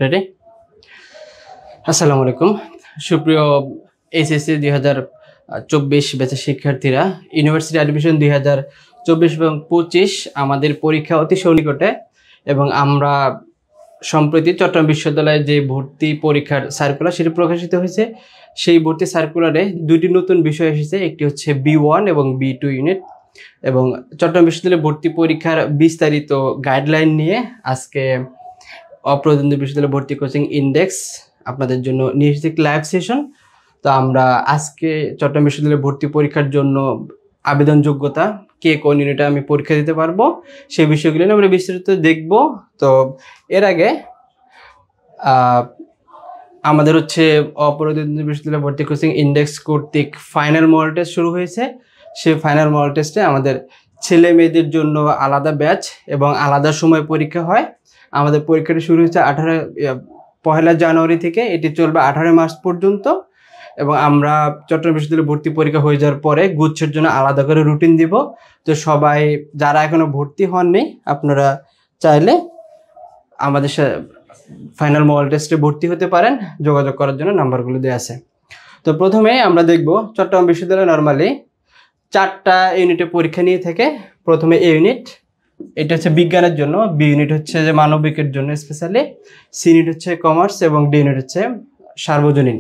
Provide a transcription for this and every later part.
Ready? আসসালামু আলাইকুম সুপ্রিয় এইচএসসি 2024 ব্যাচের শিক্ষার্থীরা, ইউনিভার্সিটি অ্যাডমিশন 2024 এবং 25 আমাদের পরীক্ষা অতি সন্নিকটে এবং আমরা সম্প্রতি চট্টগ্রাম বিশ্ববিদ্যালয়ে যে ভর্তি পরীক্ষার সার্কুলার সেটি প্রকাশিত হয়েছে। সেই ভর্তি সার্কুলারে দুটি নতুন বিষয় এসেছে, একটি হচ্ছে B1 এবং B2 ইউনিট। এবং চট্টগ্রাম বিশ্ববিদ্যালয়ে ভর্তি পরীক্ষার বিস্তারিত গাইডলাইন নিয়ে আজকে অপ্রতিদ্বন্দ্বী বিশ্ববিদ্যালয় ভর্তি কোচিং ইন্ডেক্স আপনাদের জন্য নিয়ে এসেছে লাইভ সেশন। তো আমরা আজকে চট্টগ্রাম বিশ্ববিদ্যালয়ে ভর্তি পরীক্ষার জন্য আবেদন যোগ্যতা, কে কোন ইউনিটে আমি পরীক্ষা দিতে পারবো, সেই বিষয়গুলো নিয়ে আমরা বিস্তারিত দেখব। তো এর আগে আমাদের হচ্ছে অপ্রতিদ্বন্দ্বী বিশ্ববিদ্যালয় ভর্তি কোচিং ইন্ডেক্স কর্তৃক ফাইনাল মডেল টেস্ট শুরু হয়েছে। সেই ফাইনাল মডেল টেস্টে আমাদের ছেলে মেয়েদের জন্য আলাদা ব্যাচ এবং আলাদা সময় পরীক্ষা হয়। আমাদের পরীক্ষাটি শুরু হয়েছে 1 জানুয়ারি থেকে, এটি চলবে 18 মার্চ পর্যন্ত। এবং আমরা চট্টগ্রাম বিশ্ববিদ্যালয়ে ভর্তি পরীক্ষা হয়ে যাওয়ার পরে গুচ্ছের জন্য আলাদা করে রুটিন দিব। তো সবাই যারা এখনো ভর্তি হননি, আপনারা চাইলে আমাদের ফাইনাল মডেল টেস্টে ভর্তি হতে পারেন। যোগাযোগ করার জন্য নাম্বারগুলো দেওয়া আছে। তো প্রথমে আমরা দেখব চট্টগ্রাম বিশ্ববিদ্যালয় নর্মালি 4টা ইউনিটে পরীক্ষা নিয়ে থাকে। প্রথমে এ ইউনিট, এটা হচ্ছে বিজ্ঞানের জন্য, বি ইউনিট হচ্ছে যে মানবিকের জন্য স্পেশালি, সি ইউনিট হচ্ছে কমার্স এবং ডি ইউনিট হচ্ছে সার্বজনীন।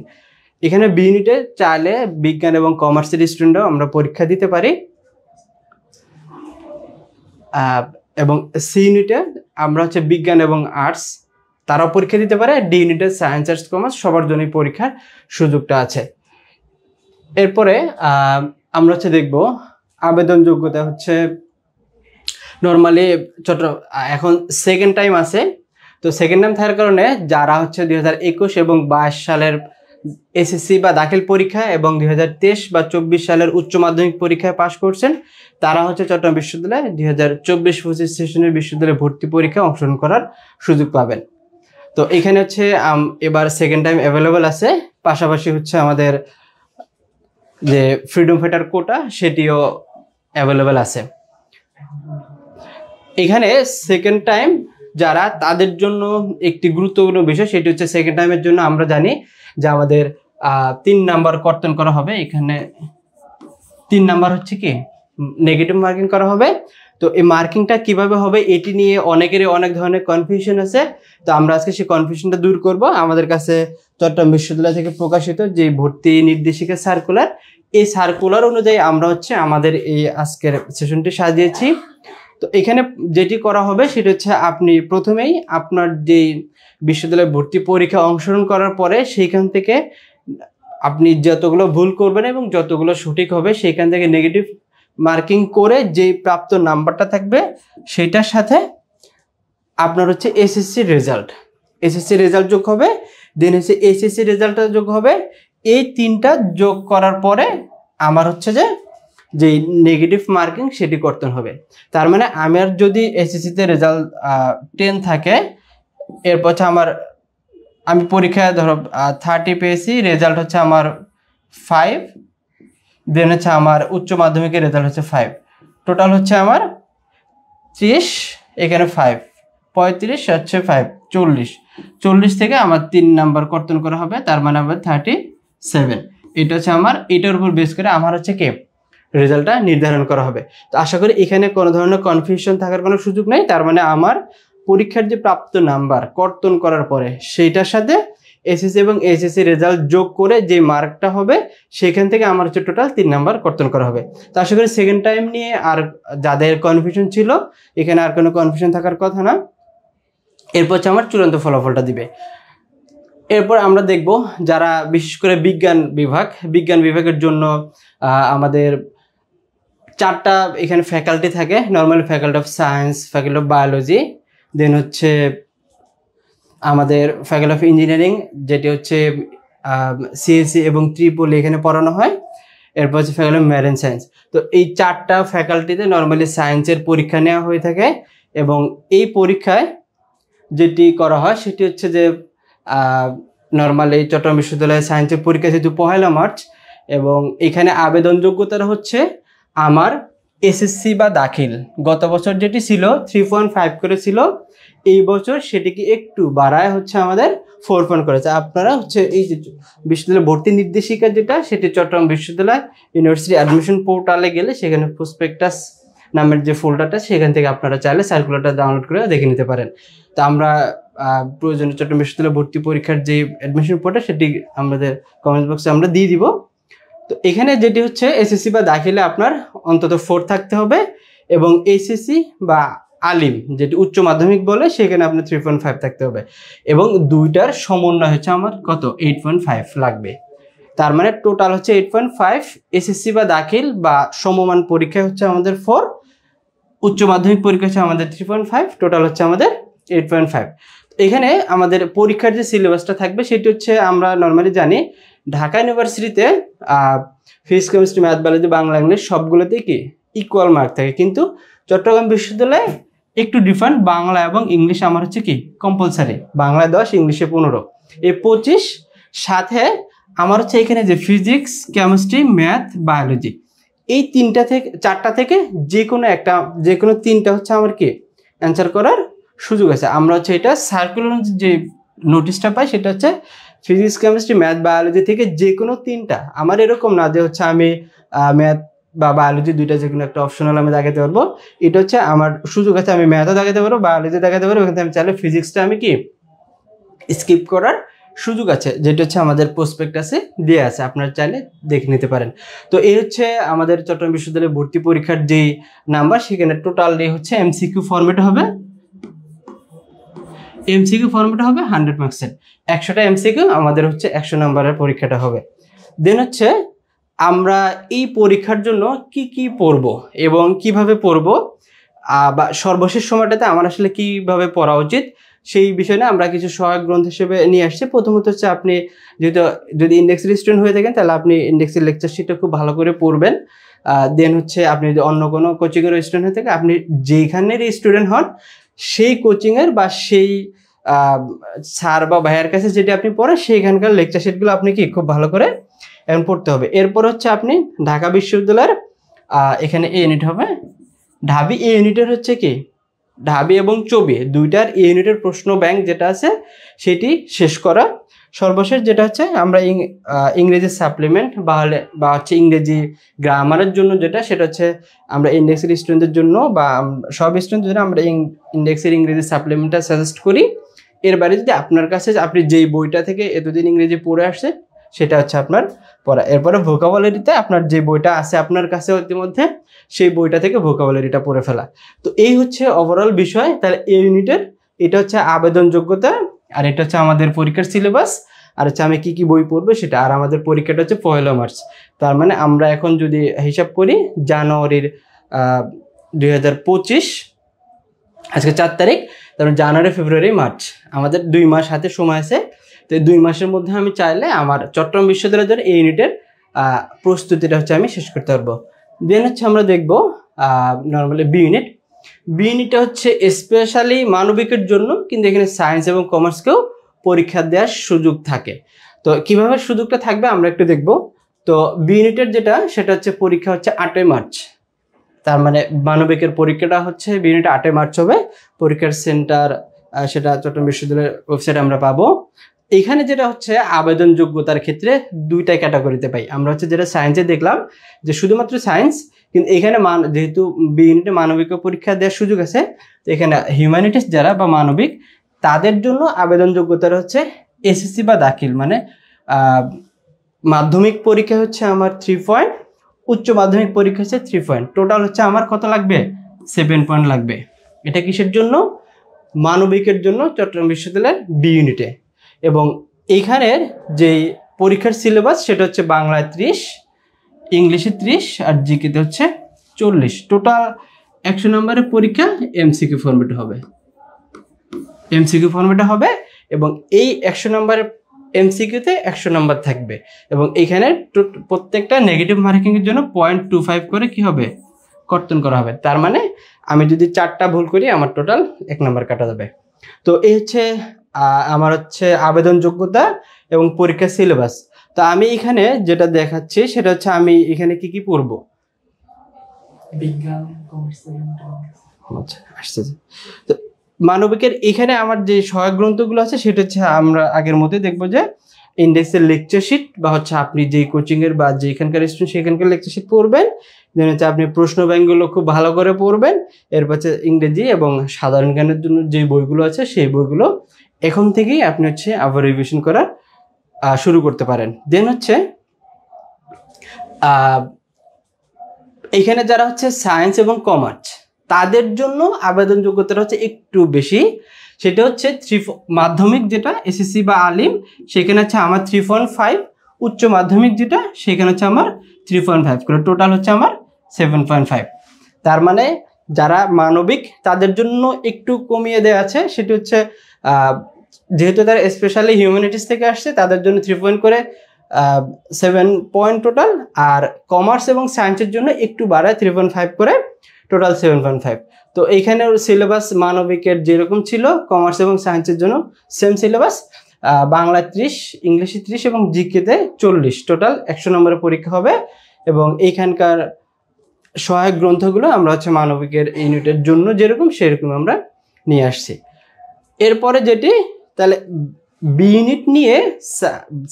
এখানে বি ইউনিটে চাইলে বিজ্ঞান এবং কমার্সের স্টুডেন্টরাও আমরা পরীক্ষা দিতে পারি। এবং সি ইউনিটে আমরা হচ্ছে বিজ্ঞান এবং আর্টস তারাও পরীক্ষা দিতে পারে। ডি ইউনিটে সায়েন্স আর্টস কমার্স সবার জন্যই পরীক্ষার সুযোগটা আছে। এরপরে আমরা হচ্ছে দেখব আবেদন যোগ্যতা হচ্ছে নর্মালি এখন সেকেন্ড টাইম আছে। তো সেকেন্ড টাইম থাকার কারণে যারা হচ্ছে 2021 এবং 22 সালের এসএসসি বা দাখিল পরীক্ষা এবং 2023 বা 24 সালের উচ্চ মাধ্যমিক পরীক্ষায় পাশ করছেন, তারা হচ্ছে চট্টগ্রাম বিশ্ববিদ্যালয়ে 2024-25 সেশনের বিশ্ববিদ্যালয়ে ভর্তি পরীক্ষায় অংশগ্রহণ করার সুযোগ পাবেন। তো এখানে হচ্ছে এবার সেকেন্ড টাইম অ্যাভেলেবল আছে। পাশাপাশি হচ্ছে আমাদের যে ফ্রিডম ফাইটার কোটা সেটিও অ্যাভেলেবল আছে। এখানে সেকেন্ড টাইম যারা, তাদের জন্য একটি গুরুত্বপূর্ণ বিষয়, সেটি হচ্ছে সেকেন্ড টাইমের জন্য আমরা জানি যে আমাদের 3 নাম্বার কর্তন করা হবে। এখানে 3 নাম্বার হচ্ছে কি নেগেটিভ মার্কিং করা হবে। তো এই মার্কিংটা কিভাবে হবে এটি নিয়ে অনেকেরই অনেক ধরনের কনফিউশন আছে। তো আমরা আজকে সেই কনফিউশনটা দূর করব। আমাদের কাছে চট্টগ্রাম বিশ্ববিদ্যালয় থেকে প্রকাশিত যে ভর্তি নির্দেশিকা সার্কুলার, এই সার্কুলার অনুযায়ী আমরা হচ্ছে আমাদের এই আজকের সেশনটি সাজিয়েছি। তো এখানে যেটি করা হবে সেটা হচ্ছে আপনি প্রথমেই আপনার যে বিশ্ববিদ্যালয়ে ভর্তি পরীক্ষা অংশগ্রহণ করার পরে সেইখান থেকে আপনি যতগুলো ভুল করবেন এবং যতগুলো সঠিক হবে সেইখান থেকে নেগেটিভ মার্কিং করে যে প্রাপ্ত নাম্বারটা থাকবে সেটার সাথে আপনার হচ্ছে এসএসসি রেজাল্ট যোগ হবে, দেন হচ্ছে এইচএসসি রেজাল্টটা যোগ হবে। এই 3টা যোগ করার পরে আমার হচ্ছে যে নেগেটিভ মার্কিং সেটি করতে হবে। তার মানে আমার যদি এসএসসিতে রেজাল্ট 10 থাকে, এরপর হচ্ছে আমি পরীক্ষায় ধরো 30 পেয়েছি, রেজাল্ট হচ্ছে আমার 5, দেন হচ্ছে আমার উচ্চ মাধ্যমিকের রেজাল্ট হচ্ছে 5, টোটাল হচ্ছে আমার 30, এখানে 5, 35 হচ্ছে 5, 40 থেকে আমার 3 নাম্বার কর্তন করা হবে, তার মানে আমার 37। এটা হচ্ছে আমার, এটার উপর বেস করে আমার হচ্ছে রেজাল্টটা নির্ধারণ করা হবে। তো আশা করি এখানে কোনো ধরনের কনফিউশন থাকার কোনো সুযোগ নেই। তার মানে আমার পরীক্ষার যে প্রাপ্ত নাম্বার কর্তন করার পরে সেইটার সাথে এসএসসি এবং এইচএসসি রেজাল্ট যোগ করে যে মার্কটা হবে সেখান থেকে আমার হচ্ছে টোটাল 3 নাম্বার কর্তন করা হবে। তো আশা করি সেকেন্ড টাইম নিয়ে আর যাদের কনফিউশন ছিল এখানে আর কোনো কনফিউশন থাকার কথা না। এরপর হচ্ছে আমার চূড়ান্ত ফলাফলটা দিবে। এরপর আমরা দেখব যারা বিশেষ করে বিজ্ঞান বিভাগের জন্য আমাদের 4টা এখানে ফ্যাকাল্টি থাকে। Normally faculty of science, faculty of biology, then হচ্ছে আমাদের ফ্যাকাল্টি অফ ইঞ্জিনিয়ারিং, যেটি হচ্ছে সিএসসি এবং ট্রিপল এখানে পড়ানো হয়। এরপর হচ্ছে ফ্যাকাল্টি অফ মেরিন সায়েন্স। তো এই 4টা ফ্যাকাল্টিতে নর্মালি সায়েন্সের পরীক্ষা নেওয়া হয়ে থাকে। এবং এই পরীক্ষায় যেটি করা হয় সেটি হচ্ছে যে নর্মালি চট্টগ্রাম বিশ্ববিদ্যালয়ে সায়েন্সের পরীক্ষা যেহেতু 1 মার্চ, এবং এখানে আবেদন যোগ্যতাটা হচ্ছে আমার এসএসসি বা দাখিল গত বছর যেটি ছিল 3.5 করে ছিল, এই বছর সেটিকে একটু বাড়ায় হচ্ছে আমাদের 4 পয়েন্ট করেছে। আপনারা হচ্ছে এই যে বিশ্ববিদ্যালয় ভর্তি নির্দেশিকা যেটা, সেটি চট্টগ্রাম বিশ্ববিদ্যালয় ইউনিভার্সিটি অ্যাডমিশন পোর্টালে গেলে সেখানে প্রসপেক্টাস নামের যে ফোল্ডারটা, সেখান থেকে আপনারা চাইলে সার্কুলারটা ডাউনলোড করে দেখে নিতে পারেন। তো আমরা প্রয়োজনীয় চট্টগ্রাম বিশ্ববিদ্যালয় ভর্তি পরীক্ষার যে অ্যাডমিশন পোর্টাল সেটি আমাদের কমেন্ট বক্সে আমরা দিয়ে দিব। তো এখানে যেটি হচ্ছে এসএসসি বা দাখিলে আপনার অন্তত 4 থাকতে হবে, এবং এইচএসসি বা আলিম যেটি উচ্চ মাধ্যমিক বলে সেখানে আপনার 3.5 থাকতে হবে, এবং দুইটার সমন্বয় হচ্ছে আমার কত 8.5 লাগবে। তার মানে টোটাল হচ্ছে 8.5। এসএসসি বা দাখিল বা সমমান পরীক্ষা হচ্ছে আমাদের 4, উচ্চ মাধ্যমিক পরীক্ষা হচ্ছে আমাদের 3.5, টোটাল হচ্ছে আমাদের 8.5। এখানে আমাদের পরীক্ষার যে সিলেবাসটা থাকবে সেটি হচ্ছে আমরা নর্মালি জানি ঢাকা ইউনিভার্সিটিতে physics, chemistry, math, biology, Bangla, English সবগুলোতেই কি ইকুয়াল মার্ক থাকে, কিন্তু চট্টগ্রাম বিশ্ববিদ্যালয়ে একটু ডিফারেন্ট। বাংলা এবং ইংলিশ আমার হচ্ছে কি কম্পালসারি, বাংলায় 10, ইংলিশে 15, এই 25। সাথে আমার হচ্ছে এখানে যে ফিজিক্স, কেমিস্ট্রি, ম্যাথ, বায়োলজি এই 3টা থেকে 4টা থেকে যে কোনো 3টা হচ্ছে আমার কি অ্যান্সার করার সুযোগ আছে। আমরা হচ্ছে এটা সার্কুলার যে নোটিশটা পাই সেটা হচ্ছে ফিজিক্স, কেমিস্ট্রি, ম্যাথ, বায়োলজি থেকে যে কোনো 3টা। আমার এরকম না যে হচ্ছে আমি ম্যাথ বা বায়োলজি দুইটা যে কোনো একটা অপশনাল আমি দেখাতে পারবো। এটা হচ্ছে আমার সুযোগ আছে, আমি ম্যাথও দেখাতে পারবো, বায়োলজি দেখাতে পারবো, এখানে আমি চাইলে ফিজিক্সটা আমি কি স্কিপ করার সুযোগ আছে, যেটা হচ্ছে আমাদের প্রসপেক্টাসে দেওয়া আছে, আপনারা চাইলে দেখে নিতে পারেন। তো এই হচ্ছে আমাদের চট্টগ্রাম বিশ্ববিদ্যালয়ে ভর্তি পরীক্ষার যেই নাম্বার, সেখানে টোটালি হচ্ছে এমসিকিউ ফরম্যাটে হবে। এমসিকিউ ফরম্যাটে হবে 100 মার্কসের, 100টা এমসিকিউ আমাদের হচ্ছে 100 নম্বরের পরীক্ষাটা হবে। দেন হচ্ছে আমরা এই পরীক্ষার জন্য কি কি পড়ব এবং কিভাবে পড়ব, বা সর্বশেষ সময়টাতে আমার আসলে কিভাবে পড়া উচিত সেই বিষয়ে আমরা কিছু সহায়ক গ্রন্থ হিসেবে নিয়ে আসছি। প্রথমত হচ্ছে আপনি যেহেতু যদি ইন্ডেক্সের স্টুডেন্ট হয়ে থাকেন তাহলে আপনি ইন্ডেক্সের লেকচার শিটটা খুব ভালো করে পড়বেন। দেন হচ্ছে আপনি যদি অন্য কোনো কোচিংয়ের স্টুডেন্ট হয়ে থাকে, আপনি যেখানের স্টুডেন্ট হন সেই কোচিংয়ের বা সেই স্যার বা ভাইয়ের কাছে যেটা আপনি পড়েন সেইখানকার লেকচার শিটগুলো আপনি কি খুব ভালো করে এখন পড়তে হবে। এরপর হচ্ছে আপনি ঢাকা বিশ্ববিদ্যালয়ের এখানে এ ইউনিট হবে, ঢাবি এ ইউনিটের হচ্ছে কি ঢাবি এবং চবি দুইটার এ ইউনিটের প্রশ্ন ব্যাংক যেটা আছে সেটি শেষ করা। সর্বশেষ যেটা হচ্ছে আমরা ইংরেজি সাপ্লিমেন্ট বা হচ্ছে ইংরেজি গ্রামারের জন্য যেটা, সেটা হচ্ছে আমরা ইন্ডেক্সের স্টুডেন্টদের জন্য বা সব স্টুডেন্টদের জন্য আমরা ইন্ডেক্সের ইংরেজি সাপ্লিমেন্টটা সাজেস্ট করি। এর বাইরে যদি আপনার কাছে আপনি যেই বইটা থেকে এতদিন ইংরেজি পড়ে আসছে সেটা হচ্ছে আপনার পড়া। এরপরে ভোকাবুলারিতে আপনার যে বইটা আছে আপনার কাছে ইতিমধ্যে সেই বইটা থেকে ভোকাবুলারিটা পড়ে ফেলা। তো এই হচ্ছে ওভারঅল বিষয়। তাহলে এই ইউনিটের এটা হচ্ছে আবেদন যোগ্যতা, আর এটা হচ্ছে আমাদের পরীক্ষার সিলেবাস, আর হচ্ছে আমি কি কি বই পড়বো সেটা। আর আমাদের পরীক্ষাটা হচ্ছে 1 মার্চ। তার মানে আমরা এখন যদি হিসাব করি জানুয়ারির 2025, আজকে 4 তারিখ, তারপরে জানুয়ারি, ফেব্রুয়ারি, মার্চ, আমাদের 2 মাস হাতে সময় আছে। তো এই 2 মাসের মধ্যে আমি চাইলে আমার চট্টগ্রাম বিশ্ববিদ্যালয়ের জন্য এই ইউনিটের প্রস্তুতিটা হচ্ছে আমি শেষ করতে পারবো। দেন হচ্ছে আমরা দেখবো নর্মালি বি ইউনিট। বি ইউনিটটা হচ্ছে স্পেশালি মানবিকের জন্য, কিন্তু এখানে সায়েন্স এবং কমার্সকেও পরীক্ষা দেওয়ার সুযোগ থাকে। তো কিভাবে সুযোগটা থাকবে আমরা একটু দেখবো। তো বি ইউনিটের যেটা সেটা হচ্ছে পরীক্ষা হচ্ছে 8 মার্চ। তার মানে মানবিকের পরীক্ষাটা হচ্ছে বি ইউনিট 8 মার্চ হবে। পরীক্ষার সেন্টার সেটা চট্টগ্রাম বিশ্ববিদ্যালয়ের ওয়েবসাইটে আমরা পাবো। এখানে যেটা হচ্ছে আবেদন যোগ্যতার ক্ষেত্রে 2টা ক্যাটাগরিতে পাই আমরা। হচ্ছে যেটা সায়েন্সে দেখলাম যে শুধুমাত্র সায়েন্স, কিন্তু এখানে যেহেতু বি ইউনিটে মানবিক পরীক্ষা দেওয়ার সুযোগ আছে, তো এখানে হিউম্যানিটিস যারা বা মানবিক তাদের জন্য আবেদন যোগ্যতার হচ্ছে এসএসসি বা দাখিল, মানে মাধ্যমিক পরীক্ষা হচ্ছে আমার 3 পয়েন্ট, উচ্চ মাধ্যমিক পরীক্ষা হচ্ছে 3 পয়েন্ট, টোটাল হচ্ছে আমার কত লাগবে 7 পয়েন্ট লাগবে। এটা কিসের জন্য? মানবিকের জন্য চট্টগ্রাম বিশ্ববিদ্যালয়ের বি ইউনিটে। এবং এইখানের যেই পরীক্ষার সিলেবাস সেটা হচ্ছে বাংলায় 30, ইংলিশে 30 আর জিকেতে হচ্ছে 40। টোটাল 100 নম্বরের পরীক্ষা এমসিকিউ ফরম্যাটে হবে, এমসিকিউ ফরম্যাটে হবে। এবং এই 100 নম্বরের এমসিকিউতে 100 নম্বর থাকবে, এবং এখানে প্রত্যেকটা নেগেটিভ মার্কিংয়ের জন্য 0.25 করে কি হবে কর্তন করা হবে। তার মানে আমি যদি 4টা ভুল করি আমার টোটাল 1 নম্বর কাটা যাবে। তো এই হচ্ছে আমার হচ্ছে আবেদন যোগ্যতা এবং পরীক্ষার সিলেবাস। তো আমি এখানে যেটা দেখাচ্ছি সেটা হচ্ছে আমি এখানে কি কি পড়বো। বিজ্ঞান, কমার্স, আচ্ছা আসছে। তো মানবিকের এখানে আমার যে সহায়ক গ্রন্থগুলো আছে সেটা হচ্ছে আমরা আগের মধ্যে দেখবো যে ইন্ডেক্সের লেকচার শিট বা হচ্ছে আপনি যে কোচিং এর বা যেখানকার স্টুডেন্ট সেখানকার লেকচার শিট পড়বেন, দেন হচ্ছে আপনি প্রশ্ন ব্যাংকগুলো খুব ভালো করে পড়বেন, এরপর হচ্ছে ইংরেজি এবং সাধারণ জ্ঞানের জন্য যে বইগুলো আছে সেই বইগুলো এখন থেকেই আপনি হচ্ছে আবার রিভিশন করা শুরু করতে পারেন। দেন হচ্ছে এখানে যারা হচ্ছে সায়েন্স এবং কমার্স তাদের জন্য আবেদন যোগ্যতাটা হচ্ছে একটু বেশি, সেটা হচ্ছে মাধ্যমিক যেটা এসএসসি বা আলিম সেখানে হচ্ছে আমার 3.5, উচ্চ মাধ্যমিক যেটা সেখানে হচ্ছে আমার 3.5 করে, টোটাল হচ্ছে আমার 7.5। তার মানে যারা মানবিক তাদের জন্য একটু কমিয়ে দেওয়া আছে, সেটি হচ্ছে যেহেতু তারা স্পেশালি হিউম্যানিটিস থেকে আসছে তাদের জন্য 3 করে 7 পয়েন্ট টোটাল, আর কমার্স এবং সায়েন্সের জন্য একটু বাড়ায় 3.5 করে, টোটাল 7.5। তো এইখানে সিলেবাস মানবিকের যেরকম ছিল কমার্স এবং সায়েন্সের জন্য সেম সিলেবাস, বাংলা 30, ইংলিশে 30 এবং জিকেতে 40, টোটাল 100 নম্বরের পরীক্ষা হবে। এবং এইখানকার সহায়ক গ্রন্থগুলো আমরা হচ্ছে মানবিকের ইউনিটের জন্য যেরকম সেরকম আমরা নিয়ে আসছি। এরপরে যেটি তাহলে বি ইউনিট নিয়ে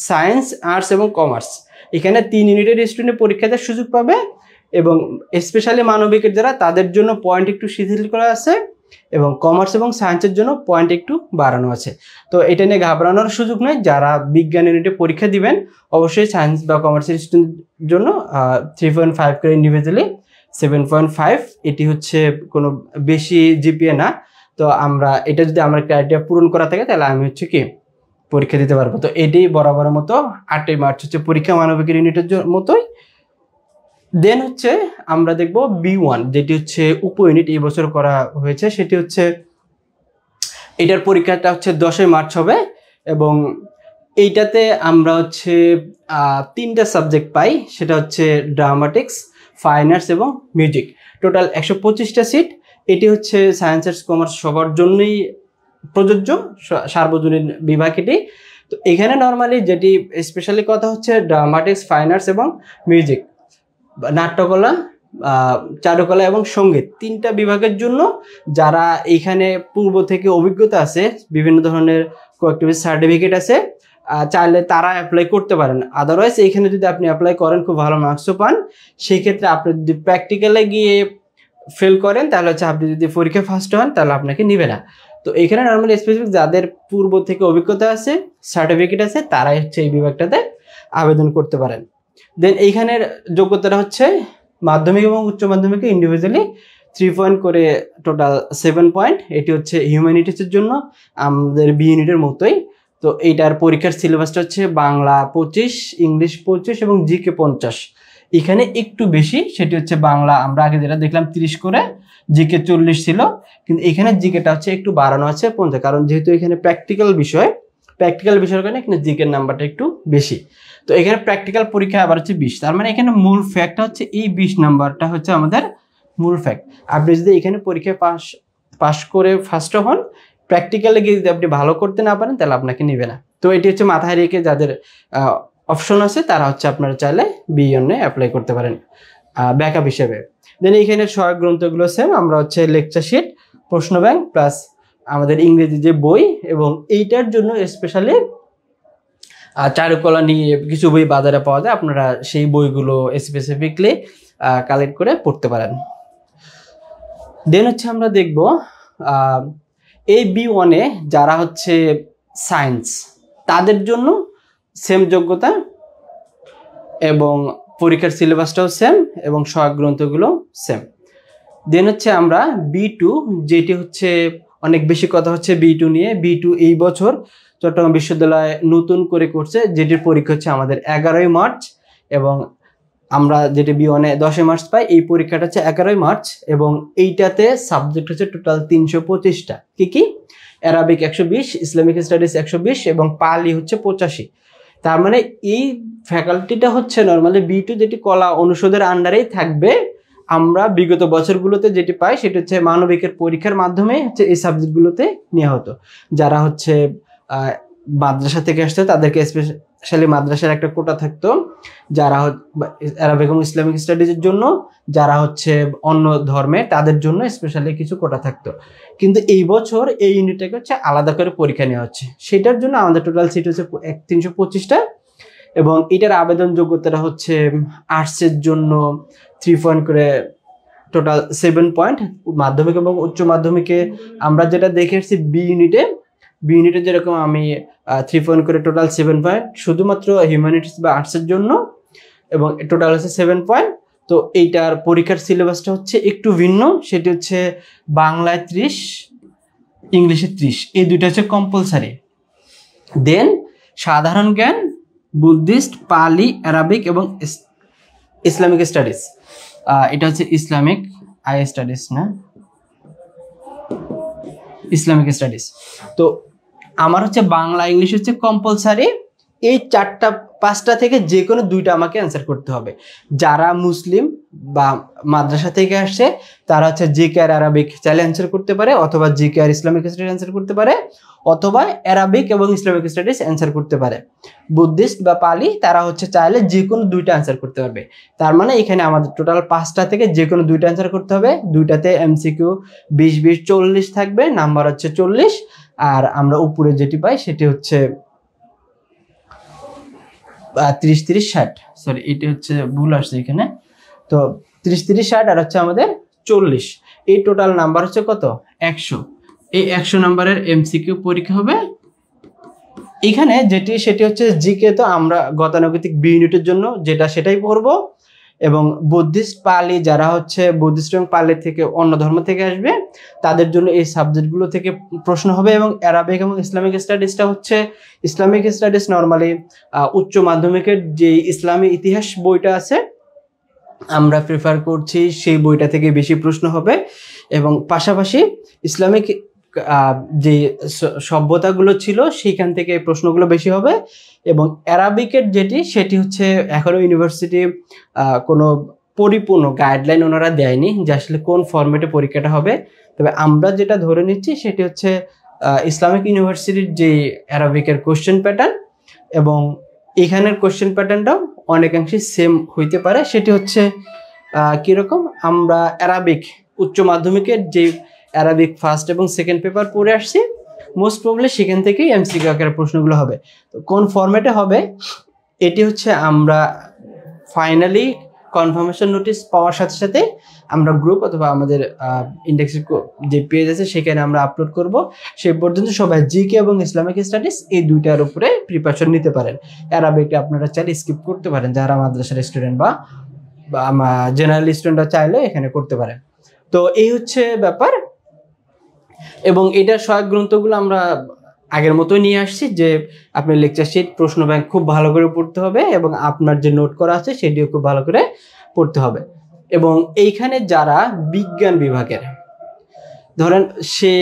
সায়েন্স, আর্টস এবং কমার্স এখানে 3 ইউনিটের স্টুডেন্ট পরীক্ষা দেওয়ার সুযোগ পাবে, এবং স্পেশালি মানবিকের যারা তাদের জন্য পয়েন্ট একটু শিথিল করা আছে, এবং কমার্স এবং সায়েন্সের জন্য পয়েন্ট একটু বাড়ানো আছে। তো এটা নিয়ে ঘাবড়ানোর সুযোগ নয়, যারা বিজ্ঞান ইউনিটে পরীক্ষা দিবেন অবশ্যই সায়েন্স বা কমার্সের স্টুডেন্টের জন্য 3.5 করে ইন্ডিভিজুয়ালি 7.5, এটি হচ্ছে কোনো বেশি জিপিএ না। তো আমরা এটা যদি আমার ক্রাইটেরিয়া পূরণ করা থাকে তাহলে আমি হচ্ছে কি পরীক্ষা দিতে পারবো। তো এটি বরাবরের মতো 8ই মার্চ হচ্ছে পরীক্ষা মানবিকের ইউনিটের মতোই। দেন হচ্ছে আমরা দেখব B1 যেটি হচ্ছে উপ ইউনিট এই বছর করা হয়েছে, সেটি হচ্ছে এটার পরীক্ষাটা হচ্ছে 10ই মার্চ হবে, এবং এইটাতে আমরা হচ্ছে 3টা সাবজেক্ট পাই, সেটা হচ্ছে ড্রামাটিক্স, ফাইন আর্টস এবং মিউজিক, টোটাল 125টা সিট। এটি হচ্ছে সায়েন্স আর্টস কমার্স সবার জন্যই প্রযোজ্য, সার্বজনীন বিভাগ এটি। তো এখানে নর্মালি যেটি স্পেশালি কথা হচ্ছে ড্রামাটিক্স, ফাইন আর্টস এবং মিউজিক, নাট্যকলা, চারুকলা এবং সঙ্গীত 3টা বিভাগের জন্য যারা এইখানে পূর্ব থেকে অভিজ্ঞতা আছে, বিভিন্ন ধরনের কোঅ্যাক্টিভিটি সার্টিফিকেট আছে, চাইলে তারা অ্যাপ্লাই করতে পারেন। আদারওয়াইজ এইখানে যদি আপনি অ্যাপ্লাই করেন খুব ভালো মার্কসও পান, সেই ক্ষেত্রে আপনি যদি প্র্যাকটিক্যালে গিয়ে ফেল করেন তাহলে হচ্ছে আপনি যদি পরীক্ষা ফার্স্ট হন তাহলে আপনাকে নিবে না। তো এখানে নর্মালি স্পেসিফিক যাদের পূর্ব থেকে অভিজ্ঞতা আছে, সার্টিফিকেট আছে, তারাই হচ্ছে এই বিভাগটাতে আবেদন করতে পারেন। দেন এইখানের যোগ্যতাটা হচ্ছে মাধ্যমিক এবং উচ্চ মাধ্যমিকে ইন্ডিভিজুয়ালি 3 পয়েন্ট করে, টোটাল 7 পয়েন্ট। এটি হচ্ছে হিউম্যানিটিসের জন্য আমাদের বি ইউনিটের মতোই। তো এইটার পরীক্ষার সিলেবাসটা হচ্ছে বাংলা 25, ইংলিশ 25 এবং জিকে 50। এখানে একটু বেশি, সেটি হচ্ছে বাংলা আমরা আগে যেটা দেখলাম 30 করে, জিকে 40 ছিল, কিন্তু এখানে জিকেটা হচ্ছে একটু বাড়ানো আছে 50, কারণ যেহেতু এখানে প্র্যাকটিক্যাল বিষয়ের কারণে এখানে জিকের নাম্বারটা একটু বেশি। তো এখানে প্র্যাকটিক্যাল পরীক্ষা আবার হচ্ছে 20, তার মানে এখানে মূল ফ্যাক্টটা হচ্ছে এই 20 নাম্বারটা হচ্ছে আমাদের মূল ফ্যাক্ট। আপনি যদি এখানে পরীক্ষায় পাস করে ফার্স্ট হন, প্র্যাকটিক্যালে গিয়ে যদি আপনি ভালো করতে না পারেন তাহলে আপনাকে নেবে না। তো এটি হচ্ছে মাথায় রেখে যাদের অপশন আছে তারা হচ্ছে আপনারা চাইলে B1 অ্যাপ্লাই করতে পারেন ব্যাকআপ হিসেবে। দেন এইখানে সহায়ক গ্রন্থগুলো সেম, আমরা হচ্ছে লেকচার শিট, প্রশ্ন ব্যাংক প্লাস আমাদের ইংরেজি যে বই, এবং এইটার জন্য স্পেশালি চারুকলা নিয়ে কিছু বই বাজারে পাওয়া যায়, আপনারা সেই বইগুলো স্পেসিফিকলি কালেক্ট করে পড়তে পারেন। দেন হচ্ছে আমরা দেখব এই B1 যারা হচ্ছে সায়েন্স তাদের জন্য সেম যোগ্যতা, এবং পরীক্ষার সিলেবাসটাও সেম, এবং সহায়ক গ্রন্থগুলো সেম। দেন হচ্ছে আমরা B2 যেটি হচ্ছে অনেক বেশি কথা হচ্ছে B2 নিয়ে। B2 এই বছর চট্টগ্রাম বিশ্ববিদ্যালয় নতুন করে করছে, যেটির পরীক্ষা হচ্ছে আমাদের 11ই মার্চ, এবং আমরা যেটি B1 10ই মার্চ পাই, এই পরীক্ষাটা হচ্ছে 11ই মার্চ, এবং এইটাতে সাবজেক্ট হচ্ছে টোটাল 325টা। কি অ্যারাবিক 120, ইসলামিক স্টাডিজ 120 এবং পালি হচ্ছে 85। তার মানে এই ফ্যাকাল্টিটা হচ্ছে নর্মালি B2 যেটি কলা অনুষদের আন্ডারেই থাকবে। আমরা বিগত বছরগুলোতে যেটি পাই সেটা হচ্ছে মানবিকের পরীক্ষার মাধ্যমে হচ্ছে এই সাবজেক্টগুলোতে নেওয়া হতো। যারা হচ্ছে মাদ্রাসা থেকে আসছে তাদেরকে স্পেশালি মাদ্রাসার একটা কোটা থাকতো যারা আরবিক এবং ইসলামিক স্টাডিজের জন্য, যারা হচ্ছে অন্য ধর্মে তাদের জন্য স্পেশালি কিছু কোটা থাকতো। কিন্তু এই বছর এই ইউনিটটাকে হচ্ছে আলাদা করে পরীক্ষা নেওয়া হচ্ছে, সেটার জন্য আমাদের টোটাল সিট হচ্ছে 325টা এবং এটার আবেদন যোগ্যতাটা হচ্ছে আর্টসের জন্য 3 পয়েন্ট করে, টোটাল 7 পয়েন্ট। মাধ্যমিক এবং উচ্চ মাধ্যমিকে আমরা যেটা দেখে এসেছি বি ইউনিটে যেরকম আমি 3 পয়েন্ট করে টোটাল 7 পয়েন্ট, শুধুমাত্র হিউম্যানিটিস বা আর্টসের জন্য এবং টোটাল হচ্ছে 7 পয়েন্ট। তো এইটার পরীক্ষার সিলেবাসটা হচ্ছে একটু ভিন্ন, সেটি হচ্ছে বাংলায় 30, ইংলিশে 30, এই দুইটা হচ্ছে কম্পালসারি। দেন সাধারণ জ্ঞান, বুদ্ধিস্ট, পালি, অ্যারাবিক এবং ইসলামিক স্টাডিজ, এটা হচ্ছে ইসলামিক স্টাডিজ না, ইসলামিক স্টাডিজ। তো আমার হচ্ছে বাংলা ইংলিশ হচ্ছে কম্পালসারি, এই 4-5টা থেকে যে কোনো 2টা আমাকে অ্যান্সার করতে হবে। যারা মুসলিম বা মাদ্রাসা থেকে আসছে তারা হচ্ছে জিকে আর আরবিক চাইলে অ্যান্সার করতে পারে, অথবা জিকে আর ইসলামিক স্টাডিজ অ্যান্সার করতে পারে, অথবা অ্যারাবিক এবং ইসলামিক স্টাডিজ অ্যান্সার করতে পারে। বুদ্ধিস্ট বা পালি তারা হচ্ছে চাইলে যে কোনো 2টা অ্যান্সার করতে পারবে। তার মানে এখানে আমাদের টোটাল 5টা থেকে যে কোনো 2টা অ্যান্সার করতে হবে। 2টাতে এমসিকিউ 20-20 40 থাকবে, নাম্বার হচ্ছে 40। আর আমরা উপরে যেটি পাই সেটি হচ্ছে 30-30-60, সরি এটা হচ্ছে ভুল আসছে এখানে। তো 30-30-60 আর হচ্ছে আমাদের 40, এই টোটাল নাম্বার হচ্ছে কত? 100। এই 100 নাম্বারের এমসিকিউ পরীক্ষা হবে। এখানে সেটি হচ্ছে জিকে, তো আমরা গতানুগতিক বি ইউনিটের জন্য যেটা সেটাই পড়বো। এবং বুদ্ধিস্ট পালি যারা হচ্ছে বুদ্ধিস্ট এবং পালি থেকে অন্য ধর্ম থেকে আসবে তাদের জন্য এই সাবজেক্টগুলো থেকে প্রশ্ন হবে। এবং অ্যারাবিক এবং ইসলামিক স্টাডিজটা হচ্ছে, ইসলামিক স্টাডিজ নর্মালি উচ্চ মাধ্যমিকের যে ইসলামী ইতিহাস বইটা আছে আমরা প্রেফার করছি সেই বইটা থেকে বেশি প্রশ্ন হবে। এবং পাশাপাশি ইসলামিক যে সভ্যতাগুলো ছিল সেইখান থেকে প্রশ্নগুলো বেশি হবে। এবং অ্যারাবিকের সেটি হচ্ছে এখনো ইউনিভার্সিটি কোনো পরিপূর্ণ গাইডলাইন ওনারা দেয়নি যে আসলে কোন ফরম্যাটে পরীক্ষাটা হবে। তবে আমরা যেটা ধরে নিচ্ছি সেটি হচ্ছে ইসলামিক ইউনিভার্সিটির যে অ্যারাবিকের কোশ্চেন প্যাটার্ন এবং এখানের কোশ্চেন প্যাটার্নটাও অনেকাংশে সেম হইতে পারে। সেটি হচ্ছে কীরকম, আমরা অ্যারাবিক উচ্চ মাধ্যমিকের যে অ্যারাবিক ফার্স্ট এবং সেকেন্ড পেপার পড়ে আসছি, মোস্ট প্রবলি সেখান থেকেই এমসিকিউ আকারের প্রশ্নগুলো হবে। তো কোন ফরম্যাটে হবে এটি হচ্ছে আমরা ফাইনালি কনফার্মেশন নোটিশ পাওয়ার সাথে সাথে আমরা গ্রুপ অথবা আমাদের ইন্ডেক্সের যে পেজ আছে সেখানে আমরা আপলোড করব। সেই পর্যন্ত সবাই জিকে এবং ইসলামিক স্টাডিজ এই দুইটার উপরে প্রিপারেশন নিতে পারেন। অ্যারাবিকটা আপনারা চাইলে স্কিপ করতে পারেন, যারা মাদ্রাসার স্টুডেন্ট বা জেনারেল স্টুডেন্টরা চাইলে এখানে করতে পারেন। তো এই হচ্ছে ব্যাপার। এবং এটার সহায়ক গ্রন্থগুলো আমরা আগের মতোই নিয়ে আসছি, যে আপনার লেকচার শিট, প্রশ্ন ব্যাংক খুব ভালো করে পড়তে হবে এবং আপনার যে নোট করা আছে সেটিও খুব ভালো করে পড়তে হবে। এবং এইখানে যারা বিজ্ঞান বিভাগের, ধরেন সে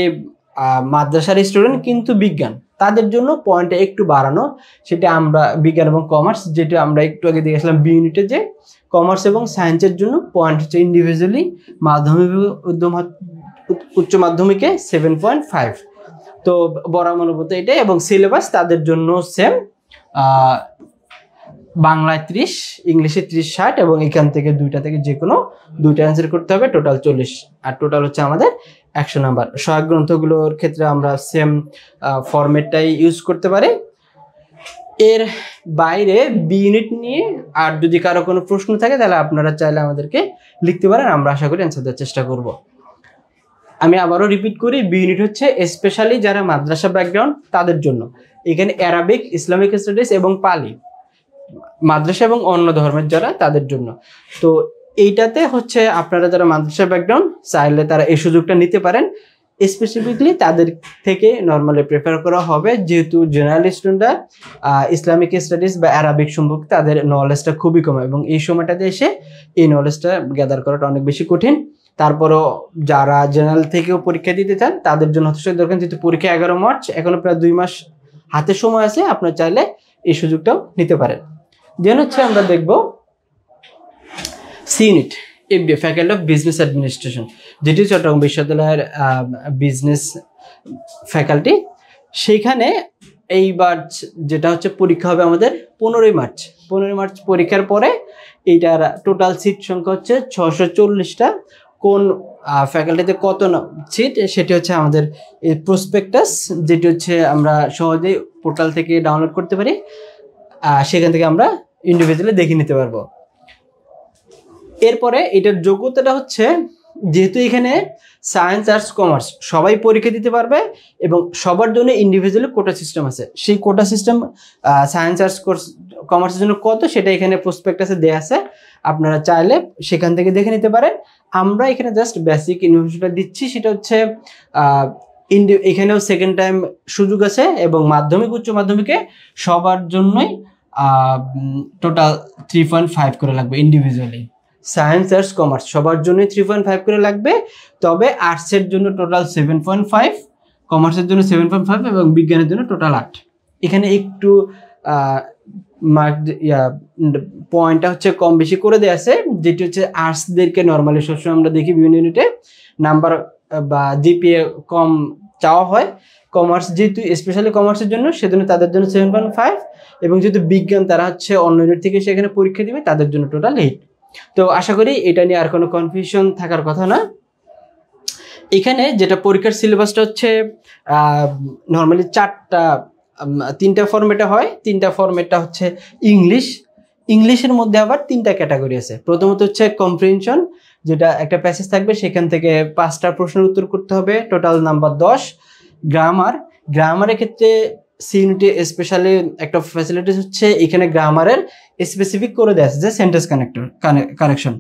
মাদ্রাসার স্টুডেন্ট কিন্তু বিজ্ঞান, তাদের জন্য পয়েন্টটা একটু বাড়ানো। সেটা আমরা বিজ্ঞান এবং কমার্স, যেটা আমরা একটু আগে দেখেছিলাম বি ইউনিটে, যে কমার্স এবং সায়েন্সের জন্য পয়েন্ট হচ্ছে ইন্ডিভিজুয়ালি মাধ্যমিক উচ্চ মাধ্যমিকে 7.5। তো বরাবর মতো এটাই। এবং সিলেবাস তাদের জন্য সেম, বাংলায় 30, ইংলিশে 30-60 এবং এখান থেকে 2টা থেকে যে কোনো 2টা অ্যান্সার করতে হবে, টোটাল 40। আর টোটাল হচ্ছে আমাদের 100 নাম্বার। সহায়ক গ্রন্থগুলোর ক্ষেত্রে আমরা সেম ফরম্যাটটাই ইউজ করতে পারি। এর বাইরে বি ইউনিট নিয়ে আর যদি কারো কোনো প্রশ্ন থাকে তাহলে আপনারা চাইলে আমাদেরকে লিখতে পারেন, আমরা আশা করি অ্যান্সার দেওয়ার চেষ্টা করব। আমি আবারও রিপিট করি, বি ইউনিট হচ্ছে স্পেশালি যারা মাদ্রাসা ব্যাকগ্রাউন্ড তাদের জন্য। এখানে অ্যারাবিক, ইসলামিক স্টাডিজ এবং পালি, মাদ্রাসা এবং অন্য ধর্মের যারা তাদের জন্য। তো এইটাতে হচ্ছে আপনারা যারা মাদ্রাসা ব্যাকগ্রাউন্ড চাইলে তারা এই সুযোগটা নিতে পারেন। স্পেসিফিকলি তাদের থেকে নর্মালি প্রেফার করা হবে, যেহেতু জেনারেল স্টুডেন্টরা ইসলামিক স্টাডিজ বা অ্যারাবিক সম্পর্কে তাদের নলেজটা খুবই কম এবং এই সময়টাতে এসে এই নলেজটা গ্যাদার করাটা অনেক বেশি কঠিন। তারপরও যারা জেনারেল থেকেও পরীক্ষা দিতে চান তাদের জন্য হচ্ছে দরকার, যেহেতু পরীক্ষা 11 মার্চ, এখনো প্রায় 2 মাস হাতে সময় আছে, আপনার চাইলে এই সুযোগটাও নিতে পারেন। যেন হচ্ছে আমরা দেখব C unit, FBA, faculty of business administration, যেটি চট্টগ্রাম বিশ্ববিদ্যালয়ের বিজনেস ফ্যাকাল্টি। সেইখানে এইবার যেটা হচ্ছে পরীক্ষা হবে আমাদের 15ই মার্চ। 15ই মার্চ পরীক্ষার পরে এইটার টোটাল সিট সংখ্যা হচ্ছে 640টা। কোন ফ্যাকাল্টিতে কত সিট সেটি হচ্ছে আমাদের এই প্রসপেক্টাস, যেটি হচ্ছে আমরা সহজেই পোর্টাল থেকে ডাউনলোড করতে পারি, সেখান থেকে আমরা ইন্ডিভিজুয়ালি দেখে নিতে পারবো। এরপরে এটার যোগ্যতাটা হচ্ছে, যেহেতু এখানে সায়েন্স আর্টস কমার্স সবাই পরীক্ষা দিতে পারবে এবং সবার জন্য ইন্ডিভিজুয়ালি কোটা সিস্টেম আছে, সেই কোটা সিস্টেম সায়েন্স আর্টস কমার্সের জন্য কত সেটা এখানে প্রসপেক্টাসে দেয়া আছে, আপনারা চাইলে সেখান থেকে দেখে নিতে পারেন। আমরা এখানে জাস্ট বেসিক ইনফরমেশনটা দিচ্ছি, সেটা হচ্ছে এখানেও সেকেন্ড টাইম সুযোগ আছে এবং মাধ্যমিক উচ্চ মাধ্যমিকে সবার জন্যই টোটাল 3.5 করে লাগবে ইন্ডিভিজুয়ালি। সায়েন্স আর্টস কমার্স সবার জন্য 3.5 করে লাগবে, তবে আর্টসের জন্য টোটাল 7.5, কমার্সের জন্য 7.5 এবং বিজ্ঞানের জন্য টোটাল 8। এখানে একটু পয়েন্টটা হচ্ছে কম বেশি করে দেওয়া আছে, যেটি হচ্ছে আর্টসদেরকে নর্মালি সবসময় আমরা দেখি বিভিন্ন ইউনিটে নাম্বার বা জিপিএ কম চাওয়া হয়। কমার্স যেহেতু স্পেশালি কমার্সের জন্য, সেজন্য তাদের জন্য 7.5, এবং যেহেতু বিজ্ঞান তারা হচ্ছে অন্য ইউনিট থেকে সেখানে পরীক্ষা দিবে, তাদের জন্য টোটাল 8। তো আশা করি এটা নিয়ে আর কোনো কনফিউশন থাকার কথা না। এখানে যেটা পরীক্ষার সিলেবাসটা হচ্ছে নর্মালি 3টা ফরম্যাটে হয়। 3টা ফরম্যাটটা হচ্ছে ইংলিশের মধ্যে আবার 3টা ক্যাটাগরি আছে। প্রথমত হচ্ছে কম্প্রিহেনশন, যেটা একটা প্যাসেজ থাকবে, সেখান থেকে 5টা প্রশ্নের উত্তর করতে হবে, টোটাল নাম্বার 10। গ্রামারের ক্ষেত্রে সি ইউনিটে স্পেশালি একটা ফ্যাসিলিটিস হচ্ছে, এখানে গ্রামারের স্পেসিফিক করে দেওয়া আছে যে সেন্টেন্স কারেকশন।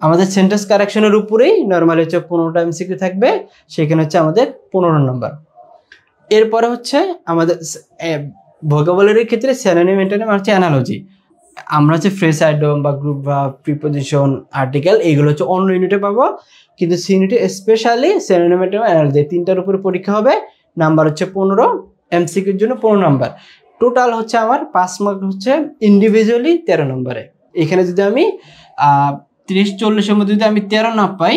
আমাদের সেন্টেন্স কারেকশনের উপরেই নর্মালি হচ্ছে 15টা এমসিকিউ থাকবে, সেখানে হচ্ছে আমাদের 15 নম্বর। এরপরে হচ্ছে আমাদের ভোকাবুলারির ক্ষেত্রে সিনোনিম, অ্যান্টোনিম আর হচ্ছে অ্যানালজি। আমরা হচ্ছে ফ্রেজ আইডম বা গ্রুপ বা প্রিপোজিশন, আর্টিকেল, এইগুলো হচ্ছে অন্য ইউনিটে পাবো, কিন্তু সি ইউনিটে স্পেশালি সিনোনিম, অ্যান্টোনিম, অ্যানালজি 3টার উপরে পরীক্ষা হবে। নাম্বার হচ্ছে 15, এমসিকিউর জন্য 15 নাম্বার। টোটাল হচ্ছে আমার 5 মার্ক হচ্ছে ইন্ডিভিজুয়ালি 13 নম্বরে। এখানে যদি আমি 30-40-এর মধ্যে যদি আমি 13 না পাই,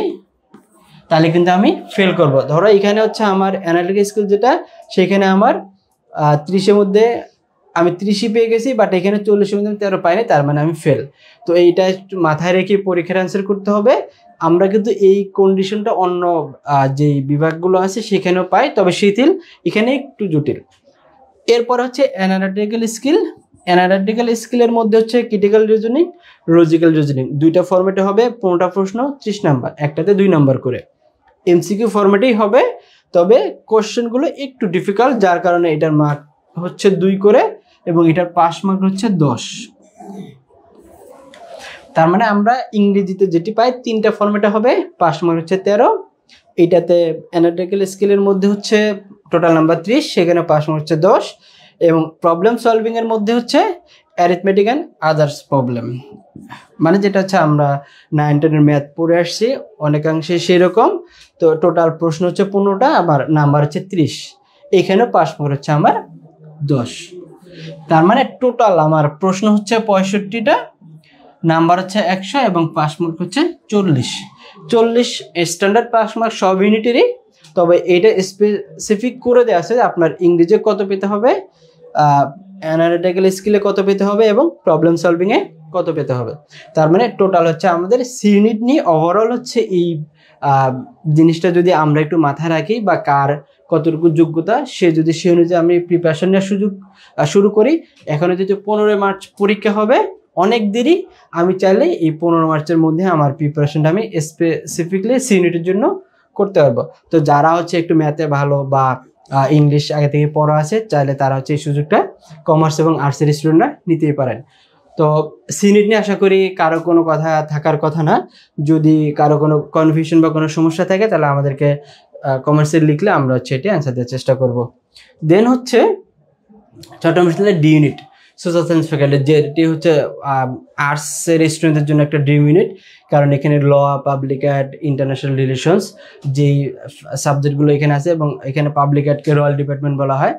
তাহলে কিন্তু আমি ফেল করব। ধরো এখানে হচ্ছে আমার অ্যানালিটিক্যাল স্কিল যেটা, সেখানে আমার 30-এর মধ্যে আমি 30ই পেয়ে গেছি, বাট এখানে 40-এর মধ্যে আমি 13 পাইনি, তার মানে আমি ফেল। তো এইটা একটু মাথায় রেখে পরীক্ষার অ্যান্সার করতে হবে। আমরা কিন্তু এই কন্ডিশনটা অন্য যে বিভাগগুলো আছে সেখানেও পাই, তবে শিথিল, এখানে একটু জটিল। এরপর হচ্ছে অ্যানালিটিক্যাল স্কিল। অ্যানালিটিক্যাল স্কিলের মধ্যে হচ্ছে ক্রিটিক্যাল রিজনিং, লজিক্যাল রিজনিং। 2টা ফরম্যাটে হবে, 15টা প্রশ্ন, 30 নাম্বার, একটাতে 2 নাম্বার করে। এমসিকিউ ফরম্যাটেই হবে, তবে কোশ্চেনগুলো একটু ডিফিকাল্ট, যার কারণে এটার মার্ক হচ্ছে 2 করে এবং এটার পাস মার্ক হচ্ছে 10। তার মানে আমরা ইংরেজিতে যেটি পাই 3টা ফরম্যাটে হবে, পাস মার্ক হচ্ছে 13। এইটাতে অ্যানালিটিক্যাল স্কিলের মধ্যে হচ্ছে টোটাল নাম্বার 30, সেখানে পাস মার্ক হচ্ছে 10। এবং প্রবলেম সলভিং এর মধ্যে হচ্ছে অ্যারিথমেটিক অ্যান্ড আদার্স প্রবলেম, মানে যেটা হচ্ছে আমরা 9-10 ম্যাথ পড়ে আসছি অনেকাংশে সেরকম। তো টোটাল প্রশ্ন হচ্ছে 15টা, আবার নাম্বার হচ্ছে 30, এখানেও পাস মার্ক হচ্ছে আমার 10। তার মানে টোটাল আমার প্রশ্ন হচ্ছে 65টা, নাম্বার হচ্ছে 100 এবং পাস মার্ক হচ্ছে 40 স্ট্যান্ডার্ড পাস মার্ক সব ইউনিটেরই। তবে এটা স্পেসিফিক করে দেওয়া আছে আপনার ইংরেজি কত পেতে হবে, অ্যানালিটিক্যাল স্কিলে কত পেতে হবে এবং প্রবলেম সলভিংয়ে কত পেতে হবে। তার মানে টোটাল হচ্ছে আমাদের সি ইউনিট নিয়ে ওভারঅল হচ্ছে এই জিনিসটা যদি আমরা একটু মাথায় রাখি, বা কার কতটুকু যোগ্যতা, সে যদি সে অনুযায়ী আমি প্রিপারেশন নেওয়ার শুরু করি। এখানে যদি 15 মার্চ পরীক্ষা হবে, অনেক দেরি, আমি চাইলে এই 15 মার্চের মধ্যে আমার প্রিপারেশনটা আমি স্পেসিফিকলি সি ইউনিটের জন্য করতে পারবো। তো যারা হচ্ছে একটু ম্যাথে ভালো বা ইংলিশ আগে থেকে পড়া আছে, চাইলে তারা হচ্ছে এই সুযোগটা কমার্স এবং আর্টসের স্টুডেন্টরা নিতেই পারেন। তো সি ইউনিট নিয়ে আশা করি কারো কোনো কথা থাকার কথা না। যদি কারো কোনো কনফিউশন বা কোনো সমস্যা থাকে, তাহলে আমাদেরকে কমার্সের লিখলে আমরা হচ্ছে এটি অ্যান্সার দেওয়ার চেষ্টা করব। দেন হচ্ছে চট্টগ্রাম বিশ্ববিদ্যালয়ের D unit, social science faculty, যেটি হচ্ছে আর্টসের স্টুডেন্টদের জন্য একটা ড্রিম ইউনিট, কারণ এখানে ল, পাবলিক অ্যাড, ইন্টারন্যাশনাল রিলেশনস যেই সাবজেক্টগুলো এখানে আছে, এবং এখানে পাবলিক অ্যাডকে রয়্যাল ডিপার্টমেন্ট বলা হয়।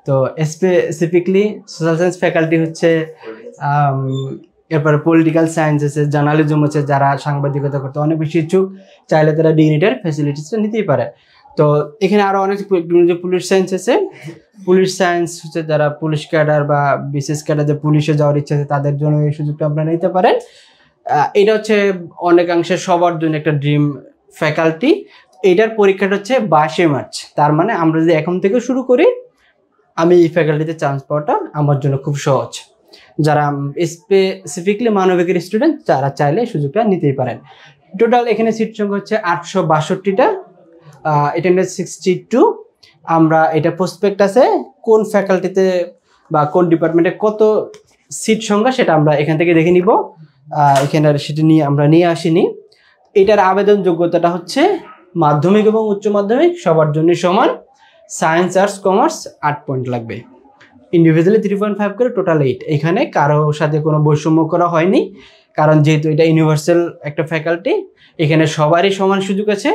তো স্পেসিফিকলি সোশ্যাল সায়েন্স ফ্যাকাল্টি হচ্ছে, এরপরে পলিটিক্যাল সায়েন্স আছে, জার্নালিজম আছে, যারা সাংবাদিকতা করতে অনেক বেশি ইচ্ছুক, চাইলে তারা ডি ইউনিটের ফ্যাসিলিটিসটা নিতেই পারে। তো এখানে আরও অনেক পুলিশ সায়েন্স আছে, পুলিশ সায়েন্স হচ্ছে যারা পুলিশ ক্যাডার বা বিশেষ ক্যাডার পুলিশে যাওয়ার ইচ্ছা আছে তাদের জন্য এই সুযোগটা আপনারা নিতে পারেন। এটা হচ্ছে অনেকাংশে সবার জন্য একটা ড্রিম ফ্যাকাল্টি। এটার পরীক্ষাটা হচ্ছে 22 মার্চ। তার মানে আমরা যদি এখন থেকে শুরু করি, আমি এই ফ্যাকাল্টিতে চান্স পাওয়াটা আমার জন্য খুব সহজ। যারা স্পেসিফিকলি মানবিকের স্টুডেন্ট যারা চাইলে সুযোগটা নিতেই পারেন। টোটাল এখানে সিট সংখ্যা হচ্ছে 862টা, অ্যাটেন্ডেন্স 62। আমরা এটা প্রসপেক্ট আছে কোন ফ্যাকাল্টিতে বা কোন ডিপার্টমেন্টে কত সিট সংখ্যা সেটা আমরা এখান থেকে দেখে নিব। এখানে সেটা আমরা নিয়ে আসিনি। এটার আবেদন যোগ্যতাটা হচ্ছে মাধ্যমিক এবং উচ্চ মাধ্যমিক সবার জন্য সমান। সায়েন্স, আর্টস, কমার্স 8 পয়েন্ট লাগবে, ইন্ডিভিজুয়ালি 3.5 করে, টোটাল 8। এখানে কারো সাথে কোনো বৈষম্য করা হয়নি, কারণ যেহেতু এটা ইউনিভার্সাল একটা ফ্যাকাল্টি, এখানে সবারই সমান সুযোগ আছে।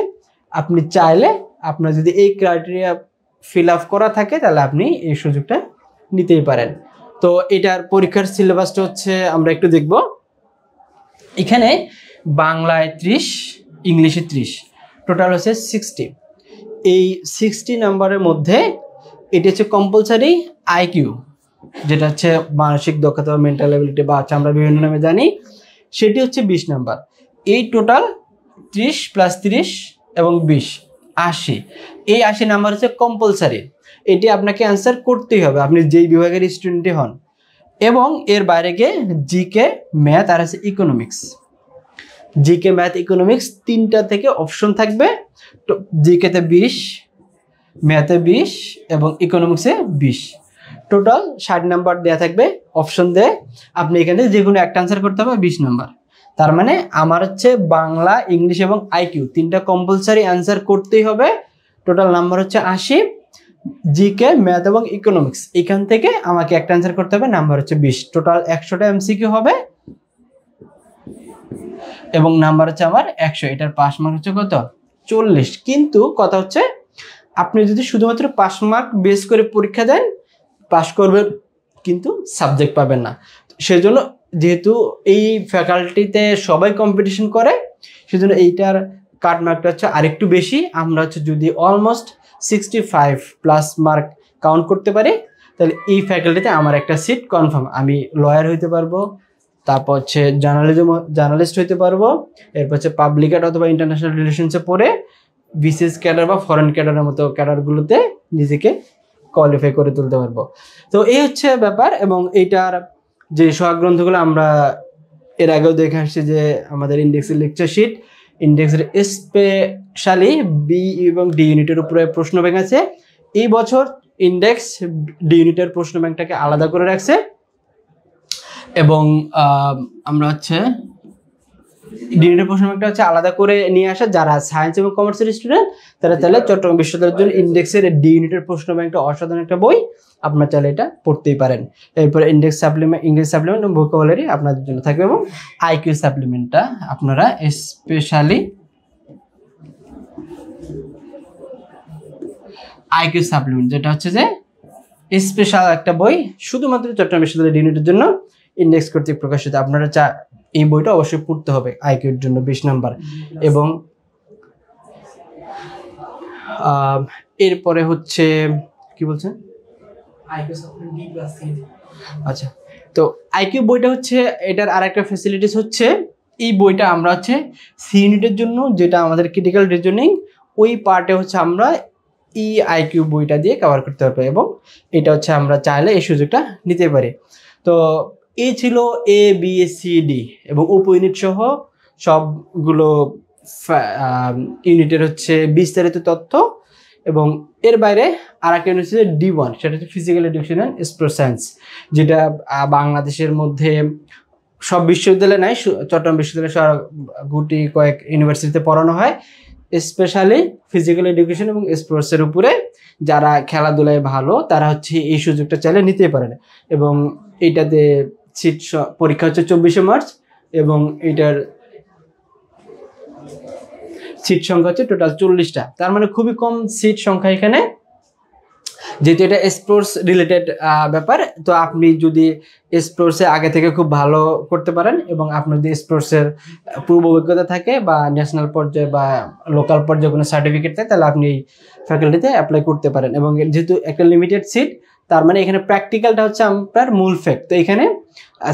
আপনি চাইলে আপনার যদি এই ক্রাইটেরিয়া ফিল আপ করা থাকে তাহলে আপনি এই সুযোগটা নিতেই পারেন। তো এটার পরীক্ষার সিলেবাসটা হচ্ছে আমরা একটু দেখব। এখানে বাংলায় 30, ইংলিশে 30, টোটাল হচ্ছে 60। এই 60 নাম্বারের মধ্যে এটি হচ্ছে কম্পালসারি আইকিউ, যেটা হচ্ছে মানসিক দক্ষতা বা মেন্টাল অ্যাবিলিটি বা আমরা বিভিন্ন নামে জানি, সেটি হচ্ছে 20 নাম্বার। এই টোটাল 30 + 30 এবং 20, 80। এই 80 নাম্বার হচ্ছে কম্পালসারি, এটি আপনাকে অ্যান্সার করতেই হবে আপনি যেই বিভাগের স্টুডেন্টই হন। এবং এর বাইরে গিয়ে জিকে, ম্যাথ আর আছে ইকোনমিক্স। জিকে, ম্যাথ, ইকোনমিক্স 3টা থেকে অপশন থাকবে। জিকেতে 20, ম্যাথে 20 এবং ইকোনমিক্সে 20, টোটাল 60 নাম্বার দেওয়া থাকবে অপশন দিয়ে। আপনি এখানে যে কোনো একটা আনসার করতে হবে 20 নাম্বার। তার মানে আমার হচ্ছে বাংলা, ইংলিশ এবং আইকিউ 3টা কম্পালসারি অ্যান্সার করতেই হবে। টোটাল নাম্বার হচ্ছে 80। জিকে, ম্যাথ এবং ইকোনমিক্স এখান থেকে আমাকে একটা অ্যান্সার করতে হবে, নাম্বার হচ্ছে 20। টোটাল 100টা এমসিকিউ হবে এবং নাম্বার হচ্ছে আমার 100। এটার পাস মার্ক হচ্ছে কত? 40। কিন্তু কথা হচ্ছে আপনি যদি শুধুমাত্র পাস মার্ক বেস করে পরীক্ষা দেন, পাস করবেন কিন্তু সাবজেক্ট পাবেন না। সেজন্য যেহেতু এই ফ্যাকাল্টিতে সবাই কম্পিটিশন করে, সেজন্য এইটার কাট মার্কটা হচ্ছে আরেকটু বেশি। আমরা হচ্ছে যদি অলমোস্ট 65+ মার্ক কাউন্ট করতে পারি, তাহলে এই ফ্যাকাল্টিতে আমার একটা সিট কনফার্ম। আমি লয়ার হইতে পারবো, তারপর হচ্ছে জার্নালিস্ট হইতে পারবো, এরপর হচ্ছে পাবলিক অ্যাড অথবা ইন্টারন্যাশনাল রিলেশনসে পড়ে বিসিএস ক্যাডার বা ফরেন ক্যাডারের মতো ক্যাডারগুলোতে নিজেকে কোয়ালিফাই করে তুলতে পারবো। তো এই হচ্ছে ব্যাপার। এবং এইটার যে সহায়ক গ্রন্থগুলো আমরা এর আগেও দেখে আসছি, যে আমাদের ইন্ডেক্সের লেকচার শিট, ইন্ডেক্সের স্পেশালি বি এবং ডি ইউনিটের উপরে প্রশ্ন ব্যাংক আছে। এই বছর ইন্ডেক্স ডি ইউনিটের প্রশ্ন ব্যাংকটাকে আলাদা করে রাখছে। এবং আমরা হচ্ছে ডি ইউনিটের প্রশ্ন ব্যাংকটা হচ্ছে আলাদা করে নিয়ে আসা। যারা সায়েন্স এবং কমার্সের স্টুডেন্ট তারা চাইলে চট্টগ্রাম বিশ্ববিদ্যালয়ের জন্য ইন্ডেক্সের ডি ইউনিটের প্রশ্ন ব্যাংকটা অসাধারণ একটা বই, আপনারা চাইলে এটা পড়তেই পারেন। এরপরে ইন্ডেক্স সাপ্লিমেন্ট, ইংলিশ সাপ্লিমেন্ট এবং ভোকাবুলারি আপনাদের জন্য থাকবে। এবং আইকিউ সাপ্লিমেন্টটা আপনারা স্পেশালি আইকিউ সাপ্লিমেন্ট, যেটা হচ্ছে যে স্পেশাল একটা বই শুধুমাত্র চট্টগ্রাম বিশ্ববিদ্যালয়ের ডি ইউনিটের জন্য ইন্ডেক্স কর্তৃক প্রকাশিত। আপনারা এই বইটা অবশ্যই পড়তে হবে আইকিউর জন্য 20 নাম্বার। এবং এরপরে হচ্ছে কি বলছেন, আচ্ছা, তো আইকিউ বইটা হচ্ছে এটার আরেকটা ফ্যাসিলিটিস হচ্ছে এই বইটা আমরা হচ্ছে সি ইউনিটের জন্য, যেটা আমাদের ক্রিটিক্যাল রিজনিং, ওই পার্টে হচ্ছে আমরা এই আইকিউ বইটা দিয়ে কভার করতে পারবো। এবং এটা হচ্ছে আমরা চাইলে এই সুযোগটা নিতে পারি। তো এই ছিল এ, বি, সি, ডি এবং উপ ইউনিট সহ সবগুলো ইউনিটের হচ্ছে বিস্তারিত তথ্য। এবং এর বাইরে আর একটা ইউনিট হচ্ছে D1, সেটা হচ্ছে physical education and sports science, যেটা বাংলাদেশের মধ্যে সব বিশ্ববিদ্যালয়ে নাই, চট্টগ্রাম বিশ্ববিদ্যালয়ে গুটি কয়েক ইউনিভার্সিটিতে পড়ানো হয়। স্পেশালি ফিজিক্যাল এডুকেশন এবং স্পোর্টসের উপরে যারা খেলাধুলায় ভালো তারা হচ্ছে এই সুযোগটা চাইলে নিতে পারেন। এবং এইটাতে সিট পরীক্ষা হচ্ছে 24শে মার্চ এবং এইটার সিট সংখ্যা হচ্ছে টোটাল 40টা। তার মানে খুবই কম সিট সংখ্যা এখানে। যেহেতু এটা স্পোর্টস রিলেটেড ব্যাপার, তো আপনি যদি স্পোর্টসে আগে থেকে খুব ভালো করতে পারেন এবং আপনার যদি স্পোর্টসের পূর্ব অভিজ্ঞতা থাকে বা ন্যাশনাল পর্যায়ে বা লোকাল পর্যায়ে কোনো সার্টিফিকেট থাকে, তাহলে আপনি এই ফ্যাকাল্টিতে অ্যাপ্লাই করতে পারেন। এবং যেহেতু একটা লিমিটেড সিট, তার মানে এখানে প্র্যাকটিক্যালটা হচ্ছে আপনার মূল ফ্যাক্ট। তো এখানে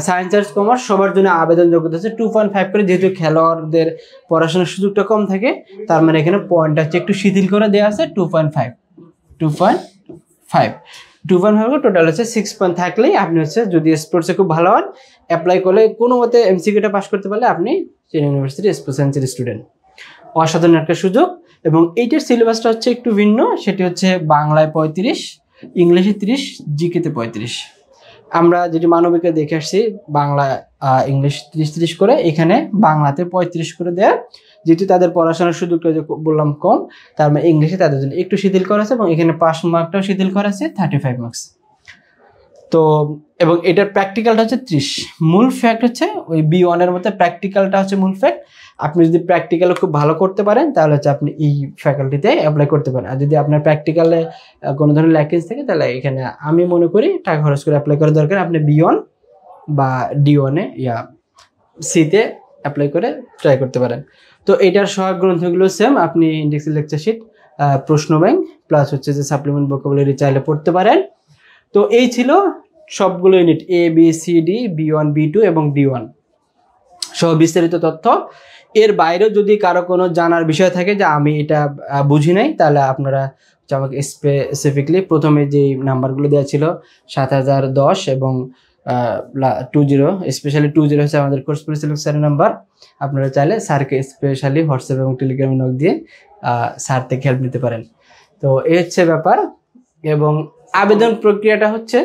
সায়েন্স আর্টস কমার্স সবার জন্য আবেদন যোগ্যতা হচ্ছে 2.5 করে, যেহেতু খেলোয়াড়দের পড়াশোনার সুযোগটা কম থাকে, তার মানে এখানে পয়েন্টটা হচ্ছে একটু শিথিল করে দেওয়া আছে 2.5 করে টোটাল হচ্ছে 6 পয়েন্ট থাকলেই আপনি হচ্ছে যদি স্পোর্টসে খুব ভালো হন, অ্যাপ্লাই করলে কোনো মতে এমসিকিউটা পাস করতে পারলে আপনি চিটাগং ইউনিভার্সিটির স্পোর্টস সায়েন্সের স্টুডেন্ট। অসাধারণ একটা সুযোগ। এবং এইটার সিলেবাসটা হচ্ছে একটু ভিন্ন, সেটি হচ্ছে বাংলায় 35, ইংলিশে 30, জিকেতে 35। আমরা যেটি মানবিকে দেখে আসছি বাংলা ইংলিশ 30 করে, এখানে বাংলাতে 35 করে দেয়া, যেহেতু তাদের পড়াশোনার সুযোগটা বললাম কম, তার মানে ইংলিশে তাদের জন্য একটু শিথিল করা আছে এবং এখানে পাস মার্কটাও শিথিল করা আছে 35 মার্কস। তো এবং এটার প্র্যাকটিক্যালটা হচ্ছে 30। মূল ফ্যাক্ট হচ্ছে ওই B1 এর মধ্যে প্র্যাকটিক্যালটা হচ্ছে মূল ফ্যাক্ট। আপনি যদি প্র্যাকটিক্যালে খুব ভালো করতে পারেন তাহলে হচ্ছে আপনি এই ফ্যাকাল্টিতে অ্যাপ্লাই করতে পারেন। আর যদি আপনার প্র্যাকটিক্যালে কোনো ধরনের ল্যাকিংস থাকে, তাহলে এখানে আমি মনে করি টাকা খরচ করে অ্যাপ্লাই করা দরকার। আপনি B1 বা D1 ইয়া সিতে অ্যাপ্লাই করে ট্রাই করতে পারেন। তো এটার সহায়ক গ্রন্থগুলো সেম, আপনি ইন্ডেক্সের লেকচার শিট, প্রশ্ন ব্যাংক প্লাস হচ্ছে যে সাপ্লিমেন্ট ভোকাবুলারি চাইলে পড়তে পারেন। তো এই ছিল সবগুলো ইউনিট ABCD, B1, B2 এবং D1 সহ বিস্তারিত তথ্য। এর বাইরেও যদি কারো কোনো জানার বিষয় থাকে যে আমি এটা বুঝি নাই, তাহলে আপনারা আমাকে স্পেসিফিকলি প্রথমে যে নাম্বারগুলো দেওয়া ছিল 7010 এবং 20, স্পেশালি 20 হচ্ছে আমাদের কোর্স পরিচালক নাম্বার। আপনারা চাইলে স্যারকে স্পেশালি হোয়াটসঅ্যাপ এবং টেলিগ্রামে নক দিয়ে স্যার থেকে হেল্প নিতে পারেন। তো এই হচ্ছে ব্যাপার। এবং আবেদন প্রক্রিয়াটা হচ্ছে,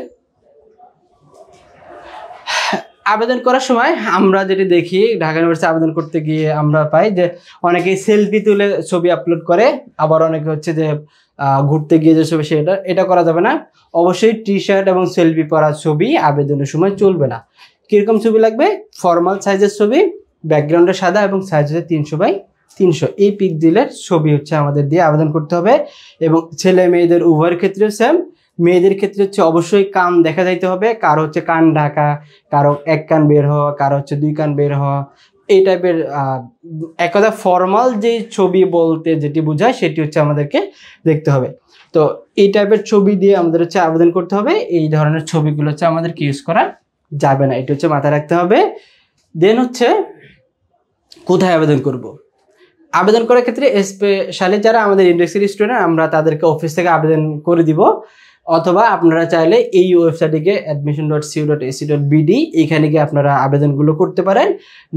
আবেদন করার সময় আমরা যেটি দেখি ঢাকা ইউনিভার্সিটি আবেদন করতে গিয়ে আমরা পাই যে অনেকেই সেলফি তুলে ছবি আপলোড করে, আবার অনেকে হচ্ছে যে ঘুরতে গিয়ে যে ছবি এটা করা যাবে না। অবশ্যই টি-শার্ট এবং সেলফি পরা ছবি আবেদনের সময় চলবে না। কিরকম ছবি লাগবে? ফর্মাল সাইজের ছবি, ব্যাকগ্রাউন্ডে সাদা এবং সাইজ হচ্ছে 300x300, এই পিক দিলের ছবি হচ্ছে আমাদের দিয়ে আবেদন করতে হবে। এবং ছেলে মেয়েদের উভয়ের ক্ষেত্রে সেম। মেয়েদের ক্ষেত্রে হচ্ছে অবশ্যই কান দেখা যাইতে হবে, কারো হচ্ছে কান ঢাকা, কারো এক কান বের হওয়া, কারো হচ্ছে 2 কান বের হওয়া, এই টাইপের এক কথা ফর্মাল যে ছবি বলতে যেটি বোঝায় সেটি হচ্ছে আমাদেরকে দেখতে হবে। তো এই টাইপের ছবি দিয়ে আমাদের হচ্ছে আবেদন করতে হবে। এই ধরনের ছবিগুলো হচ্ছে আমাদেরকে ইউজ করা যাবে না, এটা হচ্ছে মাথায় রাখতে হবে। দেন হচ্ছে কোথায় আবেদন করব? আবেদন করার ক্ষেত্রে স্পেশালি যারা আমাদের ইন্ডেক্সের স্টুডেন্ট, আমরা তাদেরকে অফিস থেকে আবেদন করে দিব, অথবা আপনারা চাইলে এই ওয়েবসাইটে গিয়ে admission.cu.ac.bd এখানে গিয়ে আপনারা আবেদনগুলো করতে পারেন,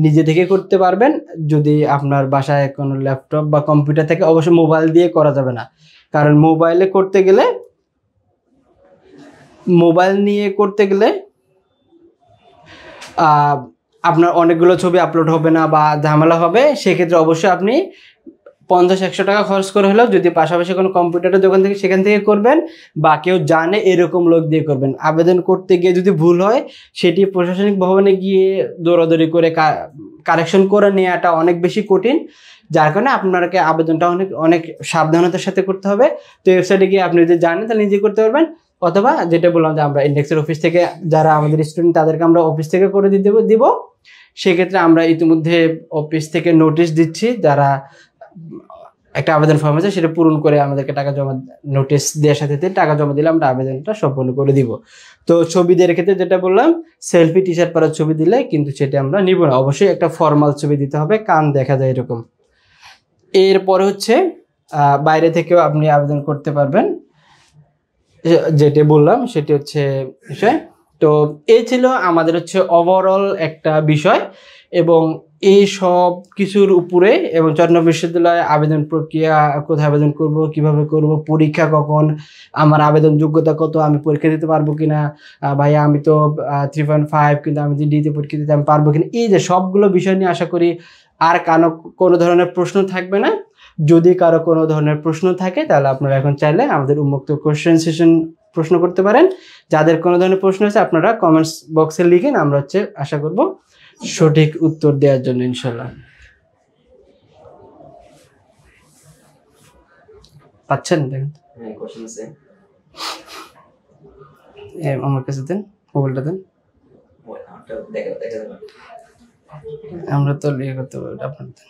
নিজে থেকে করতে পারবেন। যদি আপনার বাসায় কোনো ল্যাপটপ বা কম্পিউটার থেকে, অবশ্যই মোবাইল দিয়ে করা যাবে না, কারণ মোবাইলে করতে গেলে মোবাইল নিয়ে করতে গেলে আপনার অনেকগুলো ছবি আপলোড হবে না বা ঝামেলা হবে। সেক্ষেত্রে অবশ্যই আপনি 50-100 টাকা খরচ করে হলেও যদি পাশাপাশি কোনো কম্পিউটারের দোকান থেকে সেখান থেকে করবেন, বা কেউ জানে এরকম লোক দিয়ে করবেন। আবেদন করতে গিয়ে যদি ভুল হয়, সেটি প্রশাসনিক ভবনে গিয়ে দৌড়াদৌড়ি করে কারেকশন করে নেওয়াটা অনেক বেশি কঠিন, যার কারণে আপনাকে আবেদনটা অনেক সাবধানতার সাথে করতে হবে। তো ওয়েবসাইটে গিয়ে আপনি যদি জানেন তাহলে নিজে করতে পারবেন, অথবা যেটা বললাম যে আমরা ইন্ডেক্সের অফিস থেকে যারা আমাদের স্টুডেন্ট তাদেরকে আমরা অফিস থেকে করে দিব। সেক্ষেত্রে আমরা ইতিমধ্যে অফিস থেকে নোটিশ দিচ্ছি, যারা একটা আবেদন ফর্ম আছে সেটা পূরণ করে আমাদেরকে টাকা জমা, নোটিশ দেওয়ার সাথে টাকা জমা দিলে আমরা আবেদনটা সম্পন্ন করে দিব। তো ছবি দেওয়ার ক্ষেত্রে যেটা বললাম, সেলফি টি-শার্ট পরার ছবি দিলে কিন্তু সেটা আমরা নিব না, অবশ্যই একটা ফর্মাল ছবি দিতে হবে, কান দেখা যায় এরকম। এরপরে হচ্ছে বাইরে থেকেও আপনি আবেদন করতে পারবেন, যেটা বললাম সেটি হচ্ছে বিষয়। তো এই ছিল আমাদের হচ্ছে ওভারঅল একটা বিষয়, এবং এই সব কিছুর উপরে এবং চট্টগ্রাম বিশ্ববিদ্যালয়ে আবেদন প্রক্রিয়া, কোথায় আবেদন করব, কিভাবে করব, পরীক্ষা কখন, আমার আবেদন যোগ্যতা কত, আমি পরীক্ষা দিতে পারবো কিনা, ভাইয়া আমি তো 3.5 কিন্তু আমি ডিতে পরীক্ষা দিতে আমি পারবো কিনা, এই যে সবগুলো বিষয় নিয়ে আশা করি আর কোনো ধরনের প্রশ্ন থাকবে না। যদি কারো কোনো ধরনের প্রশ্ন থাকে তাহলে আপনারা এখন চাইলে আমাদের উন্মুক্ত কোশ্চেন সেশন প্রশ্ন করতে পারেন। যাদের কোনো ধরনের প্রশ্ন আছে আপনারা কমেন্টস বক্সে লিখেন, আমরা হচ্ছে আশা করব সঠিক উত্তর দেওয়ার জন্য ইনশাল্লাহ। পাচ্ছেন? দেখেন কোশ্চেন আছে। আমার কাছে দেন, মোবাইলটা দেন, আমরা তো ইয়ে করতে পারি, আপনার দেন।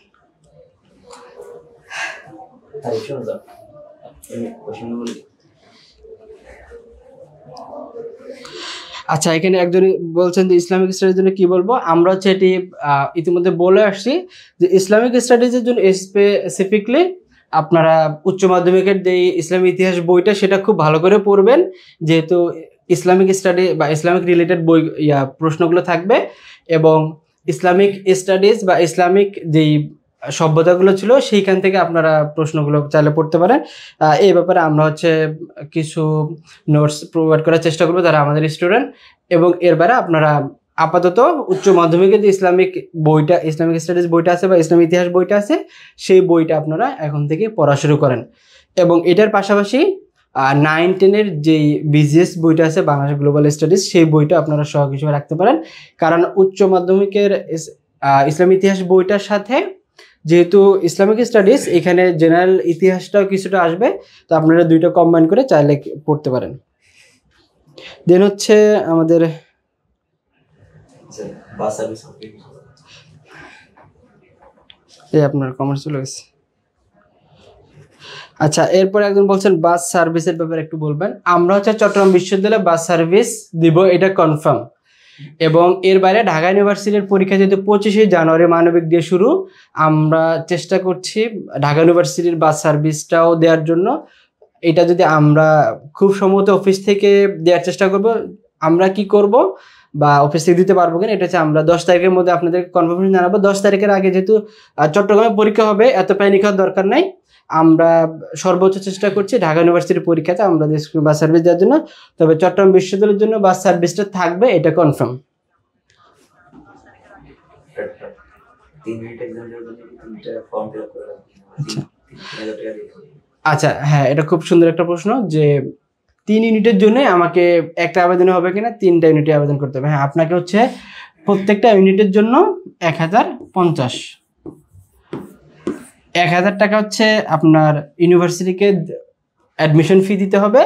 আচ্ছা, এখানে একজন বলছেন যে ইসলামিক স্টাডিজের জন্য কি বলবো। আমরা হচ্ছে এটি ইতিমধ্যে বলে আসছি যে ইসলামিক স্টাডিজের জন্য স্পেসিফিকলি আপনারা উচ্চ মাধ্যমিকের যে ইসলামিক ইতিহাস বইটা সেটা খুব ভালো করে পড়বেন, যেহেতু ইসলামিক স্টাডি বা ইসলামিক রিলেটেড বই প্রশ্নগুলো থাকবে, এবং ইসলামিক স্টাডিজ বা ইসলামিক যেই সভ্যতাগুলো ছিল সেইখান থেকে আপনারা প্রশ্নগুলো চাইলে পড়তে পারেন। এই ব্যাপারে আমরা হচ্ছে কিছু নোটস প্রোভাইড করার চেষ্টা করবো যারা আমাদের স্টুডেন্ট, এবং এর বাইরে আপনারা আপাতত উচ্চ মাধ্যমিকের যে ইসলামিক বইটা, ইসলামিক স্টাডিজ বইটা আছে বা ইসলামিক ইতিহাস বইটা আছে, সেই বইটা আপনারা এখন থেকে পড়া শুরু করেন। এবং এটার পাশাপাশি 9-10-এর যেই বিজিএস বইটা আছে, বাংলাদেশ গ্লোবাল স্টাডিজ, সেই বইটা আপনারা সহজ হিসেবে রাখতে পারেন। কারণ উচ্চ মাধ্যমিকের ইসলামিক ইতিহাস বইটার সাথে যেহেতু ইসলামিক স্টাডিজ, এখানে জেনারেল ইতিহাসটাও কিছুটা আসবে, তো আপনারা দুইটা কম্বাইন করে চাইলে পড়তে পারেন। দেন হচ্ছে আমাদের আপনার কমার্স চলে গেছে। আচ্ছা, এরপরে একজন বলছেন বাস সার্ভিসের ব্যাপারে একটু বলবেন। আমরা হচ্ছে চট্টগ্রাম বিশ্ববিদ্যালয়ে বাস সার্ভিস দিব, এটা কনফার্ম। এবং এর বাইরে ঢাকা ইউনিভার্সিটির পরীক্ষা যেহেতু 25শে জানুয়ারি মানবিক দিয়ে শুরু, আমরা চেষ্টা করছি ঢাকা ইউনিভার্সিটির বাস সার্ভিসটাও দেওয়ার জন্য। এটা যদি আমরা খুব সম্ভবত অফিস থেকে দেওয়ার চেষ্টা করব। আমরা কি করব বা অফিস থেকে দিতে পারবো কিনা এটা হচ্ছে আমরা 10 তারিখের মধ্যে আপনাদের কনফার্মেশন জানাবো। 10 তারিখের আগে যেহেতু চট্টগ্রামে পরীক্ষা হবে, এত প্যানিক হওয়ার দরকার নাই। আমরা সর্বোচ্চ চেষ্টা করছি ঢাকা ইউনিভার্সিটির পরীক্ষাতে আমরা বাস সার্ভিস দেওয়ার জন্য। তবে চট্টগ্রাম বিশ্ববিদ্যালয়ের জন্য বাস সার্ভিসটা থাকবে, এটা কনফার্ম। আচ্ছা, হ্যাঁ, এটা খুব সুন্দর একটা প্রশ্ন যে 3 ইউনিটের জন্য আমাকে একটা আবেদন হবে কিনা, 3টা ইউনিটে আবেদন করতে হবে। হ্যাঁ, আপনাকে হচ্ছে প্রত্যেকটা ইউনিটের জন্য 1050 টাকা হচ্ছে আপনার ইউনিভার্সিটিকে অ্যাডমিশন ফি দিতে হবে।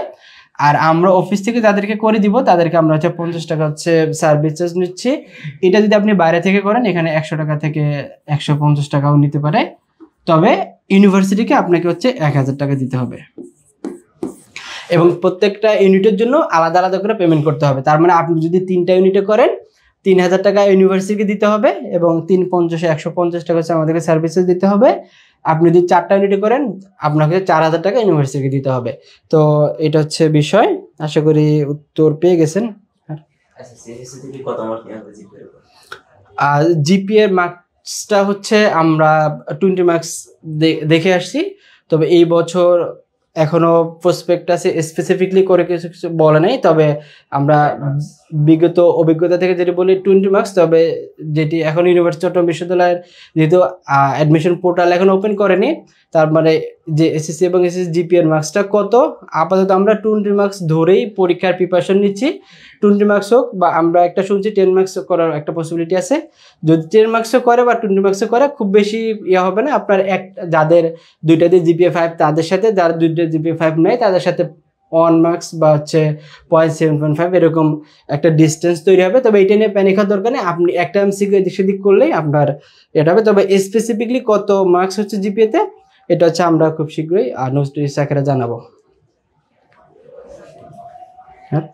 আর আমরা অফিস থেকে যাদেরকে করে দিব তাদেরকে আমরা হচ্ছে 50 টাকা হচ্ছে সার্ভিস চার্জ নিচ্ছি। এটা যদি আপনি বাইরে থেকে করেন, এখানে 100 টাকা থেকে 150 টাকাও নিতে পারে। তবে ইউনিভার্সিটিকে আপনাকে হচ্ছে 1000 টাকা দিতে হবে, এবং প্রত্যেকটা ইউনিটের জন্য আলাদা আলাদা করে পেমেন্ট করতে হবে। তার মানে আপনি যদি 3টা ইউনিটে করেন, 3000 টাকা ইউনিভার্সিটিকে দিতে হবে, এবং 150 টাকা হচ্ছে আমাদেরকে সার্ভিসেস দিতে হবে। আপনি যদি 4টা ইউনিটে করেন, আপনাকে 4000 টাকা ইউনিভার্সিটিকে দিতে হবে। তো এটা হচ্ছে বিষয়। আশা করি উত্তর পেয়ে গেছেন। জিপিএ মার্কসটা হচ্ছে আমরা 20 মার্কস দেখে আসছি। তবে এই বছর এখনো প্রসপেক্টাসে স্পেসিফিকলি করে কিছু কিছু বলে নাই। তবে আমরা বিগত অভিজ্ঞতা থেকে যেটি বলি 20 মার্কস। তবে যেটি এখন ইউনিভার্সিটি চট্টগ্রাম বিশ্ববিদ্যালয়ের যেহেতু অ্যাডমিশন পোর্টাল এখন ওপেন করেনি, তার মানে যে এসএসসি এবং এসএসসি জিপিএর মার্কসটা কত, আপাতত আমরা 20 মার্কস ধরেই পরীক্ষার প্রিপারেশন নিচ্ছি। 20 মার্কস হোক, বা আমরা একটা শুনছি 10 মার্কস করার একটা পসিবিলিটি আছে। যদি 10 মার্কসও করে বা 20 মার্কসও করে, খুব বেশি ইয়ে হবে না। আপনার যাদের 2টা দিয়ে জিপিএ 5 তাদের সাথে, যারা 2টা জিপিএ 5 নেয় তাদের সাথে 1 মার্কস বা হচ্ছে 0.7.5 এরকম একটা ডিস্টেন্স তৈরি হবে। তবে এটা নিয়ে প্যানিক হওয়ার দরকার নেই। আপনি একটা এমসিকিউ এদিক সেদিক করলেই আপনার এটা হবে। তবে স্পেসিফিকলি কত মার্কস হচ্ছে জিপিএতে, এটা হচ্ছে আমরা খুব শীঘ্রই নোটিশ আকারে জানাবো। হ্যাঁ,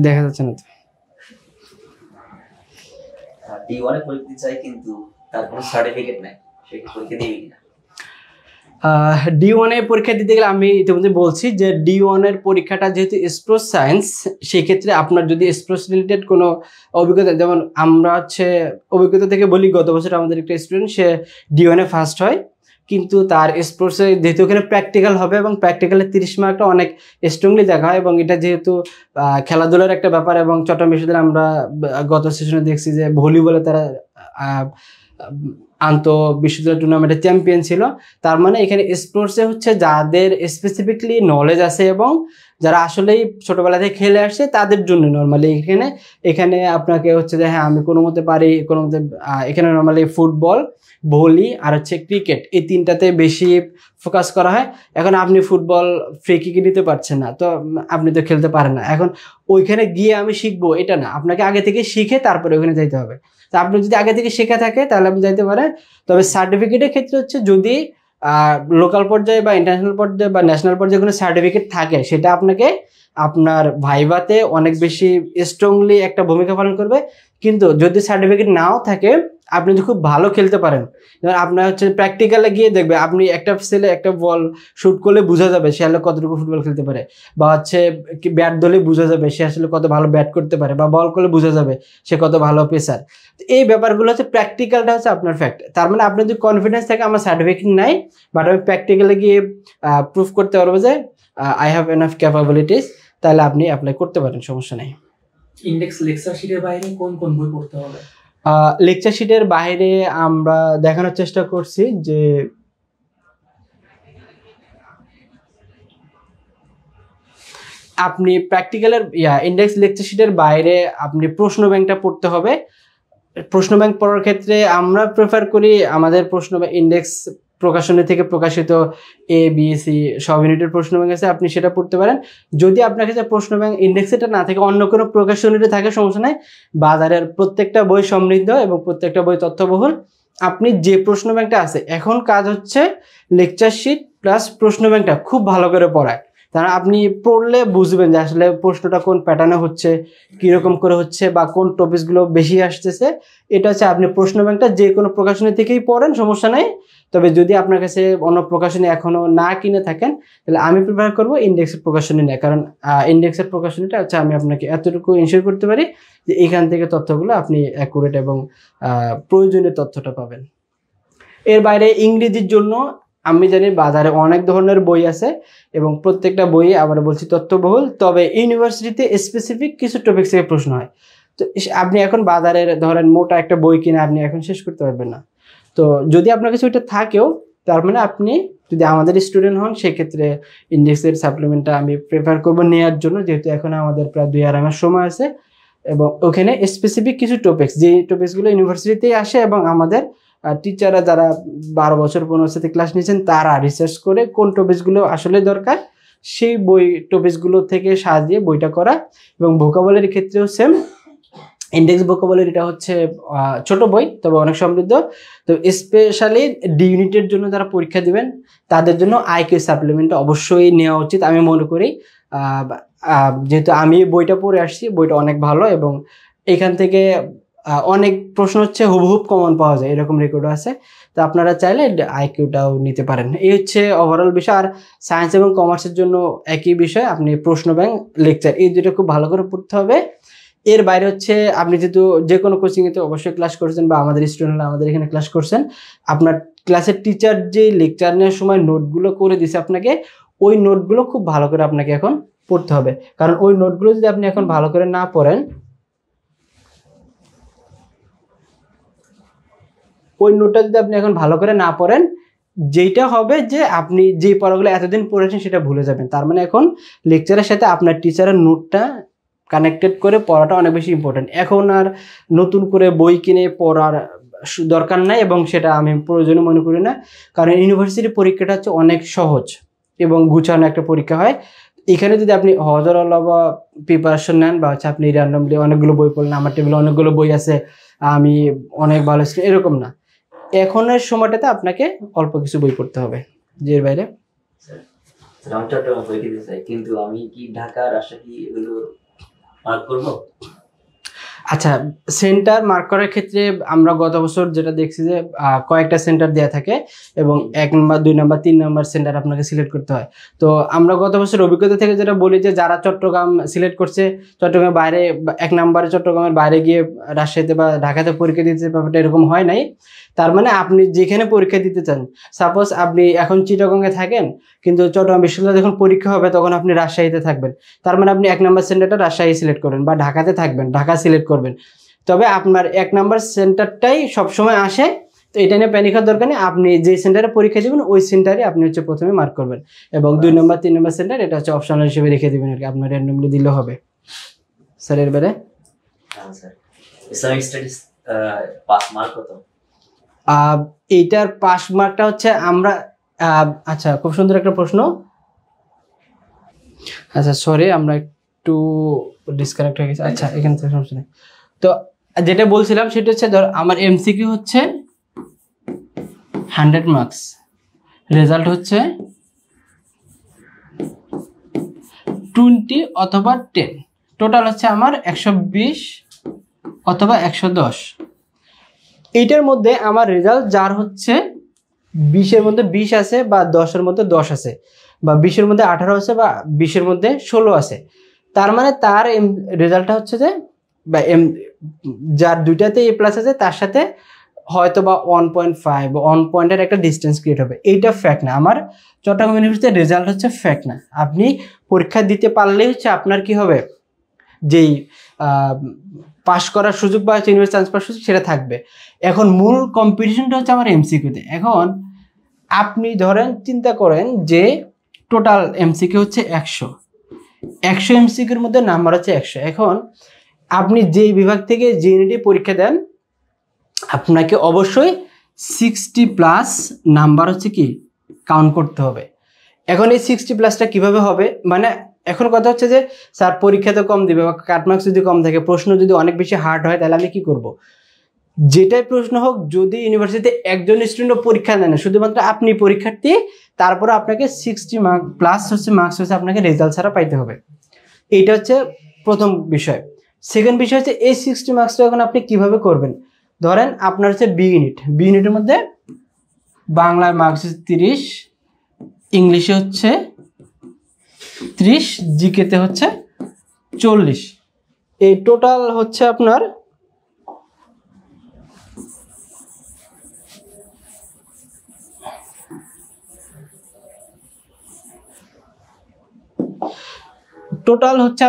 দেখা যাচ্ছে না তো। D1 এ পরীক্ষা দিতে চাই, কিন্তু তার কোনো সার্টিফিকেট নাই, সে কি পরীক্ষা দিবে কিনা? D1 এর পরীক্ষা দিতে গেলে আমি ইতিমধ্যে বলছি যে D1 এর পরীক্ষাটা যেহেতু স্পোর্টস সায়েন্স, সেক্ষেত্রে আপনার যদি স্পোর্টস রিলেটেড কোনো অভিজ্ঞতা, যেমন আমরা হচ্ছে অভিজ্ঞতা থেকে বলি, গত বছর আমাদের একটা স্টুডেন্ট সে D1 এ ফার্স্ট হয়, কিন্তু তার স্পোর্টসে যেহেতু ওখানে প্র্যাকটিক্যাল হবে এবং প্র্যাকটিক্যালে 30 মার্কটা অনেক স্ট্রংলি দেখা হয়, এবং এটা যেহেতু খেলাধুলার একটা ব্যাপার, এবং চট্টগ্রাম বিশ্ববিদ্যালয়ে আমরা গত সেশনে দেখছি যে ভলিবলে তারা বিশ্ববিদ্যালয় টুর্নামেন্টের চ্যাম্পিয়ন ছিল। তার মানে এখানে স্পোর্টসে হচ্ছে যাদের স্পেসিফিকলি নলেজ আছে এবং যারা আসলেই ছোটবেলা থেকে খেলে আসছে তাদের জন্য নর্মালি এখানে আপনাকে হচ্ছে যে হ্যাঁ আমি কোনো মতে পারি, কোনো মতে এখানে নর্মালি ফুটবল, ভলি আর হচ্ছে ক্রিকেট, এই 3টাতে বেশি ফোকাস করা হয়। এখন আপনি ফুটবল ফ্রি কিকে নিতে পারছেন না, তো আপনি তো খেলতে পারেন না। এখন ওইখানে গিয়ে আমি শিখবো এটা না, আপনাকে আগে থেকে শিখে তারপরে ওইখানে যাইতে হবে। তো আপনি যদি আগে থেকে শেখা থাকে তাহলে আপনি যাইতে পারেন। তবে সার্টিফিকেটের ক্ষেত্রে হচ্ছে যদি লোকাল পর্যায়ে বা ইন্টারন্যাশনাল পর্যায়ে বা ন্যাশনাল পর্যায়ে কোনো সার্টিফিকেট থাকে, সেটা আপনাকে আপনার ভাইভাতে অনেক বেশি স্ট্রংলি একটা ভূমিকা পালন করবে। কিন্তু যদি সার্টিফিকেট নাও থাকে, আপনি যদি খুব ভালো খেলতে পারেন, যেমন আপনার হচ্ছে প্র্যাকটিক্যালে গিয়ে দেখবে, আপনি একটা ছেলে একটা বল শুট করলে বোঝা যাবে সে আসলে কতটুকু ফুটবল খেলতে পারে, বা হচ্ছে ব্যাট ধরলে বোঝা যাবে সে আসলে কত ভালো ব্যাট করতে পারে, বা বল করলে বোঝা যাবে সে কত ভালো পেসার। এই ব্যাপারগুলো হচ্ছে প্র্যাকটিক্যালটা হচ্ছে আপনার ফ্যাক্ট। তার মানে আপনার যদি কনফিডেন্স থাকে আমার সার্টিফিকেট নাই, বাট আমি প্র্যাকটিক্যালে গিয়ে প্রুফ করতে পারবো যে আই হ্যাভ এনাফ ক্যাপাবিলিটিস, তাহলে আপনি অ্যাপ্লাই করতে পারেন, সমস্যা নেই। ইন্ডেক্স লেকচার শিটের বাইরে কোন কোন বই পড়তে হবে? লেকচার শিটের বাইরে আমরা দেখানোর চেষ্টা করছি যে আপনি প্র্যাকটিক্যালের ইন্ডেক্স লেকচার শিটের বাইরে আপনি প্রশ্ন ব্যাংকটা পড়তে হবে। প্রশ্ন ব্যাংক পড়ার ক্ষেত্রে আমরা প্রেফার করি আমাদের প্রশ্ন ইন্ডেক্স প্রকাশনী থেকে প্রকাশিত ABC সব ইউনিটের প্রশ্ন ব্যাংক আছে, আপনি সেটা পড়তে পারেন। যদি আপনার কাছে প্রশ্ন ব্যাংক ইন্ডেক্সেটা না থাকে, অন্য কোনো প্রকাশনীতে থাকে, সমস্যা নাই। বাজারের প্রত্যেকটা বই সমৃদ্ধ এবং প্রত্যেকটা বই তথ্যবহুল। আপনি যে প্রশ্ন ব্যাংকটা আছে, এখন কাজ হচ্ছে লেকচার শিট প্লাস প্রশ্ন ব্যাংকটা খুব ভালো করে পড়ায়। কারণ আপনি পড়লে বুঝবেন যে আসলে প্রশ্নটা কোন প্যাটার্নে হচ্ছে, কীরকম করে হচ্ছে, বা কোন টপিকসগুলো বেশি আসতেছে। এটা হচ্ছে আপনি প্রশ্ন ব্যাংকটা যে কোনো প্রকাশনী থেকেই পড়েন, সমস্যা নেই। তবে যদি আপনার কাছে অন্য প্রকাশনী এখনও না কিনে থাকেন, তাহলে আমি প্রিফার করবো ইন্ডেক্সের প্রকাশনী নেয়। কারণ ইন্ডেক্সের প্রকাশনীটা হচ্ছে আমি আপনাকে এতটুকু ইনশিওর করতে পারি যে এখান থেকে তথ্যগুলো আপনি অ্যাকুরেট এবং প্রয়োজনীয় তথ্যটা পাবেন। এর বাইরে ইংরেজির জন্য আমি জানি বাজারে অনেক ধরনের বই আছে এবং প্রত্যেকটা বই আবার বলছি তথ্যবহুল। তবে ইউনিভার্সিটিতে স্পেসিফিক কিছু টপিক থেকে প্রশ্ন হয়। তো আপনি এখন বাজারের ধরেন মোটা একটা বই কিনে আপনি এখন শেষ করতে পারবেন না। তো যদি আপনার কাছে ওইটা থাকেও, তার মানে আপনি যদি আমাদের স্টুডেন্ট হন, সেক্ষেত্রে ইন্ডেক্সের সাপ্লিমেন্টটা আমি প্রেফার করবো নেওয়ার জন্য, যেহেতু এখন আমাদের প্রায় 2-2.5 মাস সময় আছে এবং ওখানে স্পেসিফিক কিছু টপিক্স, যে টপিক্সগুলো ইউনিভার্সিটিতেই আসে এবং আমাদের টিচাররা যারা 12 বছর 15 সাথে ক্লাস নিয়েছেন তারা রিসার্চ করে কোন টপিকসগুলো আসলে দরকার সেই বই টপিকসগুলো থেকে সাজিয়ে বইটা করা। এবং ভোকাবুলারির ক্ষেত্রেও সেম। ইন্ডেক্স ভোকাবুলারিটা হচ্ছে ছোট বই, তবে অনেক সমৃদ্ধ। তো স্পেশালি ডি ইউনিটের জন্য যারা পরীক্ষা দিবেন তাদের জন্য আইকিউ সাপ্লিমেন্টটা অবশ্যই নেওয়া উচিত আমি মনে করি। যেহেতু আমি বইটা পড়ে আসছি, বইটা অনেক ভালো এবং এখান থেকে অনেক প্রশ্ন হচ্ছে হুবহুব কমন পাওয়া যায়, এরকম রেকর্ডও আছে। তো আপনারা চাইলে আইকিউটাও নিতে পারেন। এই হচ্ছে ওভারঅল বিষয়। আর সায়েন্স এবং কমার্সের জন্য একই বিষয়, আপনি প্রশ্ন ব্যাংক, লেকচার, এই দুটো খুব ভালো করে পড়তে হবে। এর বাইরে হচ্ছে আপনি যেহেতু যে কোনো কোচিংয়েতে অবশ্যই ক্লাস করছেন বা আমাদের স্টুডেন্টরা আমাদের এখানে ক্লাস করছেন, আপনার ক্লাসের টিচার যে লেকচার নেওয়ার সময় নোটগুলো করে দিছে আপনাকে, ওই নোটগুলো খুব ভালো করে আপনাকে এখন পড়তে হবে। কারণ ওই নোটগুলো যদি আপনি এখন ভালো করে না পড়েন, ওই নোটটা যদি আপনি এখন ভালো করে না পড়েন, যেটা হবে যে আপনি যে পড়াগুলো এতদিন পড়েছেন সেটা ভুলে যাবেন। তার মানে এখন লেকচারের সাথে আপনার টিচারের নোটটা কানেক্টেড করে পড়াটা অনেক বেশি ইম্পর্টেন্ট। এখন আর নতুন করে বই কিনে পড়ার দরকার নাই এবং সেটা আমি প্রয়োজনীয় মনে করি না। কারণ ইউনিভার্সিটি পরীক্ষাটা হচ্ছে অনেক সহজ এবং গুছানো একটা পরীক্ষা হয়। এখানে যদি আপনি হজরওয়ালা বা প্রিপারেশন নেন, বা হচ্ছে আপনি র্যান্ডমলি অনেকগুলো বই পড়লেন, আমার টেবিলে অনেকগুলো বই আছে আমি অনেক ভালো স্টুডেন্ট, এরকম না। এখনের সময়টাতে আপনাকে অল্প কিছু বই পড়তে হবে। যে এর বাইরে আমি চট্টগ্রাম পরীক্ষা দিতে চাই, কিন্তু আমি কি ঢাকা রাজশাহী এগুলো মার্ক করবো? আচ্ছা, সেন্টার মার্ক করার ক্ষেত্রে আমরা গত বছর যেটা দেখছি যে কয়েকটা সেন্টার দেওয়া থাকে এবং 1 নম্বর 2 নম্বর 3 নম্বর সেন্টার আপনাকে সিলেক্ট করতে হয়। তো আমরা গত বছর অভিজ্ঞতা থেকে যেটা বলি যে যারা চট্টগ্রাম সিলেক্ট করছে, চট্টগ্রামের বাইরে 1 নম্বরে চট্টগ্রামের বাইরে গিয়ে রাজশাহীতে বা ঢাকাতে পরীক্ষা দিতে, ব্যাপারটা এরকম হয় নাই। তার মানে আপনি যেখানে পরীক্ষা দিতে চান, সাপোজ আপনি এখন চিটাগংয়ে থাকেন কিন্তু চট্টগ্রাম বিশ্ববিদ্যালয়ে যখন পরীক্ষা হবে তখন আপনি রাজশাহীতে থাকবেন, তার মানে আপনি 1 নম্বর সেন্টারটা রাজশাহী সিলেক্ট করবেন, বা ঢাকাতে থাকবেন ঢাকা সিলেক্ট করবেন। তবে আপনার 1 নম্বর সেন্টারটাই সবসময় আসে, তো এটা নিয়ে প্যানিক হওয়ার দরকার নেই। আপনি যে সেন্টারে পরীক্ষা দেবেন ওই সেন্টারে আপনি হচ্ছে প্রথমে মার্ক করবেন এবং 2 নম্বর 3 নম্বর সেন্টার এটা হচ্ছে অপশনাল হিসেবে রেখে দেবেন আর কি, আপনার র্যান্ডমলি দিলেও হবে। স্যার এর বাইরে sir Islamic studies pass mark কত? এইটার পাস মার্কটা হচ্ছে আমরা আচ্ছা, খুব সুন্দর একটা প্রশ্ন। আচ্ছা সরি, আমরা একটু ডিসকানেক্ট হয়ে গেছি। আচ্ছা, এখান থেকে সমস্যা নেই। তো যেটা বলছিলাম সেটা হচ্ছে, ধর আমার এমসিকিউ হচ্ছে 100 মার্কস, রেজাল্ট হচ্ছে 20 অথবা 10, টোটাল হচ্ছে আমার 120 অথবা 110। এইটার মধ্যে আমার রেজাল্ট যার হচ্ছে 20-এর মধ্যে 20 আছে, বা 10-এর মধ্যে 10 আছে, বা 20-এর মধ্যে 18 আছে, বা 20-এর মধ্যে 16 আছে, তার মানে তার রেজাল্টটা হচ্ছে যে, বা যার দুইটাতে এ প্লাস আছে তার সাথে হয়তো বা 1.5 বা 1 পয়েন্টের একটা ডিস্টেন্স ক্রিয়েট হবে। এইটা ফ্যাক্ট না, আমার চট্টগ্রাম ইউনিভার্সিটির রেজাল্ট হচ্ছে ফ্যাক্ট না। আপনি পরীক্ষা দিতে পারলেই হচ্ছে আপনার কি হবে, যেই পাস করার সুযোগ বা ইউনিভার্সিটি চান্স পাওয়ার সুযোগ সেটা থাকবে। এখন মূল কম্পিটিশনটা হচ্ছে আমার এমসিকিউতে। এখন আপনি ধরেন চিন্তা করেন যে টোটাল এমসিকিউ হচ্ছে 100 এমসিকিউর মধ্যে নাম্বার হচ্ছে 100। এখন আপনি যেই বিভাগ থেকে যে ইউনিটে পরীক্ষা দেন, আপনাকে অবশ্যই 60+ নাম্বার হচ্ছে কি কাউন্ট করতে হবে। এখন এই 60+টা কিভাবে হবে, মানে এখন কথা হচ্ছে যে স্যার পরীক্ষা তো কম দিবে, বা কাটমার্কস যদি কম থাকে, প্রশ্ন যদি অনেক বেশি হার্ড হয়, তাহলে আমি কি করব? যেটাই প্রশ্ন হোক, যদি ইউনিভার্সিটিতে একজন স্টুডেন্টও পরীক্ষা দেয় না, শুধুমাত্র আপনি পরীক্ষার্থী, তারপরে আপনাকে 60 প্লাস হচ্ছে মার্কস হচ্ছে আপনাকে রেজাল্ট ছাড়া পাইতে হবে। এইটা হচ্ছে প্রথম বিষয়। সেকেন্ড বিষয় হচ্ছে এই 60 মার্কসটা এখন আপনি কিভাবে করবেন। ধরেন আপনার হচ্ছে বি ইউনিটের মধ্যে বাংলায় মার্কস হচ্ছে 30, ইংলিশে হচ্ছে 30, জিকেতে হচ্ছে 40। এই টোটাল হচ্ছে আপনার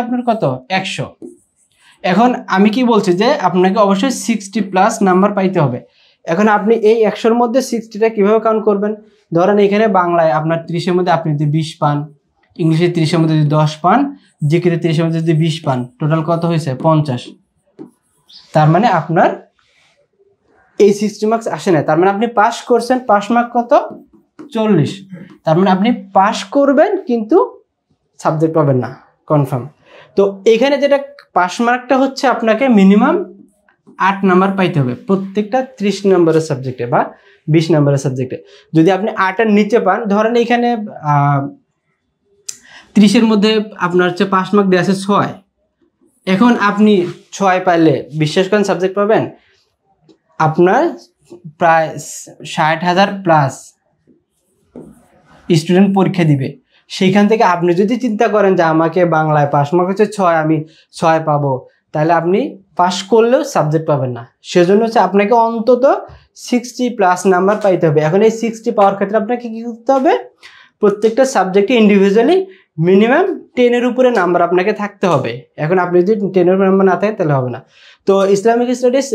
আপনার কত, 100। এখন আমি কি বলছি যে আপনাকে অবশ্যই 60+ নাম্বার পাইতে হবে। এখন আপনি এই 100-এর মধ্যে 60টা কিভাবে কাউন্ট করবেন? ধরেন এখানে বাংলায় আপনার 30-এর মধ্যে আপনি যদি 20 পান, ইংলিশে 30-এর মধ্যে যদি 10 পান, জিকেতে 30-এর মধ্যে যদি 20 পান, টোটাল কত হয়েছে? 50। তার মানে আপনার এই 60 মার্কস আসে না, তার মানে আপনি পাস করছেন। পাস মার্ক কত? 40। তার মানে আপনি পাস করবেন কিন্তু সাবজেক্ট পাবেন না, কনফার্ম। তো এখানে যেটা পাস মার্কটা হচ্ছে আপনাকে মিনিমাম 8 নাম্বার পাইতে হবে প্রত্যেকটা 30 নম্বরের সাবজেক্টে বা 20 নম্বরের সাবজেক্টে। যদি আপনি 8-এর নিচে পান, ধরেন এখানে 30-এর মধ্যে আপনার হচ্ছে পাস মার্ক দেওয়া আছে 6, এখন আপনি 6 পাইলে বিশ্বাস করেন সাবজেক্ট পাবেন? আপনার প্রায় 60,000+ স্টুডেন্ট পরীক্ষা দিবে। সেইখান থেকে আপনি যদি চিন্তা করেন যে আমাকে বাংলায় পাস মার্ক হচ্ছে 6, আমি 6 পাবো, তাহলে আপনি পাস করলেও সাবজেক্ট পাবেন না। সেজন্য হচ্ছে আপনাকে অন্তত 60+ নাম্বার পাইতে হবে। এখন এই 60 পাওয়ার ক্ষেত্রে আপনাকে কি করতে হবে? প্রত্যেকটা সাবজেক্টে ইন্ডিভিজুয়ালি মিনিমাম 10-এর উপরে নাম্বার আপনাকে থাকতে হবে। এখন আপনি যদি 10-এর উপরে নাম্বার না থাকে তাহলে হবে না। তো ইসলামিক স্টাডিজ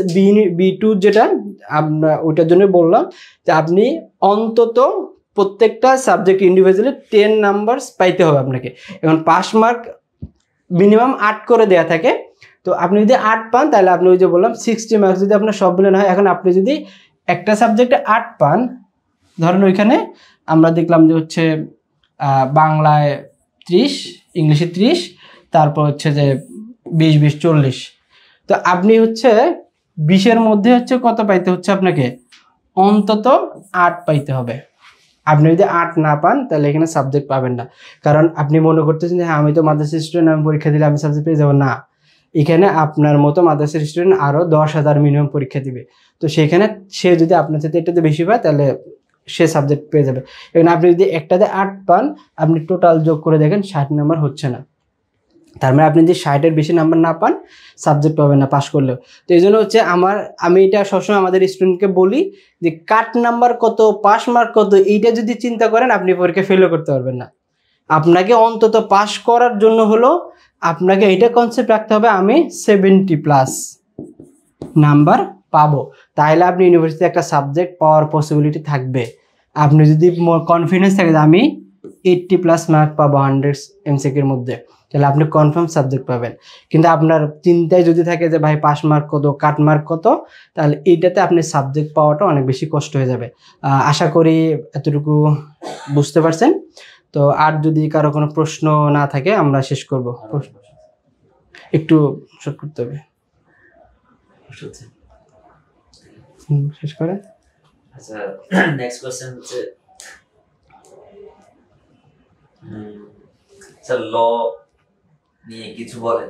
B2 যেটা আমরা ওইটার জন্য বললাম যে আপনি অন্তত প্রত্যেকটা সাবজেক্ট ইন্ডিভিজুয়ালি 10 নাম্বার পাইতে হবে আপনাকে। এখন পাস মার্ক মিনিমাম 8 করে দেয়া থাকে। তো আপনি যদি 8 পান, তাহলে আপনি ওই যে বললাম 60 মার্কস যদি আপনার সব মিলে না হয়, এখন আপনি যদি একটা সাবজেক্টে 8 পান, ধরেন ওইখানে আমরা দেখলাম যে হচ্ছে বাংলায় 30, ইংলিশে 30, তারপর হচ্ছে যে 20, 40। তো আপনি হচ্ছে 20-এর মধ্যে হচ্ছে কত পাইতে হচ্ছে আপনাকে? অন্তত 8 পাইতে হবে। আপনি যদি 8 না পান, তাহলে এখানে সাবজেক্ট পাবেন না। কারণ আপনি মনে করতেছেন যে হ্যাঁ আমি তো মাদ্রাসা স্টুডেন্ট, আমি পরীক্ষা দিলে আমি সাবজেক্ট পেয়ে যাবো। না, এখানে আপনার মতো মাদ্রাসার স্টুডেন্ট আরও 10,000 মিনিমাম পরীক্ষা দিবে। তো সেখানে সে যদি আপনার সাথে এটাতে বেশি পায়, তাহলে সে সাবজেক্ট পেয়ে যাবে। এখন আপনি যদি একটাতে 8 পান, আপনি টোটাল যোগ করে দেখেন 60 নাম্বার হচ্ছে না। তার মানে আপনি যদি 60-এর বেশি নাম্বার না পান, সাবজেক্ট পাবেন না পাস করলেও। তো এই জন্য হচ্ছে আমি এটা সবসময় আমাদের স্টুডেন্টকে বলি যে কাট নাম্বার কত, পাস মার্ক কত, এইটা যদি চিন্তা করেন আপনি পরীক্ষা ফেলও করতে পারবেন না। আপনাকে অন্তত পাস করার জন্য হলো আপনাকে এইটা কনসেপ্ট রাখতে হবে, আমি 70+ নাম্বার পাবো, তাহলে আপনি ইউনিভার্সিটিতে একটা সাবজেক্ট পাওয়ার পসিবিলিটি থাকবে। আপনি যদি কনফিডেন্স থাকে যে আমি 80+ মার্ক পাবো 100 এমসিকিউর মধ্যে, তাহলে আপনি কনফার্ম সাবজেক্ট পাবেন। কিন্তু আপনার চিন্তায় যদি থাকে যে ভাই পাস মার্ক কত, কাট মার্ক কত, তাহলে এইটাতে আপনি সাবজেক্ট পাওয়াটা অনেক বেশি কষ্ট হয়ে যাবে। আশা করি এতটুকু বুঝতে পারছেন। তো আর যদি কারো কোনো প্রশ্ন না থাকে আমরা শেষ করব। একটু শর্ট করতে হবে। শেষ করে আচ্ছা, নেক্সট কোশ্চেন হচ্ছে স্যার ল নিয়ে কিছু বলেন।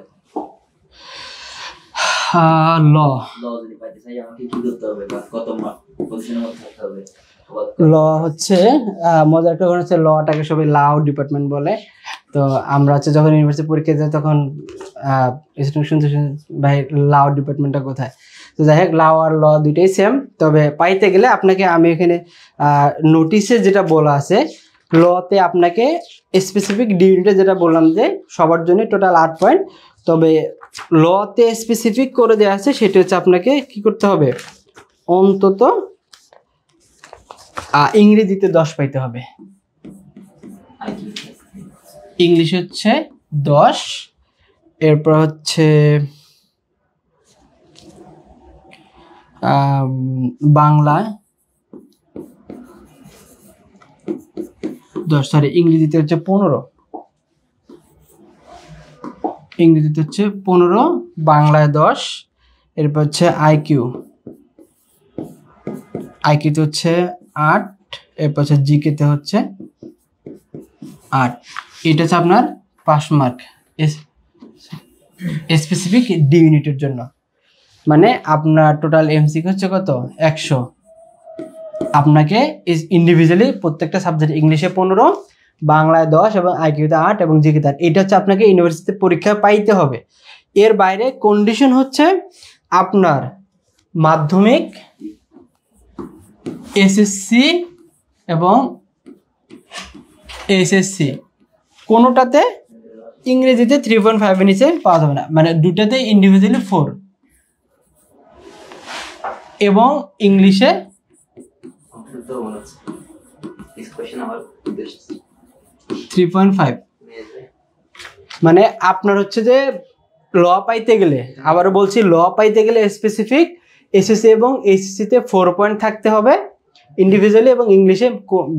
ল ল যদি পাইতে চাই আমাকে কি করতে হবে বা কত পজিশনের মধ্যে থাকতে হবে? ল হচ্ছে মজার একটা ঘটনা হচ্ছে, লটাকে সবাই লাও ডিপার্টমেন্ট বলে। তো আমরা হচ্ছে যখন ইউনিভার্সিটি পরীক্ষা যাই তখন শুনতে ভাই লাও ডিপার্টমেন্টটা কোথায়। তো যাই হোক, লাও আর ল দুইটাই সেম, তবে পাইতে গেলে আপনাকে আমি এখানে নোটিশে যেটা বলা আছে, লতে আপনাকে স্পেসিফিক ডিউনিটে যেটা বললাম যে সবার জন্য টোটাল 8 পয়েন্ট, তবে লতে স্পেসিফিক করে দেওয়া আছে সেটা হচ্ছে আপনাকে কি করতে হবে, অন্তত ইংরেজিতে 10 পাইতে হবে। ইংলিশ হচ্ছে 10, এরপর হচ্ছে বাংলা 10, সরি ইংরেজিতে হচ্ছে 15, ইংরেজিতে হচ্ছে 15, বাংলায় 10, এরপর হচ্ছে আইকিউতে হচ্ছে 8, এরপর হচ্ছে জিকেতে হচ্ছে 8। এটা হচ্ছে আপনার 5 মার্ক স্পেসিফিক ডি ইউনিটের জন্য। মানে আপনার টোটাল এমসিকিউ হচ্ছে কত, 100। আপনাকে ইন্ডিভিজুয়ালি প্রত্যেকটা সাবজেক্ট, ইংলিশে 15, বাংলায় 10 এবং আইকিউতে 8 এবং জিকেতে 8, এটা হচ্ছে আপনাকে ইউনিভার্সিটিতে পরীক্ষা পাইতে হবে। এর বাইরে কন্ডিশন হচ্ছে আপনার মাধ্যমিক, এসএসসি এবং এইচএসসি কোনোটাতে ইংরেজিতে 3.5 এর নিচে পাওয়া যাবে না, মানে দুটাতে ইন্ডিভিজুয়ালি 4 এবং ইংলিশে 3.5। মানে আপনার হচ্ছে যে ল পাইতে গেলে, আবারও বলছি, ল পাইতে গেলে স্পেসিফিক এসএসসি এবং এইচএসসিতে 4 পয়েন্ট থাকতে হবে ইন্ডিভিজুয়ালি, এবং ইংলিশে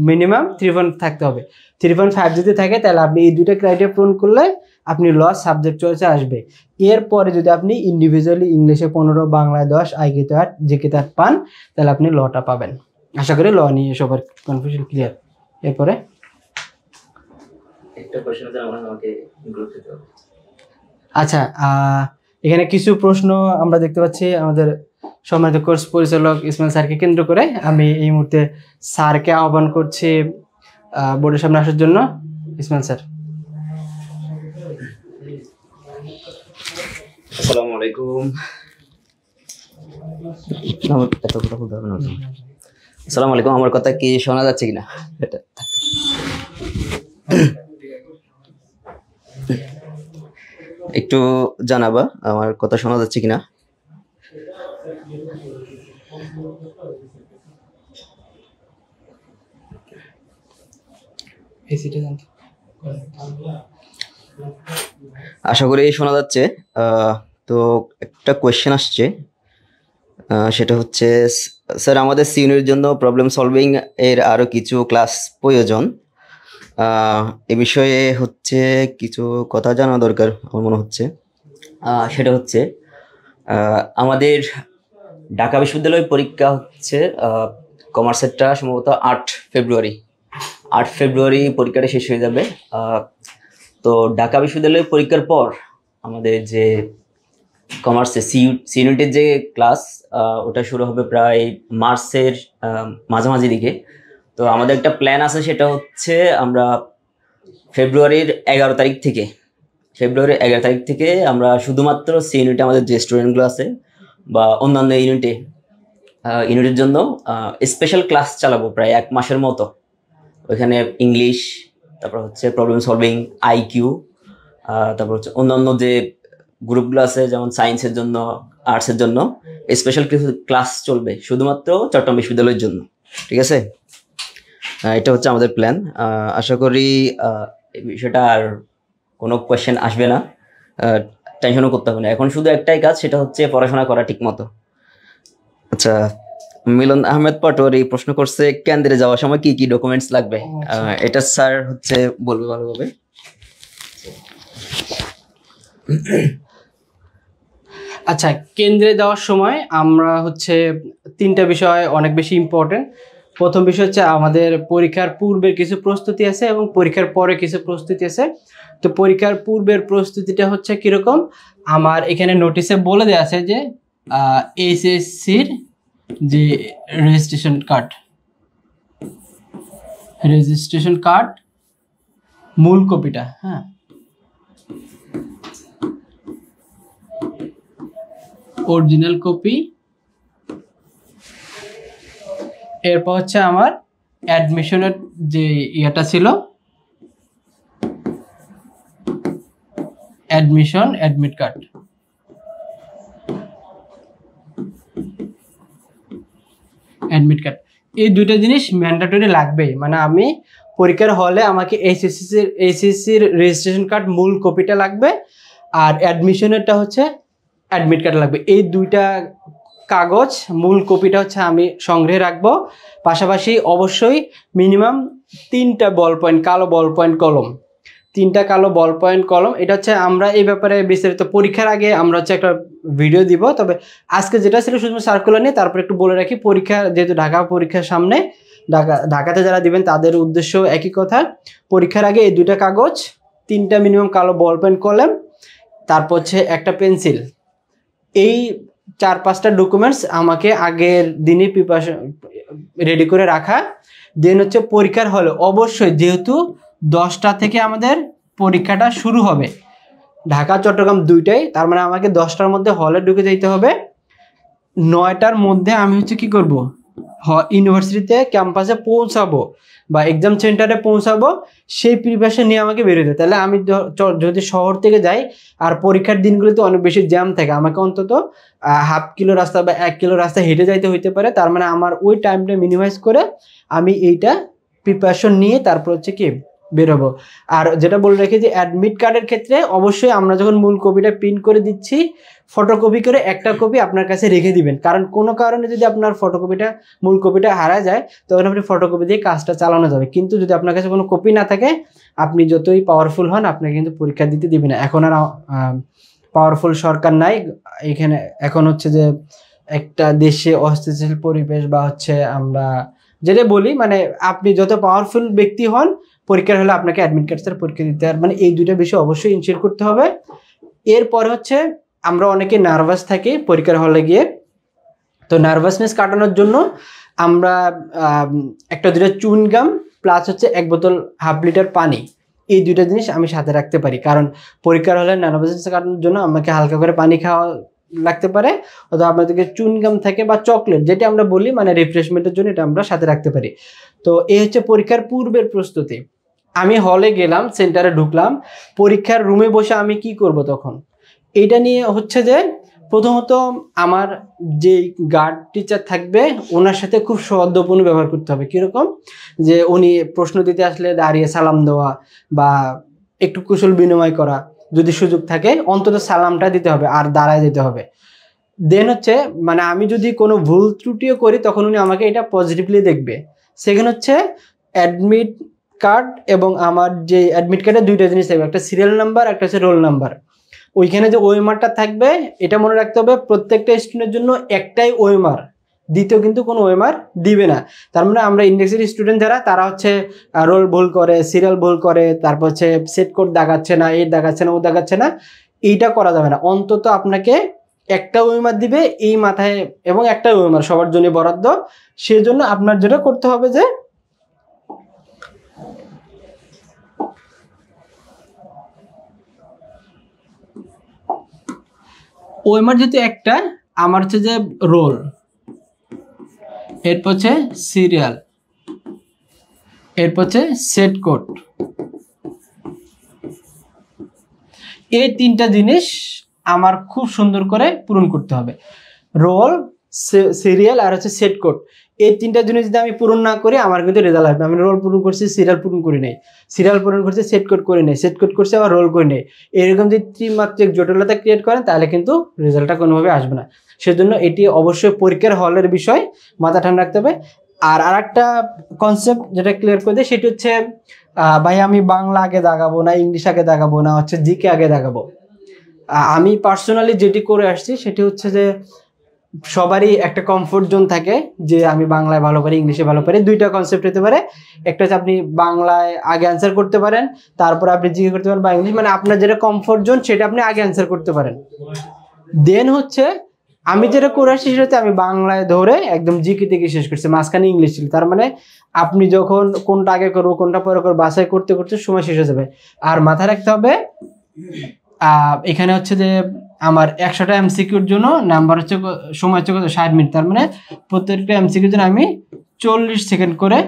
মিনিমাম 3 পয়েন্ট থাকতে হবে। 3.5 যদি থাকে তাহলে আপনি এই দুটো ক্রাইটেরিয়া পূরণ করলে আপনি ল সাবজেক্ট চয়েসে আসবে। এরপরে যদি আপনি ইন্ডিভিজুয়ালি ইংলিশে 15, বাংলায় 10, আইকিউতে 8, জিকেতে 8 পান, তাহলে আপনি লটা পাবেন। আশা করি ল নিয়ে সবার কনফিউশন ক্লিয়ার। এরপরে একটা কোশ্চেন আছে আমাকে ইনক্লুড করতে হবে। আচ্ছা, এখানে কিছু প্রশ্ন আমরা দেখতে পাচ্ছি আমাদের সম্মানিত কোর্স পরিচালক ইসমাইল স্যারকে কেন্দ্র করে। আমি এই মুহূর্তে স্যারকে আহ্বান করছি বোর্ডের সামনে আসার জন্য। ইসমাইল স্যার। আসসালামু আলাইকুম। আসসালামু আলাইকুম। আমার কথা কি শোনা যাচ্ছে কিনা? একটু জানাবা আমার কথা শোনা যাচ্ছে কিনা? আশা করি শোনা যাচ্ছে। তো একটা কোয়েশ্চেন আসছে, সেটা হচ্ছে স্যার আমাদের সিনিয়রের জন্য প্রবলেম সলভিং এর আরো কিছু ক্লাস প্রয়োজন। এ বিষয়ে হচ্ছে কিছু কথা জানা দরকার আমার মনে হচ্ছে। সেটা হচ্ছে আমাদের ঢাকা বিশ্ববিদ্যালয় পরীক্ষা হচ্ছে কমার্সেরটা সম্ভবত 8 ফেব্রুয়ারি পরীক্ষাটা শেষ হয়ে যাবে। তো ঢাকা বিশ্ববিদ্যালয় পরীক্ষার পর আমাদের যে কমার্সের সি ইউনিটের যে ক্লাস, ওটা শুরু হবে প্রায় মার্চের মাঝামাঝি দিকে। তো আমাদের একটা প্ল্যান আছে, সেটা হচ্ছে আমরা ফেব্রুয়ারির 11 তারিখ থেকে আমরা শুধুমাত্র সি ইউনিটে আমাদের যে স্টুডেন্টগুলো আছে বা অন্যান্য ইউনিটের জন্য স্পেশাল ক্লাস চালাবো প্রায় 1 মাসের মতো। ওইখানে ইংলিশ, তারপর হচ্ছে প্রবলেম সলভিং, আইকিউ, তারপর হচ্ছে অন্যান্য যে গ্রুপগুলো আছে যেমন সায়েন্সের জন্য, আর্টসের জন্য স্পেশাল কিছু ক্লাস চলবে শুধুমাত্র চট্টগ্রাম বিশ্ববিদ্যালয়ের জন্য। ঠিক আছে? এটা হচ্ছে আমাদের প্ল্যান। আশা করি এই বিষয়টা আর কোনো কোয়েশ্চেন আসবে না, টেনশনও করতে হবে না। এখন শুধু একটাই কাজ, সেটা হচ্ছে পড়াশোনা করা ঠিক মতো। আচ্ছা, মিলন আহমেদ পাটোয়ারি প্রশ্ন করছে কেন্দ্রে যাওয়ার সময় কি কি ডকুমেন্টস লাগবে। এটা স্যার হচ্ছে বলবে ভালোভাবে। আচ্ছা, কেন্দ্রে যাওয়ার সময় আমরা হচ্ছে 3টা বিষয় অনেক বেশি ইম্পর্টেন্ট। প্রথম বিষয় হচ্ছে আমাদের পরীক্ষার পূর্বের কিছু প্রস্তুতি আছে এবং পরীক্ষার পরে কিছু প্রস্তুতি আছে। তো পরীক্ষার পূর্বের প্রস্তুতিটা হচ্ছে কিরকম, আমার এখানে নোটিশে বলে দেওয়া আছে যে এইচএসসির যে রেজিস্ট্রেশন কার্ড মূল কপিটা, হ্যাঁ, অরিজিনাল কপি, এরপর হচ্ছে আমার অ্যাডমিশনের যে ইয়েটা ছিল, অ্যাডমিট কার্ড, এই দুইটা জিনিস ম্যান্ডেটরি লাগবেই। মানে আমি পরীক্ষার হলে আমাকে এইচএসসির রেজিস্ট্রেশন কার্ড মূল কপিটা লাগবে, আর অ্যাডমিশনেরটা হচ্ছে অ্যাডমিট কার্ড লাগবে। এই দুইটা কাগজ মূল কপিটা হচ্ছে আমি সংগ্রহে রাখবো। পাশাপাশি অবশ্যই মিনিমাম 3টা বল পয়েন্ট, কালো বল পয়েন্ট কলম, 3টা কালো বল পয়েন্ট কলম। এটা হচ্ছে আমরা এই ব্যাপারে বিস্তারিত পরীক্ষার আগে আমরা হচ্ছে একটা ভিডিও দিব। তবে আজকে যেটা ছিল শুধু সার্কুলার নিয়ে, তারপর একটু বলে রাখি, পরীক্ষা যেহেতু ঢাকা পরীক্ষার সামনে, ঢাকাতে যারা দিবেন তাদের উদ্দেশ্য একই কথা। পরীক্ষার আগে এই 2টা কাগজ, 3টা মিনিমাম কালো বল পয়েন্ট কলম, তারপর হচ্ছে একটা পেন্সিল, এই 4-5টা ডকুমেন্টস আমাকে আগের দিনই প্রিপারেশন রেডি করে রাখা। দেন হচ্ছে পরীক্ষার হলে অবশ্যই, যেহেতু 10টা থেকে আমাদের পরীক্ষাটা শুরু হবে, ঢাকা চট্টগ্রাম দুইটাই, তার মানে আমাকে 10টার মধ্যে হলে ঢুকে যেতে হবে। 9টার মধ্যে আমি হচ্ছে কি করব, ইউনিভার্সিটিতে ক্যাম্পাসে পৌঁছাবো বা এক্সাম সেন্টারে পৌঁছাবো, সেই প্রিপারেশন নিয়ে আমাকে বেরোতে। তাহলে আমি যদি শহর থেকে যাই আর পরীক্ষার দিনগুলোতে অনেক বেশি জ্যাম থাকে, আমাকে অন্তত ½ কিলো রাস্তা বা 1 কিলো রাস্তা হেঁটে যাইতে হইতে পারে। তার মানে আমার ওই টাইমটা মিনিমাইজ করে আমি এইটা প্রিপারেশন নিয়ে তারপর হচ্ছে কি বেরোবো। আর যেটা বলে রেখে যে অ্যাডমিট কার্ডের ক্ষেত্রে অবশ্যই আমরা যখন মূল কপিটা প্রিন্ট করে দিচ্ছি, ফটোকপি করে একটা কপি আপনার কাছে রেখে দিবেন। কারণ কোনো কারণে যদি আপনার মূল কপিটা হারা যায়, তখন আপনি ফটোকপি দিয়ে কাজটা চালানো যাবে। কিন্তু যদি আপনার কাছে কোনো কপি না থাকে, আপনি যতই পাওয়ারফুল হন, আপনাকে কিন্তু পরীক্ষা দিতে দিবে না। এখন আর পাওয়ারফুল সরকার নাই এখানে। এখন হচ্ছে যে একটা দেশে অস্থিতিশীল পরিবেশ, বা হচ্ছে আমরা যেটা বলি, মানে আপনি যত পাওয়ারফুল ব্যক্তি হন, পরীক্ষার হলে আপনাকে অ্যাডমিট কার্ড ছাড়া পরীক্ষা দিতে হবে। মানে এই 2টা বিষয় অবশ্যই ইনশিওর করতে হবে। এরপর হচ্ছে আমরা অনেকে নার্ভাস থাকি পরীক্ষার হলে গিয়ে, তো নার্ভাসনেস কাটানোর জন্য আমরা 1-2টা চুইংগাম প্লাস হচ্ছে 1 বোতল ½ লিটার পানি, এই 2টা জিনিস আমি সাথে রাখতে পারি। কারণ পরীক্ষার হলে নার্ভাসনেস কাটানোর জন্য আমাকে হালকা করে পানি খাওয়া লাগতে পারে, অথবা আপনাদেরকে চুইংগাম থাকে বা চকলেট, যেটা আমরা বলি মানে রিফ্রেশমেন্টের জন্য, এটা আমরা সাথে রাখতে পারি। তো এই হচ্ছে পরীক্ষার পূর্বের প্রস্তুতি। আমি হলে গেলাম, সেন্টারে ঢুকলাম, পরীক্ষার রুমে বসে আমি কি করব তখন, এইটা নিয়ে হচ্ছে যে প্রথমত আমার যে গার্ড টিচার থাকবে ওনার সাথে খুব সৌহার্দ্যপূর্ণ ব্যবহার করতে হবে। কীরকম, যে উনি প্রশ্ন দিতে আসলে দাঁড়িয়ে সালাম দেওয়া বা একটু কুশল বিনিময় করা, যদি সুযোগ থাকে অন্তত সালামটা দিতে হবে আর দাঁড়ায় যেতে হবে। দেন হচ্ছে মানে আমি যদি কোনো ভুল ত্রুটিও করি, তখন উনি আমাকে এটা পজিটিভলি দেখবে। সেখানে হচ্ছে অ্যাডমিট কার্ড এবং আমার যে অ্যাডমিট কার্ডে 2টা জিনিস থাকবে, একটা সিরিয়াল নাম্বার, একটা হচ্ছে রোল নাম্বার। ওইখানে যে ওএমআরটা থাকবে, এটা মনে রাখতে হবে প্রত্যেকটা স্টুডেন্টের জন্য একটাই ওএমআর, দ্বিতীয় কিন্তু কোনো ওএমআর দিবে না। তার মানে আমরা ইন্ডেক্সের স্টুডেন্ট যারা, তারা হচ্ছে রোল ভুল করে, সিরিয়াল ভুল করে, তারপর হচ্ছে সেট কোড দাগাচ্ছে না, এই দাগাচ্ছে না, ও দাগাচ্ছে না, এইটা করা যাবে না। অন্তত আপনাকে একটা ওএমআর দিবে এই মাথায়, এবং একটা ওএমআর সবার জন্য বরাদ্দ। সেজন্য আপনার যেটা করতে হবে যে ওএমআর যেহেতু একটা, আমার হচ্ছে যে রোল, এরপর হচ্ছে সিরিয়াল, এরপর হচ্ছে সেট কোড, এই 3টা জিনিস আমার খুব সুন্দর করে পূরণ করতে হবে। রোল, সিরিয়াল আর হচ্ছে সেট কোড, এই তিনটা জিনিস যদি আমি পূরণ না করি আমার কিন্তু রেজাল্ট আসবে। আমি রোল পূরণ করছি, সিরিয়াল পূরণ করি নাই, সিরিয়াল পূরণ করছি, সেট কোড করি নাই, সেট কোড করছি আবার রোল করি নাই, এরকম যদি ত্রিমাত্রিক জটিলতা ক্রিয়েট করেন তাহলে কিন্তু রেজাল্টটা কোনোভাবে আসবে না। সেজন্য এটি অবশ্যই পরীক্ষার হলের বিষয়, মাথা ঠান্ডা রাখতে হবে। আর আরেকটা কনসেপ্ট যেটা ক্লিয়ার করে দেয় সেটি হচ্ছে ভাই আমি বাংলা আগে দাগাবো না ইংলিশ আগে দাগাবো না হচ্ছে জিকে আগে দাগাবো। আমি পার্সোনালি যেটি করে আসছি সেটি হচ্ছে যে সবারই একটা কমফোর্ট জোন থাকে যে আমি বাংলায় ভালো পারি ইংলিশে ভালো পারি, দুইটা কনসেপ্ট হতে পারে। একটা হচ্ছে আপনি বাংলায় আগে অ্যান্সার করতে পারেন, তারপর আপনি জিকে করতে পারেন বা ইংলিশ, মানে আপনার যেটা কমফোর্ট জোন সেটা আপনি আগে অ্যান্সার করতে পারেন। দেন হচ্ছে আমি যেটা করে আসছি সেটা হচ্ছে আমি বাংলায় ধরে একদম জিকে থেকে শেষ করছি, মাঝখানে ইংলিশ ছিল। তার মানে আপনি যখন কোনটা আগে করবো কোনটা পরে করবো বাছাই করতে করতে সময় শেষ হয়ে যাবে। আর মাথায় রাখতে হবে এখানে হচ্ছে যে আমার 100টা এমসিকিউর জন্য নাম্বার হচ্ছে সময় হচ্ছে 60 মিনিট। তার মানে প্রত্যেকটা এমসিকিউর জন্য আমি 40 সেকেন্ড করে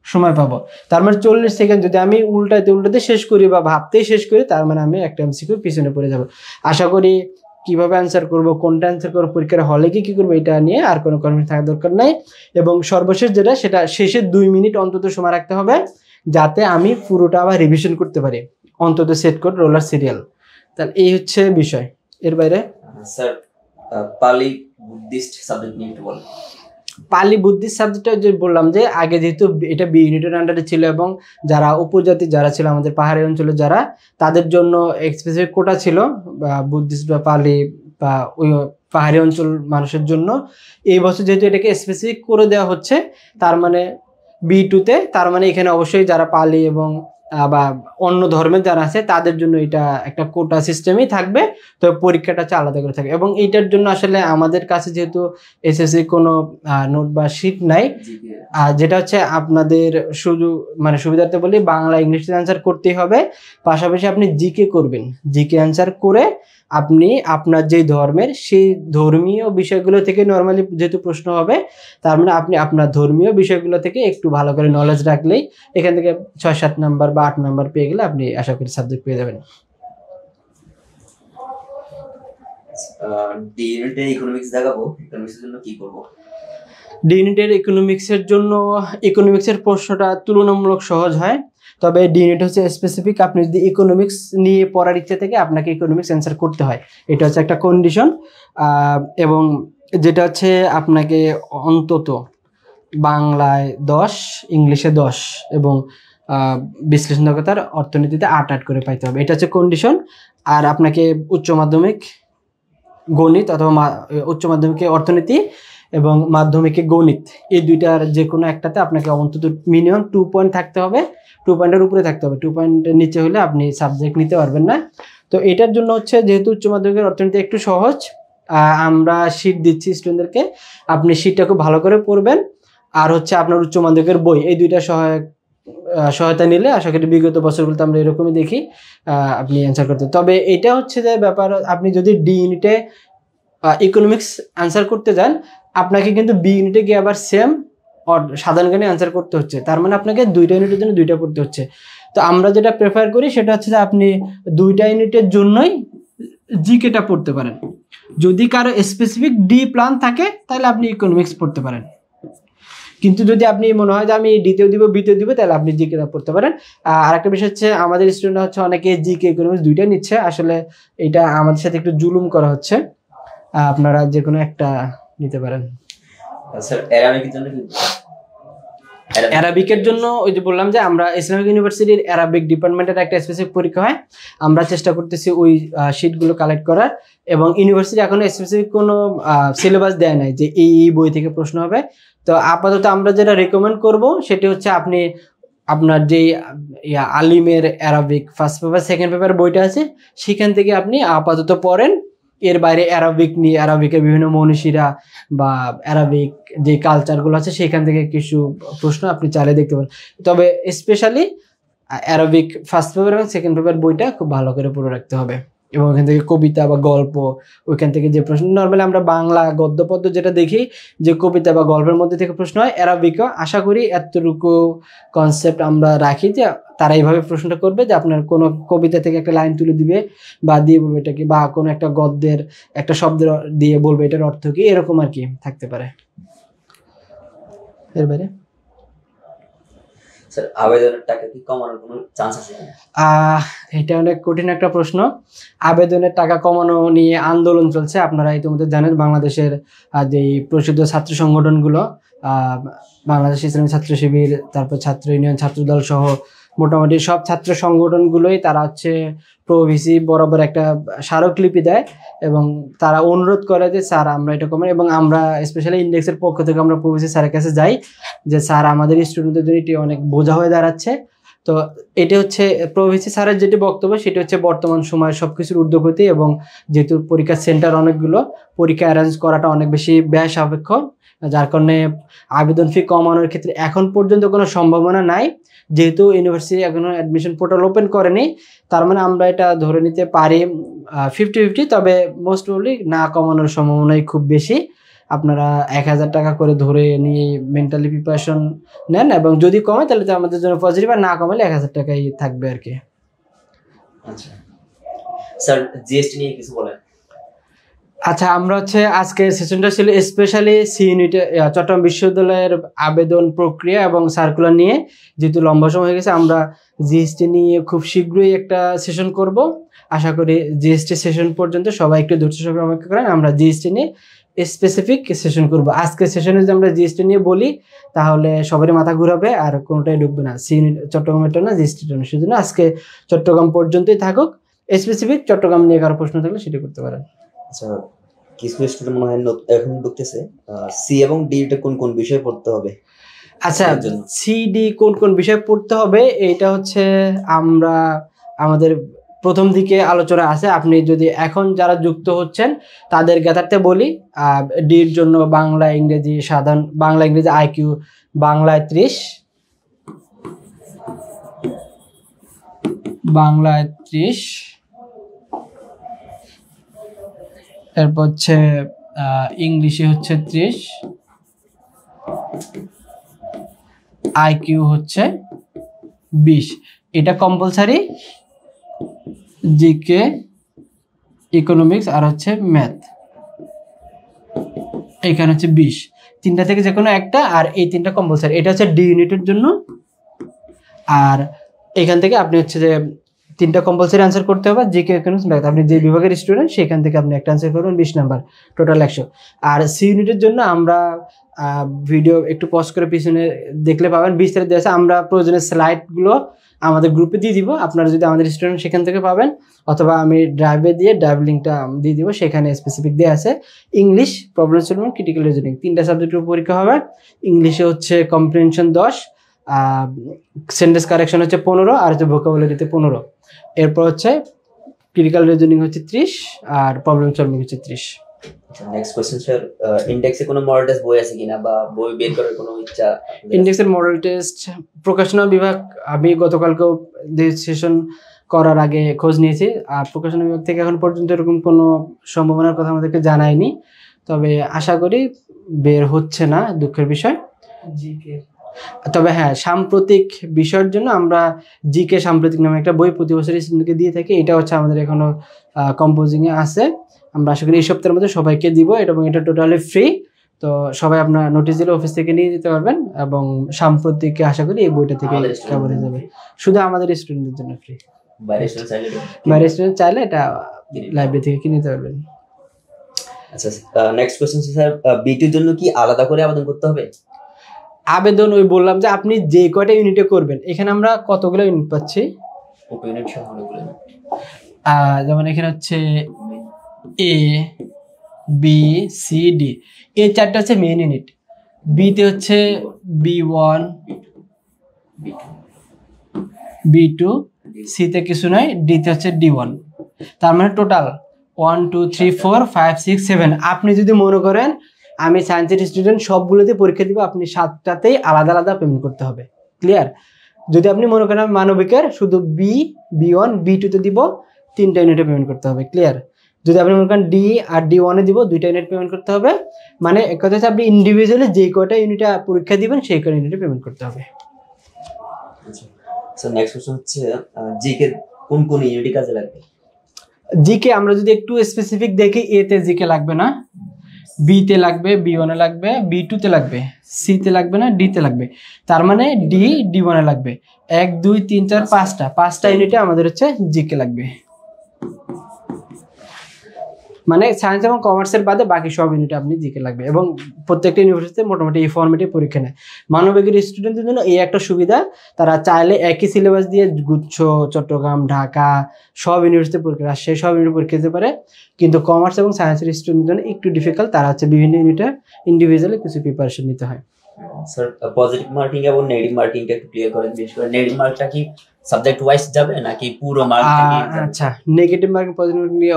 সময় পাবো। তার মানে 40 সেকেন্ড যদি আমি উল্টাতে শেষ করি বা ভাবতেই শেষ করি তার মানে আমি একটা এমসিকিউ পিছনে পড়ে যাব। আশা করি কিভাবে অ্যান্সার করবো, কোনটা অ্যান্সার করবো, পরীক্ষার হলে কি করবো এটা নিয়ে আর কোনো কনফিউশন থাকার দরকার নাই। এবং সর্বশেষ যেটা সেটা শেষের 2 মিনিট অন্তত সময় রাখতে হবে যাতে আমি পুরোটা আবার রিভিশন করতে পারি, অন্তত সেট কোড রোলার সিরিয়াল। তাহলে এই হচ্ছে বিষয়। এর বাইরে স্যার পালি বুদ্ধিস্ট সাবজেক্ট নিয়ে একটু বলেন। পালি বুদ্ধিস্ট সাবজেক্টটা যে বললাম যে আগে যেহেতু এটা বি ইউনিটের আন্ডারে ছিল এবং যারা উপজাতি যারা ছিল আমাদের পাহাড়ি অঞ্চলে যারা, তাদের জন্য স্পেসিফিক কোটা ছিল বা বুদ্ধিস্ট বা পালি বা ওই পাহাড়ি অঞ্চল মানুষের জন্য। এই বছর যেহেতু এটাকে স্পেসিফিক করে দেওয়া হচ্ছে তার মানে B2-তে, তার মানে এখানে অবশ্যই যারা পালি এবং বা অন্য ধর্মের যারা আছে তাদের জন্য এটা একটা কোটা সিস্টেমই থাকবে, তো পরীক্ষাটা হচ্ছে আলাদা করে থাকবে। এবং এইটার জন্য আসলে আমাদের কাছে যেহেতু এসএসসি কোনো নোট বা শিট নাই, যেটা হচ্ছে আপনাদের শুধু মানে সুবিধার্থে বলি বাংলা ইংলিশে অ্যান্সার করতেই হবে, পাশাপাশি আপনি জিকে করবেন, জিকে অ্যান্সার করে আপনি আপনার যে ধর্মের সেই ধর্মীয় বিষয়গুলো থেকে নর্মালি যেহেতু প্রশ্ন হবে তার মানে আপনি আপনার ধর্মীয় বিষয়গুলো থেকে একটু ভালো করে নলেজ রাখলেই এখান থেকে 6-7 নাম্বার বা 8 নাম্বার পেয়ে গেলে আপনি আশা করি সাবজেক্ট পেয়ে যাবেন। ডি ইউনিটে ইকোনমিক্স দেখাবো, ইকোনমিক্সের জন্য কি করব? ডি ইউনিটের ইকোনমিক্সের জন্য ইকোনমিক্সের প্রশ্নটা তুলনামূলক সহজ হয়, তবে ডি ইউনিট হচ্ছে স্পেসিফিক। আপনি যদি ইকোনমিক্স নিয়ে পড়ার ইচ্ছে থেকে আপনাকে ইকোনমিক্স অ্যান্সার করতে হয়, এটা হচ্ছে একটা কন্ডিশন। এবং যেটা হচ্ছে আপনাকে অন্তত বাংলায় 10, ইংলিশে 10 এবং বিশ্লেষণাত্মকতার অর্থনীতিতে 8 করে পাইতে হবে, এটা হচ্ছে কন্ডিশন। আর আপনাকে উচ্চ মাধ্যমিক গণিত অথবা উচ্চ মাধ্যমিকে অর্থনীতি এবং মাধ্যমিকে গণিত এই দুইটার যে কোনো একটাতে আপনাকে অন্তত মিনিমাম 2 পয়েন্ট থাকতে হবে, 2 পয়েন্টের উপরে থাকতে হবে। 2 পয়েন্টের নিচে হলে আপনি সাবজেক্ট নিতে পারবেন না। তো এটার জন্য হচ্ছে যেহেতু উচ্চ মাধ্যমিকের অর্থনীতি একটু সহজ, আমরা শীট দিচ্ছি স্টুডেন্টদেরকে, আপনি শীটটা খুব ভালো করে পড়বেন। আর হচ্ছে আপনার উচ্চ মাধ্যমিকের বই, এই দুইটা সহায়তা নিলে আশা করি বিগত বছরগুলোতে আমরা এরকমই দেখি আপনি অ্যান্সার করতে। তবে এটা হচ্ছে যে ব্যাপার, আপনি যদি ডি ইউনিটে ইকোনমিক্স অ্যান্সার করতে যান আপনাকে কিন্তু বি ইউনিটে গিয়ে আবার সেম সাধারণ জ্ঞানে অ্যান্সার করতে হচ্ছে, তার মানে আপনাকে 2টা ইউনিটের জন্য 2টা পড়তে হচ্ছে। তো আমরা যেটা প্রেফার করি সেটা হচ্ছে যে আপনি 2টা ইউনিটের জন্যই জিকেটা পড়তে পারেন। যদি কারো স্পেসিফিক ডি প্ল্যান থাকে তাহলে আপনি ইকোনমিক্স পড়তে পারেন, কিন্তু যদি আপনি মনে হয় যে আমি ডিতেও দিব বিতেও দিব তাহলে আপনি জিকেটা পড়তে পারেন। আর একটা বিষয় হচ্ছে আমাদের স্টুডেন্ট হচ্ছে অনেকে জিকে ইকোনমিক্স 2টাই নিচ্ছে, আসলে এটা আমাদের সাথে একটু জুলুম করা হচ্ছে, আপনারা যে কোনো একটা নিতে পারেন। স্যার অ্যারাবিকের জন্য কি? অ্যারাবিকের জন্য ওই যে বললাম যে আমরা ইসলামিক ইউনিভার্সিটির অ্যারাবিক ডিপার্টমেন্টের একটা স্পেসিফিক পরীক্ষা হয়, আমরা চেষ্টা করতেছি ওই শিটগুলো কালেক্ট করার। এবং ইউনিভার্সিটি এখনো স্পেসিফিক কোনো সিলেবাস দেয় নাই যে এই বই থেকে প্রশ্ন হবে। তো আপাতত আমরা যেটা রেকমেন্ড করব সেটা হচ্ছে আপনি আপনার যেই আলিমের Arabic first paper second paper বইটা আছে সেখান থেকে আপনি আপাতত পড়েন। এর বাইরে অ্যারাবিক নিয়ে অ্যারাবিকের বিভিন্ন মনীষীরা বা অ্যারাবিক যে কালচারগুলো আছে সেখান থেকে কিছু প্রশ্ন আপনি চালিয়ে দেখতে পারেন। তবে স্পেশালি অ্যারাবিক ফার্স্ট পেপার এবং সেকেন্ড পেপার বইটা খুব ভালো করে পড়ে রাখতে হবে। এবং ওখান থেকে কবিতা বা গল্প, ওইখান থেকে যে প্রশ্ন, নর্মালি আমরা বাংলা গদ্য পদ্য যেটা দেখি যে কবিতা বা গল্পের মধ্যে থেকে প্রশ্ন হয়, অ্যারাবিকও আশা করি এতটুকু কনসেপ্ট আমরা রাখি যে তারা এইভাবে প্রশ্নটা করবে যে আপনার কোনো কবিতা থেকে একটা লাইন তুলে দিবে বা দিয়ে বলবে এটা কি, বা কোনো একটা গদ্যের একটা শব্দের দিয়ে বলবে এটার অর্থ কি, এরকম আর কি থাকতে পারে। এর বাইরে স্যার আবেদনের টাকা কি কমানোর কোনো চান্স আছে? এটা অনেক কঠিন একটা প্রশ্ন। আবেদনের টাকা কমানো নিয়ে আন্দোলন চলছে, আপনারা ইতিমধ্যে জানেন। বাংলাদেশের যে প্রসিদ্ধ ছাত্র সংগঠনগুলো, বাংলাদেশ ইসলামী ছাত্র শিবির, তারপর ছাত্র ইউনিয়ন, ছাত্রদল সহ মোটামুটি সব ছাত্র সংগঠনগুলোই তারা হচ্ছে প্রভিসি বরাবর একটা স্মারকলিপি দেয় এবং তারা অনুরোধ করে যে স্যার আমরা এটা কমাই, এবং আমরা স্পেশালি ইন্ডেক্সের পক্ষ থেকে আমরা প্রভিসি স্যারের কাছে যাই যে স্যার আমাদের স্টুডেন্টদের জন্য এটি অনেক বোঝা হয়ে দাঁড়াচ্ছে। তো এটা হচ্ছে প্রভিসি স্যারের যেটি বক্তব্য, সেটি হচ্ছে বর্তমান সময়ে সব কিছুর ঊর্ধ্বগতি, এবং যেহেতু পরীক্ষার সেন্টার অনেকগুলো, পরীক্ষা অ্যারেঞ্জ করাটা অনেক বেশি ব্যয় সাপেক্ষ, যার কারণে আবেদন ফি কমানোর ক্ষেত্রে এখন পর্যন্ত কোনো সম্ভাবনা নাই। যেহেতু ইউনিভার্সিটি এখনো অ্যাডমিশন পোর্টাল ওপেন করেনি, তার মানে আমরা এটা ধরে নিতে পারি 50-50, তবে মোস্ট প্রবলি না কমানোর সম্ভাবনাই খুব বেশি। আপনারা 1000 টাকা করে ধরে নিয়ে মেন্টালি প্রিপারেশন নেন, এবং যদি কমে তাহলে তো আমাদের জন্য পজিটিভ, আর না কমালে 1000 টাকাই থাকবে আর কি। আচ্ছা স্যার, জিএসটি নিয়ে কিছু বলেন। আচ্ছা, আমরা হচ্ছে আজকের সেশনটা ছিল স্পেশালি সি ইউনিটে চট্টগ্রাম বিশ্ববিদ্যালয়ের আবেদন প্রক্রিয়া এবং সার্কুলার নিয়ে। যেহেতু লম্বা সময় হয়ে গেছে, আমরা জিএসটি নিয়ে খুব শীঘ্রই একটা সেশন করব। আশা করি জিএসটি সেশন পর্যন্ত সবাই একটু ধৈর্য সহকারে অপেক্ষা করেন, আমরা জিএসটি নিয়ে স্পেসিফিক সেশন করব। আজকের সেশনে যদি আমরা জিএসটি নিয়ে বলি তাহলে সবারই মাথা ঘুরাবে আর কোনোটাই ঢুকবে না। সি ইউনিট চট্টগ্রামেরটা না, জিএসটিটা না, সেজন্য আজকে চট্টগ্রাম পর্যন্তই থাকুক। স্পেসিফিক চট্টগ্রাম নিয়ে কারো প্রশ্ন থাকলে সেটা করতে পারেন। আচ্ছা, কিছু স্টুডেন্ট মনে হয় এখন ঢুকতেছে, সি এবং ডি তে কোন কোন বিষয় পড়তে হবে? আচ্ছা, সিডি কোন কোন বিষয় পড়তে হবে এটা হচ্ছে আমরা আমাদের প্রথম দিকে আলোচনা আছে। আপনি যদি এখন যারা যুক্ত হচ্ছেন তাদের জ্ঞাতার্থে বলি, ডির জন্য বাংলা ইংরেজি সাধারণ, বাংলা ইংরেজি আইকিউ, বাংলায় 30, বাংলায় 30, এরপর হচ্ছে ইংলিশে হচ্ছে 30, আইকিউ হচ্ছে 20। এটা কম্পালসারি। জিকে, ইকোনমিক্স আর হচ্ছে ম্যাথ, এখানে হচ্ছে 20। তিনটা থেকে যে কোনো একটা, আর এই তিনটা কম্পালসারি। এটা হচ্ছে ডি ইউনিটের জন্য। আর এখান থেকে আপনি হচ্ছে যে তিনটা কম্পালসারি আনসার করতে হবে, জিকে, ইকোনমিক্স, ম্যাথ। আপনি যে বিভাগের স্টুডেন্ট সেখান থেকে আপনি একটা আনসার করবেন, 20 নাম্বার, টোটাল 100। আর সি ইউনিটের জন্য আমরা ভিডিও একটু পজ করে পিছনে দেখলে পাবেন, বিস্তারিত দেওয়া আছে। আমরা প্রয়োজনীয় স্লাইডগুলো আমাদের গ্রুপে দিয়ে দিব, আপনারা যদি আমাদের স্টুডেন্ট সেখান থেকে পাবেন, অথবা আমি ড্রাইভে দিয়ে ড্রাইভ লিঙ্কটা দিয়ে দিব, সেখানে স্পেসিফিক দেওয়া আছে। English, problem solving, critical reasoning, তিনটা সাবজেক্টের পরীক্ষা হবে। ইংলিশে হচ্ছে কম্প্রিহেনশন 10, সেন্টেন্স কারেকশন হচ্ছে 15, আর হচ্ছে ভোকাবুলারিতে 15। এরপর হচ্ছে ক্রিটিক্যাল রিজনিং হচ্ছে 30, আর প্রবলেম সলভিং হচ্ছে 30। নেক্সট কোশ্চেন স্যার, ইনডেক্সে কোনো মডেল টেস্ট বই আছে কিনা, বা বই বের করার কোনো ইচ্ছা? ইন্ডেক্সের মডেল টেস্ট প্রকাশনা বিভাগ, আমি গতকালকেও সেশন করার আগে খোঁজ নিয়েছি, আর প্রকাশনা বিভাগ থেকে এখন পর্যন্ত এরকম কোনো সম্ভাবনার কথা আমাদেরকে জানায়নি। তবে আশা করি বের হচ্ছে না, দুঃখের বিষয়। তবে হ্যাঁ, সাম্প্রতিক বিষয়ের জন্য আমরা জিকে সাম্প্রতিক নামে একটা বই প্রতি বছর স্টুডেন্টকে দিয়ে থাকি। এটা হচ্ছে আমাদের এখনো কম্পোজিংয়ে আছে। আমরা আশা করি এই সপ্তাহের মধ্যে সবাইকে দিব, এবং এটা টোটালি ফ্রি। তো সবাই আপনার নোটিশ দিলে অফিস থেকে নিয়ে যেতে পারবেন, এবং সাম্প্রতিক আশা করি এই বইটা থেকে কভার হয়ে যাবে। শুধু আমাদের স্টুডেন্টদের জন্য ফ্রি, বাইরের স্টুডেন্ট চাইলে এটা লাইব্রেরি থেকে কিনে নিতে পারবেন। আচ্ছা, নেক্সট কোশ্চেন স্যার, বিটির জন্য কি আলাদা করে আবেদন করতে হবে? আবেদন ওই বললাম যে আপনি যে কয়টা ইউনিটে করবেন, এখানে আমরা কতগুলো ইউনিট পাচ্ছি, যেমন এখানে হচ্ছে এ, বি, সি, ডি, এই চারটা হচ্ছে মেইন ইউনিট। বিতে হচ্ছে B1, B2, সিতে কিছু নয়, ডিতে হচ্ছে D1। তার মানে টোটাল 1 2 3 4 5 6 7। আপনি যদি মনে করেন আমি সায়েন্সের স্টুডেন্ট, সবগুলোতে পরীক্ষা দিব, আপনি 7টাতেই আলাদা আলাদা পেমেন্ট করতে হবে। ক্লিয়ার? যদি আপনি মনে করেন মানবিকের শুধু B1 B2 তে দিব 3টা ইউনিটে পেমেন্ট করতে হবে। ক্লিয়ার? যদি আপনি মনে করেন ডি আর D1-এ দিব 2টা ইউনিট পেমেন্ট করতে হবে, মানে এক কথা হচ্ছে আপনি ইন্ডিভিজুয়ালি যে কয়টা ইউনিটে পরীক্ষা দিবেন সেই কয়টা ইউনিটে পেমেন্ট করতে হবে। স্যার নেক্সট কোশ্চেন হচ্ছে জিকে কোন কোন ইউনিটে কাজে লাগবে? জিকে আমরা যদি একটু স্পেসিফিক দেখি, এ তে জিকে লাগবে না, বি তে লাগবে, B1-এ লাগবে, B2 তে লাগবে, সি তে লাগবে না, ডি তে লাগবে। তার মানে D1-এ লাগবে 1 2 3 4 5টা ইউনিটে আমাদের হচ্ছে জিকে লাগবে। মানে সায়েন্স এবং কমার্সের বাদে বাকি সব ইউনিটে আপনি জিকে লাগবে, এবং প্রত্যেকটা ইউনিভার্সিটিতে মোটামুটি এই ফর্মেটে পরীক্ষা নেয়। মানবিকের স্টুডেন্টদের জন্য এই একটা সুবিধা, তারা চাইলে একই সিলেবাস দিয়ে গুচ্ছ, চট্টগ্রাম, ঢাকা সব ইউনিভার্সিটিতে পরীক্ষা, রাজশাহী সব ইউনিটে পরীক্ষা দিতে পারে। কিন্তু কমার্স এবং সায়েন্সের স্টুডেন্টদের জন্য একটু ডিফিকাল্ট, তারা হচ্ছে বিভিন্ন ইউনিটে ইন্ডিভিজুয়ালি কিছু প্রিপারেশন নিতে হয়। স্যার পজিটিভ মার্কিং এবং নেগেটিভ মার্কিংটা একটু ক্লিয়ার করেন। বিশেষ করে নেগেটিভ মার্কটা কি সাবজেক্ট ওয়াইজ যাবে নাকি পুরো মার্ক থেকে? আচ্ছা, নেগেটিভ মার্কিং পজিটিভ মার্কিং নিয়ে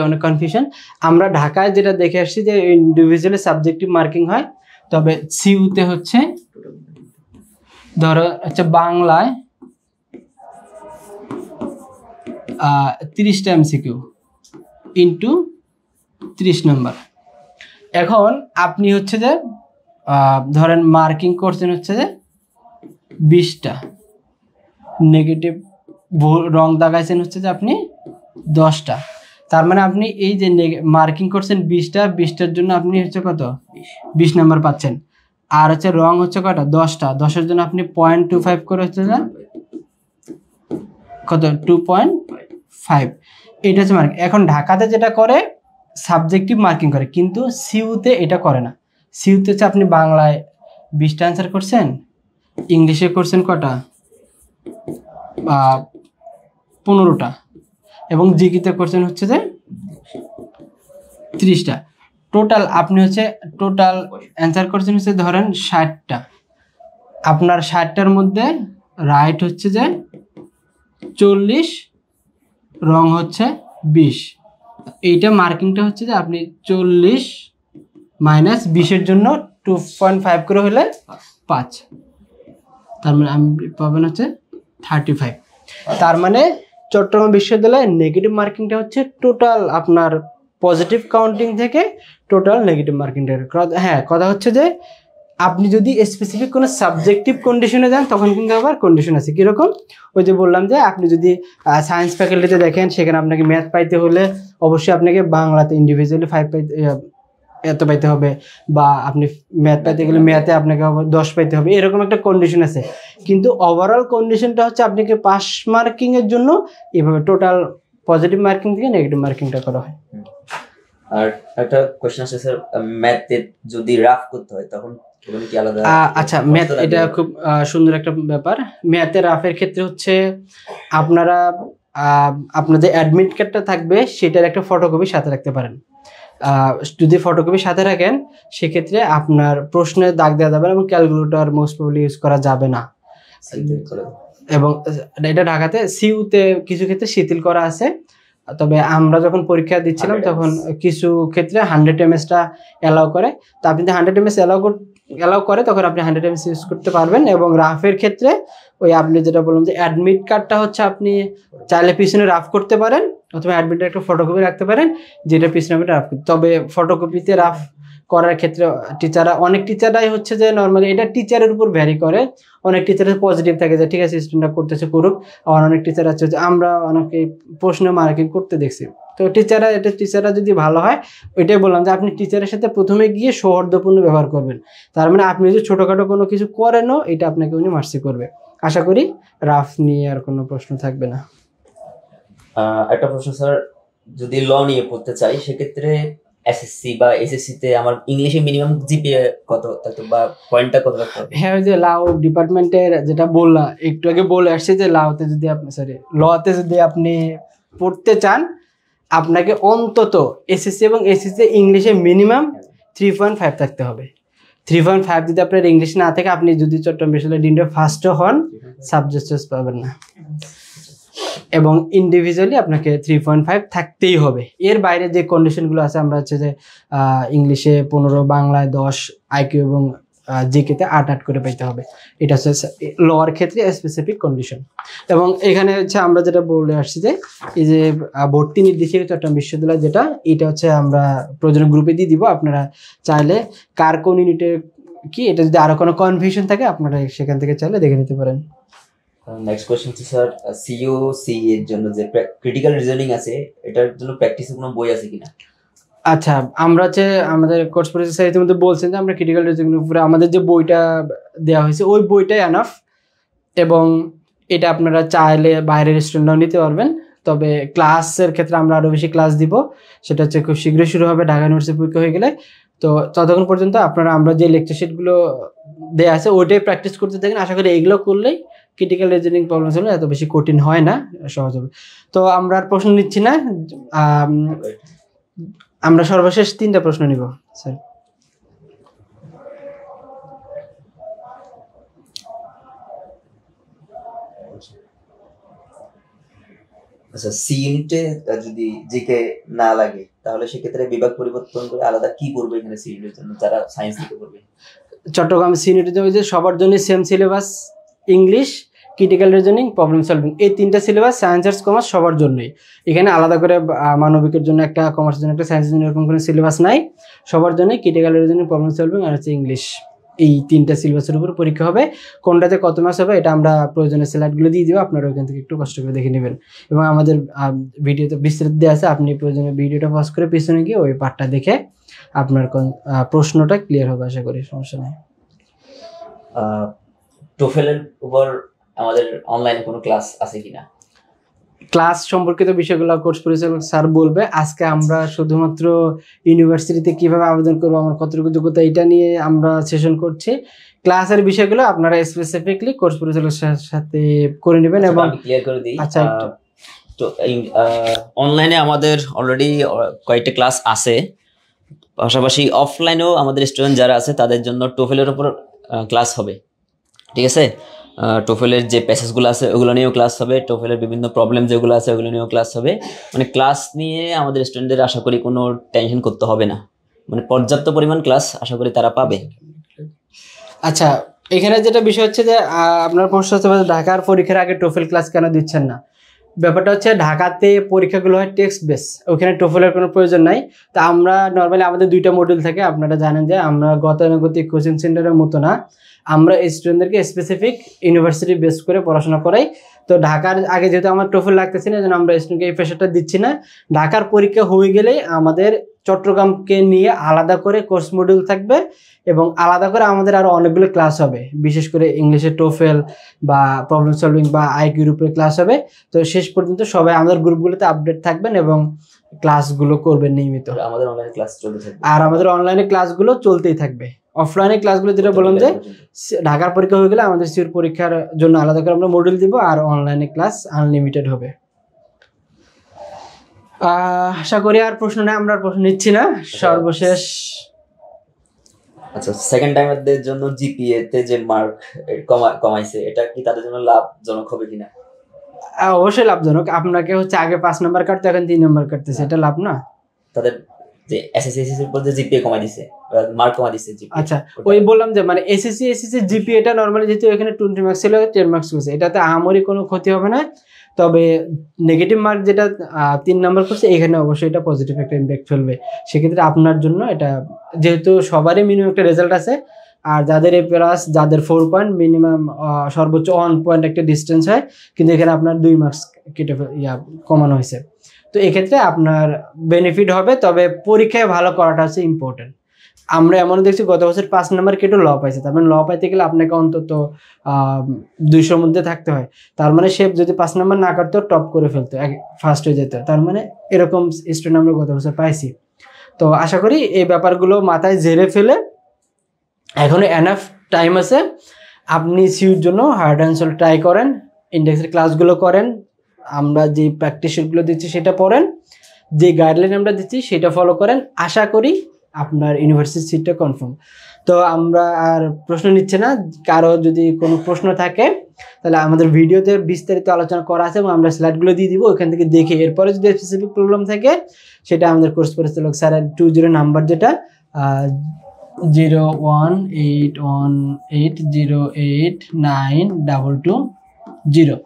অনেক কনফিউশন। আমরা ঢাকায় যেটা দেখে আসছি যে ইন্ডিভিজুয়ালি সাবজেক্টিভ মার্কিং হয়, তবে সিইউতে হচ্ছে ধরো হচ্ছে বাংলায় 30টা এমসিকিউ ইন্টু 30 নম্বর। এখন আপনি হচ্ছে যে ধরেন মার্কিং করছেন হচ্ছে যে 20টা, নেগেটিভ রং দাগাইছেন হচ্ছে যে আপনি 10টা। তার মানে আপনি এই যে মার্কিং করছেন 20টার জন্য আপনি হচ্ছে কত 20 নাম্বার পাচ্ছেন, আর হচ্ছে রং হচ্ছে কয়টা 10টা, 10-এর জন্য আপনি 0.25 করে হচ্ছে যে কত 2.5। এটা হচ্ছে মার্কিং। এখন ঢাকাতে যেটা করে সাবজেক্টিভ মার্কিং করে, কিন্তু সিইউতে এটা করে না। সিইউতে হচ্ছে আপনি বাংলায় 20টা অ্যান্সার করছেন, ইংলিশে করছেন কটা 15টা, এবং জিকেতে করছেন হচ্ছে যে 30টা। টোটাল আপনি হচ্ছে টোটাল অ্যান্সার করছেন হচ্ছে ধরেন 60টা। আপনার 60টার মধ্যে রাইট হচ্ছে যে 40, রং হচ্ছে 20। এইটা মার্কিংটা হচ্ছে যে আপনি 40 মাইনাস 20-এর জন্য 2.5 করে হলে 5, তার মানে আমি পাবেন হচ্ছে 35। তার মানে চট্টগ্রাম বিশ্ববিদ্যালয়ে নেগেটিভ মার্কিংটা হচ্ছে টোটাল আপনার পজিটিভ কাউন্টিং থেকে টোটাল নেগেটিভ মার্কিংটা। হ্যাঁ, কথা হচ্ছে যে আপনি যদি স্পেসিফিক কোনো সাবজেক্টিভ কন্ডিশনে যান তখন কিন্তু আবার কন্ডিশন আছে। কীরকম? ওই যে বললাম যে আপনি যদি সায়েন্স ফ্যাকাল্টিতে দেখেন, সেখানে আপনাকে ম্যাথ পাইতে হলে অবশ্যই আপনাকে বাংলাতে ইন্ডিভিজুয়ালি 5 এত পাইতে হবে, বা আপনি ম্যাথ পাইতে গেলে ম্যাথে আপনাকে 10 পাইতে হবে, এরকম একটা কন্ডিশন আছে। কিন্তু ওভারঅল কন্ডিশনটা হচ্ছে আপনাকে পাস মার্কিংয়ের জন্য এভাবে টোটাল পজিটিভ মার্কিং থেকে নেগেটিভ মার্কিংটা করা হয়। আর একটা কোশ্চেন আছে স্যার, ম্যাথে যদি রাফ করতে হয় তখন কি আলাদা? আচ্ছা, ম্যাথ এটা খুব সুন্দর একটা ব্যাপার। ম্যাথের রাফের ক্ষেত্রে হচ্ছে আপনারা আপনাদের অ্যাডমিট কার্ডটা থাকবে, সেটার একটা ফটোকপি সাথে রাখতে পারেন। যদি ফটোকপি সাথে রাখেন সেক্ষেত্রে আপনার প্রশ্নে দাগ দেওয়া যাবে না, এবং ক্যালকুলেটর মোস্ট প্রবাবলি ইউজ করা যাবে না। এবং এটা ঢাকাতে সিইউতে কিছু ক্ষেত্রে শিথিল করা আছে, তবে আমরা যখন পরীক্ষা দিচ্ছিলাম তখন কিছু ক্ষেত্রে 100 msটা অ্যালাউ করে। তো আপনি যদি 100 ms অ্যালাউ করে তখন আপনি 100 ms ইউজ করতে পারবেন। এবং রাফের ক্ষেত্রে ওই আপনি যেটা বললাম যে অ্যাডমিট কার্ডটা হচ্ছে আপনি চাইলে পিছনে রাফ করতে পারেন, অথবা অ্যাডমিটের একটা ফটোকপি রাখতে পারেন যেটা পিছনে আপনি রাফ করতে। তবে ফটোকপিতে রাফ করার ক্ষেত্রে অনেক টিচাররাই হচ্ছে যে নর্মালি এটা টিচারের উপর ভ্যারি করে। অনেক টিচারের পজিটিভ থাকে যে ঠিক আছে স্টুডেন্টরা করতেছে করুক, আর অনেক টিচার আছে যে আমরা অনেকে প্রশ্ন মার্কিং করতে দেখছি। তো টিচাররা যদি ভালো হয়, ওইটাই বললাম যে আপনি টিচারের সাথে প্রথমে গিয়ে সৌহার্দ্যপূর্ণ ব্যবহার করবেন। তার মানে আপনি যদি ছোটোখাটো কোনো কিছু করেনও এটা আপনাকে উনি মার্সি করবে। আশা করি রাফ নিয়ে আর কোনো প্রশ্ন থাকবে না। একটা প্রশ্ন স্যার, যদি ল নিয়ে পড়তে চাই সেক্ষেত্রে এসএসসি বা এসএসসি তে আমার ইংলিশে মিনিমাম জিপিএ কত থাকতে বা পয়েন্টটা কত রাখতে হবে? হ্যাঁ, ওই যে লাও ডিপার্টমেন্টের যেটা বললাম একটু আগে বলে আসছে যে লতে যদি আপনি পড়তে চান আপনাকে অন্তত এসএসসি এবং এসএসসি ইংলিশে মিনিমাম 3.5 থাকতে হবে। 3.5 যদি আপনার ইংলিশ না থাকে, আপনি যদি চট্টগ্রাম বিশ্ববিদ্যালয় ডিনডে ফার্স্টও হন, সাবজেক্ট চয়েস পাবেন না। এবং ইন্ডিভিজুয়ালি আপনাকে 3.5 থাকতেই হবে। এর বাইরে যে কন্ডিশনগুলো আছে, আমরা হচ্ছে যে ইংলিশে 15, বাংলায় 10, আইকিউ এবং জিকেতে 8 করে পাইতে হবে। এটা হচ্ছে লোয়ার ক্ষেত্রে স্পেসিফিক কন্ডিশন। এবং এখানে হচ্ছে আমরা যেটা বলে আসছি যে এই যে ভর্তি নির্দেশিকা চট্টগ্রাম বিশ্ববিদ্যালয় যেটা, এটা হচ্ছে আমরা প্রয়োজনীয় গ্রুপে দিয়ে দিব। আপনারা চাইলে কার কোন ইউনিটে কি, এটা যদি আরো কোনো কনফিউশন থাকে আপনারা সেখান থেকে চাইলে দেখে নিতে পারেন। নেক্সট কোশ্চেন হচ্ছে স্যার, সিইউসি এর জন্য যে ক্রিটিক্যাল রিজনিং আছে, এটার জন্য প্র্যাকটিসের কোনো বই আছে কিনা? আচ্ছা, আমরা হচ্ছে আমাদের কোর্স প্রসেসর ইতিমধ্যে বলছেন যে আমরা ক্রিটিক্যাল রিজনিং উপরে আমাদের যে বইটা দেওয়া হয়েছে ওই বইটাই এনাফ, এবং এটা আপনারা চাইলে বাইরের স্টুডেন্টরাও নিতে পারবেন। তবে ক্লাসের ক্ষেত্রে আমরা আরও বেশি ক্লাস দিব, সেটা হচ্ছে খুব শীঘ্রই শুরু হবে ঢাকা ইউনিভার্সিটি পরীক্ষা হয়ে গেলে। তো ততক্ষণ পর্যন্ত আপনারা আমরা যে লেকচার শিটগুলো দেওয়া আছে ওইটাই প্র্যাকটিস করতে থাকেন। আশা করি এইগুলো করলেই ক্রিটিক্যাল রিজনিং প্রবলেম হলে এত বেশি কঠিন হয় না, সহজ হবে। তো আমরা আর প্রশ্ন নিচ্ছি না, আমরা সর্বশেষ 3টা প্রশ্ন নিব স্যার। আচ্ছা, সি ইউনিটে যদি জিকে না লাগে তাহলে সেক্ষেত্রে বিভাগ পরিবর্তন করে আলাদা কি পড়বে এখানে সি ইউনিটের জন্য যারা সায়েন্স নিতে পড়বে? চট্টগ্রাম সিনিয়রিটি যে সবার জন্য same syllabus, English, critical reasoning, problem solving, এই 3টা সিলেবাস সায়েন্স আর্টস কমার্স সবার জন্যই। এখানে আলাদা করে মানবিকের জন্য একটা, কমার্সের জন্য একটা, সায়েন্সের জন্য এরকম কোনো সিলেবাস নাই। সবার জন্য ক্রিটিক্যাল রিজনিং, প্রবলেম সলভিং আর হচ্ছে ইংলিশ, এই 3টা সিলেবাসের উপর পরীক্ষা হবে। কোনটাতে কত মার্কস হবে এটা আমরা প্রয়োজনীয় স্লাইডগুলো দিয়ে দিব, আপনারা ওইখান থেকে একটু কষ্ট করে দেখে নেবেন। এবং আমাদের ভিডিওতে বিস্তারিত দেওয়া আছে, আপনি প্রয়োজনীয় ভিডিওটা পজ করে পিছনে গিয়ে ওই পার্টটা দেখে আপনার প্রশ্নটা ক্লিয়ার হবে, আশা করি সমস্যা নেই। টোফেলের উপর আমাদের অনলাইনে কোনো ক্লাস আছে কিনা? ক্লাস সম্পর্কিত বিষয়গুলো কোর্স পরিচালক স্যার বলবে। আজকে আমরা শুধুমাত্র ইউনিভার্সিটিতে কিভাবে আবেদন করবো, আমার কতটুকু যোগ্যতা, এটা নিয়ে আমরা সেশন করছি। ক্লাসের বিষয়গুলো আপনারা স্পেসিফিকলি কোর্স পরিচালকের সাথে করে নেবেন। এবং আমি ক্লিয়ার করে দিই। আচ্ছা, তো অনলাইনে আমাদের অলরেডি কয়েকটা ক্লাস আছে, পাশাপাশি অফলাইনেও আমাদের স্টুডেন্ট যারা আছে তাদের জন্য টোফেলের উপর ক্লাস হবে। ঠিক আছে, টোফেলের যে প্যাসেজগুলো আছে ওগুলো নিয়েও ক্লাস হবে, টোফেলের বিভিন্ন প্রবলেম যেগুলো আছে ওগুলো নিয়েও ক্লাস হবে। মানে ক্লাস নিয়ে আমাদের স্টুডেন্টদের আশা করি কোনো টেনশন করতে হবে না, মানে পর্যাপ্ত পরিমাণ ক্লাস আশা করি তারা পাবে। আচ্ছা, এখানে যেটা বিষয় হচ্ছে যে আপনার প্রশ্ন হচ্ছে ঢাকার পরীক্ষার আগে টোফেল ক্লাস কেন দিচ্ছেন না। ব্যাপারটা হচ্ছে ঢাকাতে পরীক্ষাগুলো হয় টেক্সট বেস, ওখানে টোফেলের কোনো প্রয়োজন নাই। তা আমরা নর্মালি আমাদের 2টা মডিউল থাকে, আপনারা জানেন যে আমরা গতানুগতিক কোচিং সেন্টারের মতো না, আমরা স্টুডেন্টদেরকে স্পেসিফিক ইউনিভার্সিটি বেস করে পড়াশোনা করাই। তো ঢাকার আগে যেহেতু আমার টোফেল লাগতেছে না, যেন আমরা স্টুডেন্টকে এই প্রেশারটা দিচ্ছি না। ঢাকার পরীক্ষা হয়ে গেলেই আমাদের চট্টগ্রামকে নিয়ে আলাদা করে কোর্স মডিউল থাকবে, এবং আলাদা করে আমাদের আরও অনেকগুলো ক্লাস হবে, বিশেষ করে ইংলিশে টোফেল বা প্রবলেম সলভিং বা আইকিউর উপরে ক্লাস হবে। তো শেষ পর্যন্ত সবাই আমাদের গ্রুপগুলোতে আপডেট থাকবেন এবং ক্লাসগুলো করবেন নিয়মিত। আমাদের অনলাইন ক্লাস চলতে থাকবে, আর আমাদের অনলাইনে ক্লাসগুলো চলতেই থাকবে। অফলাইনে ক্লাসগুলো যেটা বললাম যে ঢাকার পরীক্ষা হয়ে গেলে আমাদের সিউর পরীক্ষার জন্য আলাদা করে আমরা মডিউল দিব, আর অনলাইনে ক্লাস আনলিমিটেড হবে। আশা করি আর প্রশ্ন নেই, আমরা প্রশ্ন নিচ্ছি না। সর্বশেষ, আচ্ছা, সেকেন্ড টাইমারদের জন্য জিপিএ তে যে মার্ক কমাইছে, এটা কি তাদের জন্য লাভজনক হবে কিনা? অবশ্যই লাভজনক। আপনাকে হচ্ছে আগে 5 নাম্বার কাটতে, এখন 3 নাম্বার কাটতেছে, এটা লাভ না? তাদের যে এসএসসি এর উপর যে জিপিএ কমাই দিছে, মার্ক কমাই দিছে জিপিএ। আচ্ছা, ওই বললাম যে মানে এসএসসি জিপিএটা নরমালি যেহেতু এখানে 20 মার্কস ছিল, 10 মার্কস করছে, এটাতে আহামরি কোনো ক্ষতি হবে না। তবে নেগেটিভ মার্ক যেটা 3 নাম্বার করছে, এখানে অবশ্যই এটা পজিটিভ একটা ইম্প্যাক্ট ফেলবে। সেক্ষেত্রে আপনার জন্য এটা, যেহেতু সবারই মিনিমাম একটা রেজাল্ট আছে, আর যাদের এ প্লাস, যাদের 4 পয়েন্ট, মিনিমাম সর্বোচ্চ 1 পয়েন্ট একটা ডিস্টেন্স হয়, কিন্তু এখানে আপনার 2 মার্কস কেটে কমানো হয়েছে। তো এক্ষেত্রে আপনার বেনিফিট হবে। তবে পরীক্ষায় ভালো করাটা হচ্ছে ইম্পর্টেন্ট। আমরা এমন দেখছি গত বছর 5 নাম্বার কেটে ল পাইছে, তার মানে ল পাইতে গেলে আপনাকে অন্তত 200 মধ্যে থাকতে হয়। তার মানে সে যদি 5 নাম্বার না কাটতো টপ করে ফেলতো, ফার্স্ট হয়ে যেত। তার মানে এরকম স্টুডেন্ট আমরা গত বছর পাইছি। তো আশা করি এই ব্যাপারগুলো মাথায় জেরে ফেলে, এখনো এনাফ টাইম আছে, আপনি সিউর জন্য হার্ড অ্যান্ড সোল ট্রাই করেন, ইন্ডেক্সের ক্লাসগুলো করেন, আমরা যে প্র্যাকটিস শিটগুলো দিচ্ছি সেটা পড়েন, যে গাইডলাইন আমরা দিচ্ছি সেটা ফলো করেন। আশা করি আপনার ইউনিভার্সিটি সিটটা কনফার্ম। তো আমরা আর প্রশ্ন নিচ্ছে না। কারো যদি কোনো প্রশ্ন থাকে তাহলে আমাদের ভিডিওতে বিস্তারিত আলোচনা করা আছে, এবং আমরা স্লাইডগুলো দিয়ে দিব, ওইখান থেকে দেখে এরপরে যদি স্পেসিফিক প্রবলেম থাকে সেটা আমাদের কোর্স পরিচালক স্যারের 20 নাম্বার যেটা 0181808220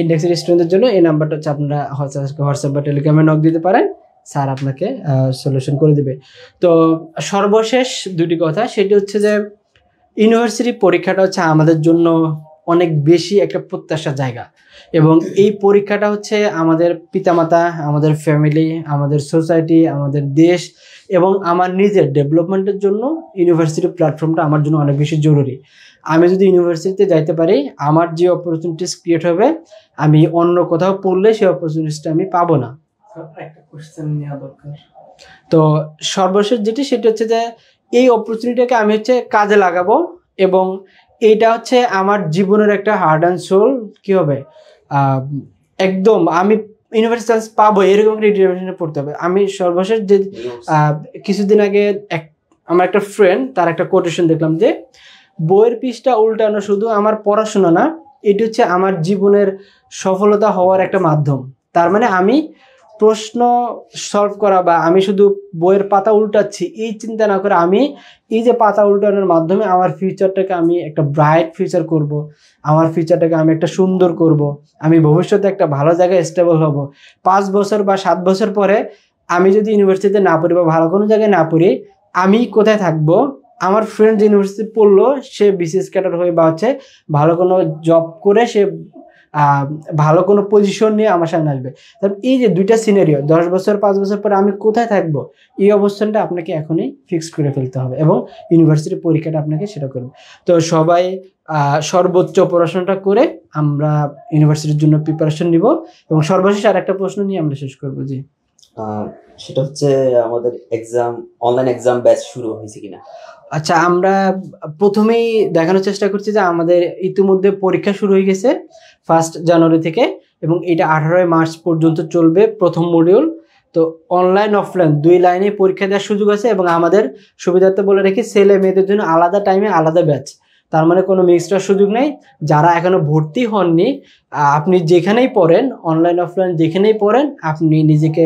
ইন্ডেক্সের স্টুডেন্টদের জন্য এই নাম্বারটা হচ্ছে আপনারা হোয়াটসঅ্যাপ বা টেলিগ্রামে নক দিতে পারেন, স্যার আপনাকে সলিউশন করে দিবে। তো সর্বশেষ দুটি কথা, সেটি হচ্ছে যে ইউনিভার্সিটি পরীক্ষাটা হচ্ছে আমাদের জন্য অনেক বেশি একটা প্রত্যাশার জায়গা, এবং এই পরীক্ষাটা হচ্ছে আমাদের পিতামাতা, আমাদের ফ্যামিলি, আমাদের সোসাইটি, আমাদের দেশ এবং আমার নিজের ডেভেলপমেন্টের জন্য ইউনিভার্সিটি প্ল্যাটফর্মটা আমার জন্য অনেক বেশি জরুরি। আমি যদি ইউনিভার্সিটিতে যাইতে পারি, আমার যে অপরচুনিটিস ক্রিয়েট হবে, আমি অন্য কোথাও পড়লে সেই অপরচুনিটিসটা আমি পাবো না। একটা কোশ্চেন নেওয়া দরকার। তো সর্বশেষ যেটি সেটা হচ্ছে যে এই অপরচুনিটিকে আমি হচ্ছে কাজে লাগাবো, এবং এইটা হচ্ছে আমার জীবনের একটা হার্ড অ্যান্ড সোল কি হবে, একদম আমি ইউনিভার্সিটি চান্স পাবো এরকম একটা ডিটারমিনেশনে পড়তে হবে। আমি সর্বশেষ যে কিছুদিন আগে আমার একটা ফ্রেন্ড, তার একটা কোটেশন দেখলাম যে বইয়ের পৃষ্ঠা উল্টানো শুধু আমার পড়াশোনা না, এটি হচ্ছে আমার জীবনের সফলতা হওয়ার একটা মাধ্যম। তার মানে আমি প্রশ্ন সলভ করা বা আমি শুধু বইয়ের পাতা উল্টাচ্ছি এই চিন্তা না করে, আমি এই যে পাতা উল্টানোর মাধ্যমে আমার ফিউচারটাকে আমি একটা ব্রাইট ফিউচার করব, আমার ফিউচারটাকে আমি একটা সুন্দর করব, আমি ভবিষ্যতে একটা ভালো জায়গায় স্টেবল হব। 5 বছর বা 7 বছর পরে আমি যদি ইউনিভার্সিটিতে না পড়ি বা ভালো কোনো জায়গায় না পড়ি, আমি কোথায় থাকবো? আমার ফ্রেন্ড যে ইউনিভার্সিটি পড়লো সে বিসিএস ক্যাডার হয়ে বা হচ্ছে ভালো কোনো জব করে সে ভালো কোনো পজিশন নিয়ে আমার সামনে আসবে। তারপর এই যে দুইটা সিনারিও, 10 বছর 5 বছর পরে আমি কোথায় থাকবো, এই অবস্থানটা আপনাকে এখনই ফিক্স করে ফেলতে হবে, এবং ইউনিভার্সিটি পরীক্ষাটা আপনাকে সেটা করবে। তো সবাই সর্বোচ্চ পড়াশোনাটা করে আমরা ইউনিভার্সিটির জন্য প্রিপারেশন নিব। এবং সর্বশেষ আর একটা প্রশ্ন নিয়ে আমরা শেষ করবো। জি, সেটা হচ্ছে আমাদের অনলাইন এক্সাম ব্যাচ শুরু হয়েছে কিনা? আচ্ছা, আমরা প্রথমেই দেখানোর চেষ্টা করছি যে আমাদের ইতিমধ্যে পরীক্ষা শুরু হয়ে গেছে 1 জানুয়ারি থেকে, এবং এটা 18 মার্চ পর্যন্ত চলবে প্রথম মডিউল। তো অনলাইন অফলাইন 2 লাইনে পরীক্ষা দেওয়ার সুযোগ আছে, এবং আমাদের সুবিধার্থে বলে রেখে ছেলে মেয়েদের জন্য আলাদা টাইমে আলাদা ব্যাচ, তার মানে কোনো মিক্সটার সুযোগ নেই। যারা এখনো ভর্তি হননি, আপনি যেখানেই পড়েন, অনলাইন অফলাইন যেখানেই পড়েন, আপনি নিজেকে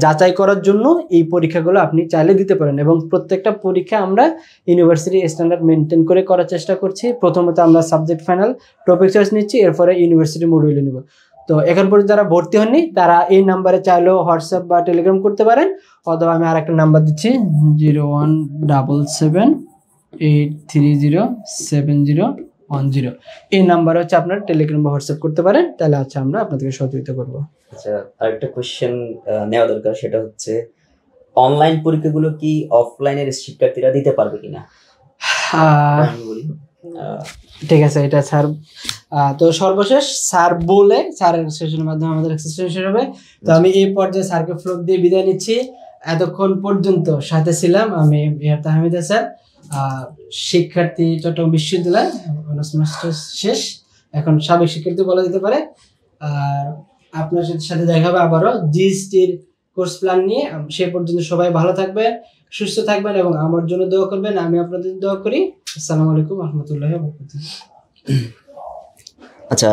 যাচাই করার জন্য এই পরীক্ষাগুলো আপনি চাইলে দিতে পারেন। এবং প্রত্যেকটা পরীক্ষা আমরা ইউনিভার্সিটি স্ট্যান্ডার্ড মেনটেন করে করার চেষ্টা করছি। প্রথমত আমরা সাবজেক্ট ফাইনাল টপিক চয়েস নিচ্ছি, এরপরে ইউনিভার্সিটি মডিউল নিব। তো এখন পর্যন্ত যারা ভর্তি হননি তারা এই নাম্বারে চাইলেও হোয়াটসঅ্যাপ বা টেলিগ্রাম করতে পারেন, অথবা আমি আরেকটা নাম্বার দিচ্ছি 0177830701। এই নাম্বারে হচ্ছে আপনার টেলিগ্রাম বা হোয়াটসঅ্যাপ করতে পারেন, তাহলে হচ্ছে আমরা আপনাদেরকে সহযোগিতা করবো। আচ্ছা, আরেকটা কোশ্চেন নেওয়া দরকার, সেটা হচ্ছে অনলাইন পরীক্ষাগুলো কি অফলাইনের শিক্ষার্থীরা দিতে পারবে কিনা? ঠিক আছে, এটা স্যার। তো সর্বশেষ স্যার বলে স্যারের সেশনের মাধ্যমে আমাদের সেশন হবে। তো আমি এই পর্যায়ে স্যারকে ফ্লোর দিয়ে বিদায় নিচ্ছি। এতক্ষণ পর্যন্ত সাথে ছিলাম আমি তাহমিদ স্যার, শিক্ষার্থী চট্টগ্রাম বিশ্ববিদ্যালয়, অনার্স মাস্টার্স শেষ, এখন সাবেক শিক্ষার্থী বলা যেতে পারে। আর আপনার সাথে দেখা হবে আবারও জিএসটির কোর্স প্ল্যান নিয়ে। সে পর্যন্ত সবাই ভালো থাকবেন, সুস্থ থাকবেন এবং আমার জন্য দোয়া করবেন, আমি আপনাদের দোয়া করি। আসসালামু আলাইকুম ওয়া রাহমাতুল্লাহি ওয়া বারাকাতুহু। আচ্ছা,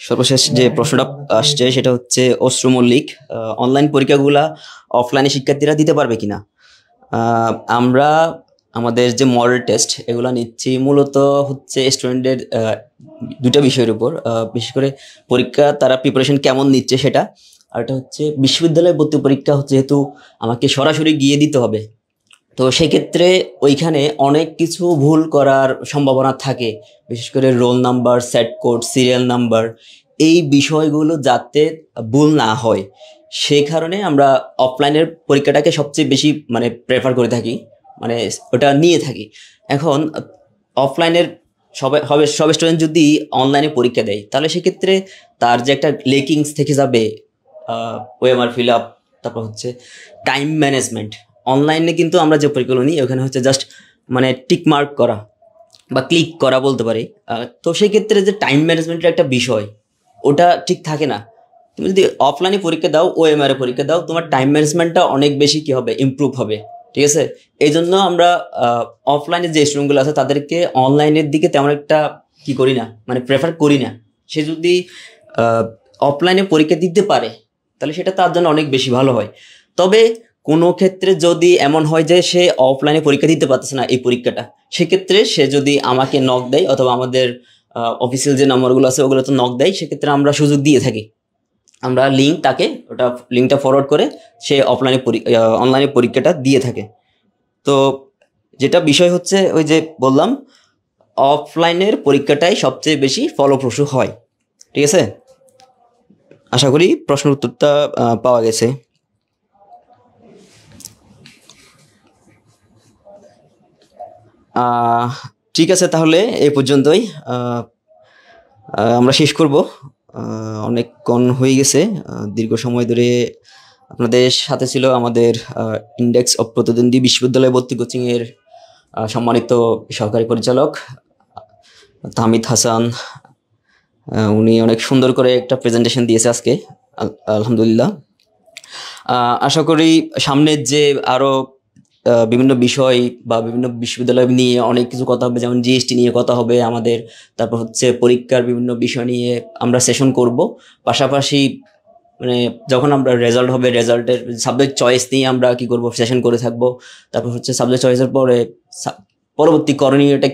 সর্বশেষ যে প্রশ্নটা আসছে সেটা হচ্ছে অশ্রু মল্লিক, অনলাইন পরীক্ষাগুলা অফলাইনে শিক্ষার্থীরা দিতে পারবে কিনা? আমরা আমাদের যে মডেল টেস্ট এগুলো নিচ্ছি মূলত হচ্ছে স্টুডেন্টদের দুটা বিষয়ের উপর, বিশেষ করে পরীক্ষা তারা প্রিপারেশন কেমন নিচ্ছে সেটা, আর এটা হচ্ছে বিশ্ববিদ্যালয়ে ভর্তি পরীক্ষা হচ্ছে, যেহেতু আমাকে সরাসরি গিয়ে দিতে হবে, তো সেক্ষেত্রে ওইখানে অনেক কিছু ভুল করার সম্ভাবনা থাকে, বিশেষ করে roll number, set code, serial number, এই বিষয়গুলো যাতে ভুল না হয় সেই কারণে আমরা অফলাইনের পরীক্ষাটাকে সবচেয়ে বেশি প্রেফার করে থাকি, ওটা নিয়ে থাকি। এখন অফলাইনের সব স্টুডেন্ট যদি অনলাইনে পরীক্ষা দেয় তাহলে সেক্ষেত্রে তার যে একটা লেকিংস থেকে যাবে, ওএমআর ফিল আপ, তারপর হচ্ছে টাইম ম্যানেজমেন্ট। অনলাইনে কিন্তু আমরা যে পরীক্ষাগুলো নিই ওখানে হচ্ছে জাস্ট টিক মার্ক করা বা ক্লিক করা বলতে পারি। তো সেই ক্ষেত্রে যে টাইম ম্যানেজমেন্টের একটা বিষয় ওটা ঠিক থাকে না। তুমি যদি অফলাইনে পরীক্ষা দাও, ওএমআর এ পরীক্ষা দাও, তোমার টাইম ম্যানেজমেন্টটা অনেক বেশি কি হবে, ইমপ্রুভ হবে। ঠিক আছে, এই জন্য আমরা অফলাইনে যে স্টুডেন্টগুলো আছে তাদেরকে অনলাইনের দিকে তেমন একটা কি করি না, প্রেফার করি না। সে যদি অফলাইনে পরীক্ষা দিতে পারে তাহলে সেটা তার জন্য অনেক বেশি ভালো হয়। তবে কোনো ক্ষেত্রে যদি এমন হয় যে সে অফলাইনে পরীক্ষা দিতে পারতেছে না এই পরীক্ষাটা, সেক্ষেত্রে সে যদি আমাকে নক দেয় অথবা আমাদের অফিসিয়াল যে নাম্বারগুলো আছে ওগুলো তো নক দেয়, সেক্ষেত্রে আমরা সুযোগ দিয়ে থাকি। আমরা লিঙ্কটা ফরওয়ার্ড করে সে অনলাইনে পরীক্ষাটা দিয়ে থাকে। তো যেটা বিষয় হচ্ছে ওই যে বললাম, অফলাইনের পরীক্ষাটাই সবচেয়ে বেশি ফলপ্রসূ হয়। ঠিক আছে, আশা করি প্রশ্নের উত্তরটা পাওয়া গেছে। ঠিক আছে, তাহলে এই পর্যন্তই আমরা শেষ করব। অনেকক্ষণ হয়ে গেছে, দীর্ঘ সময় ধরে আপনাদের সাথে ছিল আমাদের ইন্ডেক্স অফ প্রতিদ্বন্দ্বী বিশ্ববিদ্যালয় ভর্তি কোচিংয়ের সম্মানিত সহকারী পরিচালক তাহমিদ হাসান। উনি অনেক সুন্দর করে একটা প্রেজেন্টেশন দিয়েছে আজকে, আলহামদুলিল্লাহ। আশা করি সামনের যে আরও বিভিন্ন বিষয় বা বিভিন্ন বিশ্ববিদ্যালয় নিয়ে অনেক কিছু কথা হবে, যেমন জিএসটি নিয়ে কথা হবে আমাদের, তারপর হচ্ছে পরীক্ষার বিভিন্ন বিষয় নিয়ে আমরা সেশন করব। পাশাপাশি মানে যখন আমরা রেজাল্ট হবে, রেজাল্টের সাবজেক্ট চয়েস নিয়ে আমরা কি করব, সেশন করে থাকবো। তারপর হচ্ছে সাবজেক্ট চয়েসের পরে পরবর্তী করণীয়টা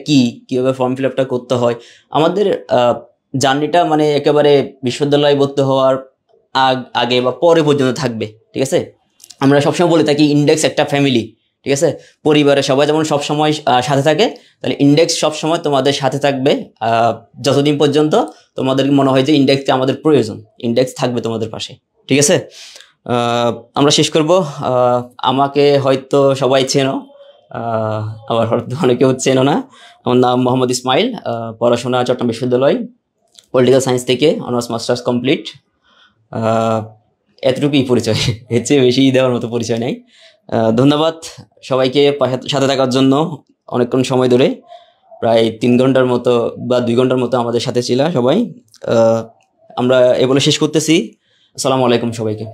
কীভাবে ফর্ম ফিল আপটা করতে হয়। আমাদের জার্নিটা মানে একেবারে বিশ্ববিদ্যালয়ে ভর্তি হওয়ার আগে বা পরে পর্যন্ত থাকবে। ঠিক আছে, আমরা সবসময় বলে থাকি ইন্ডেক্স একটা ফ্যামিলি। ঠিক আছে, পরিবারের সবাই যেমন সবসময় সাথে থাকে, তাহলে ইন্ডেক্স সবসময় তোমাদের সাথে থাকবে যতদিন পর্যন্ত তোমাদের মনে হয় যে ইন্ডেক্সকে আমাদের প্রয়োজন, ইন্ডেক্স থাকবে তোমাদের পাশে। ঠিক আছে, আমরা শেষ করব। আমাকে হয়তো সবাই চেনো, আবার হয়তো অনেকেও চেনো না। আমার নাম মোহাম্মদ ইসমাইল, পড়াশোনা চট্টগ্রাম বিশ্ববিদ্যালয়, পলিটিক্যাল সায়েন্স থেকে অনার্স মাস্টার্স কমপ্লিট। এতটুকুই পরিচয়, এর চেয়ে বেশি দেওয়ার মতো পরিচয় নাই। ধন্যবাদ সবাইকে সাথে থাকার জন্য। অনেকক্ষণ সময় ধরে, প্রায় 3 ঘন্টার মতো বা 2 ঘন্টার মতো আমাদের সাথে ছিল সবাই। আমরা এ বলে শেষ করতেছি। আসসালামু আলাইকুম সবাইকে।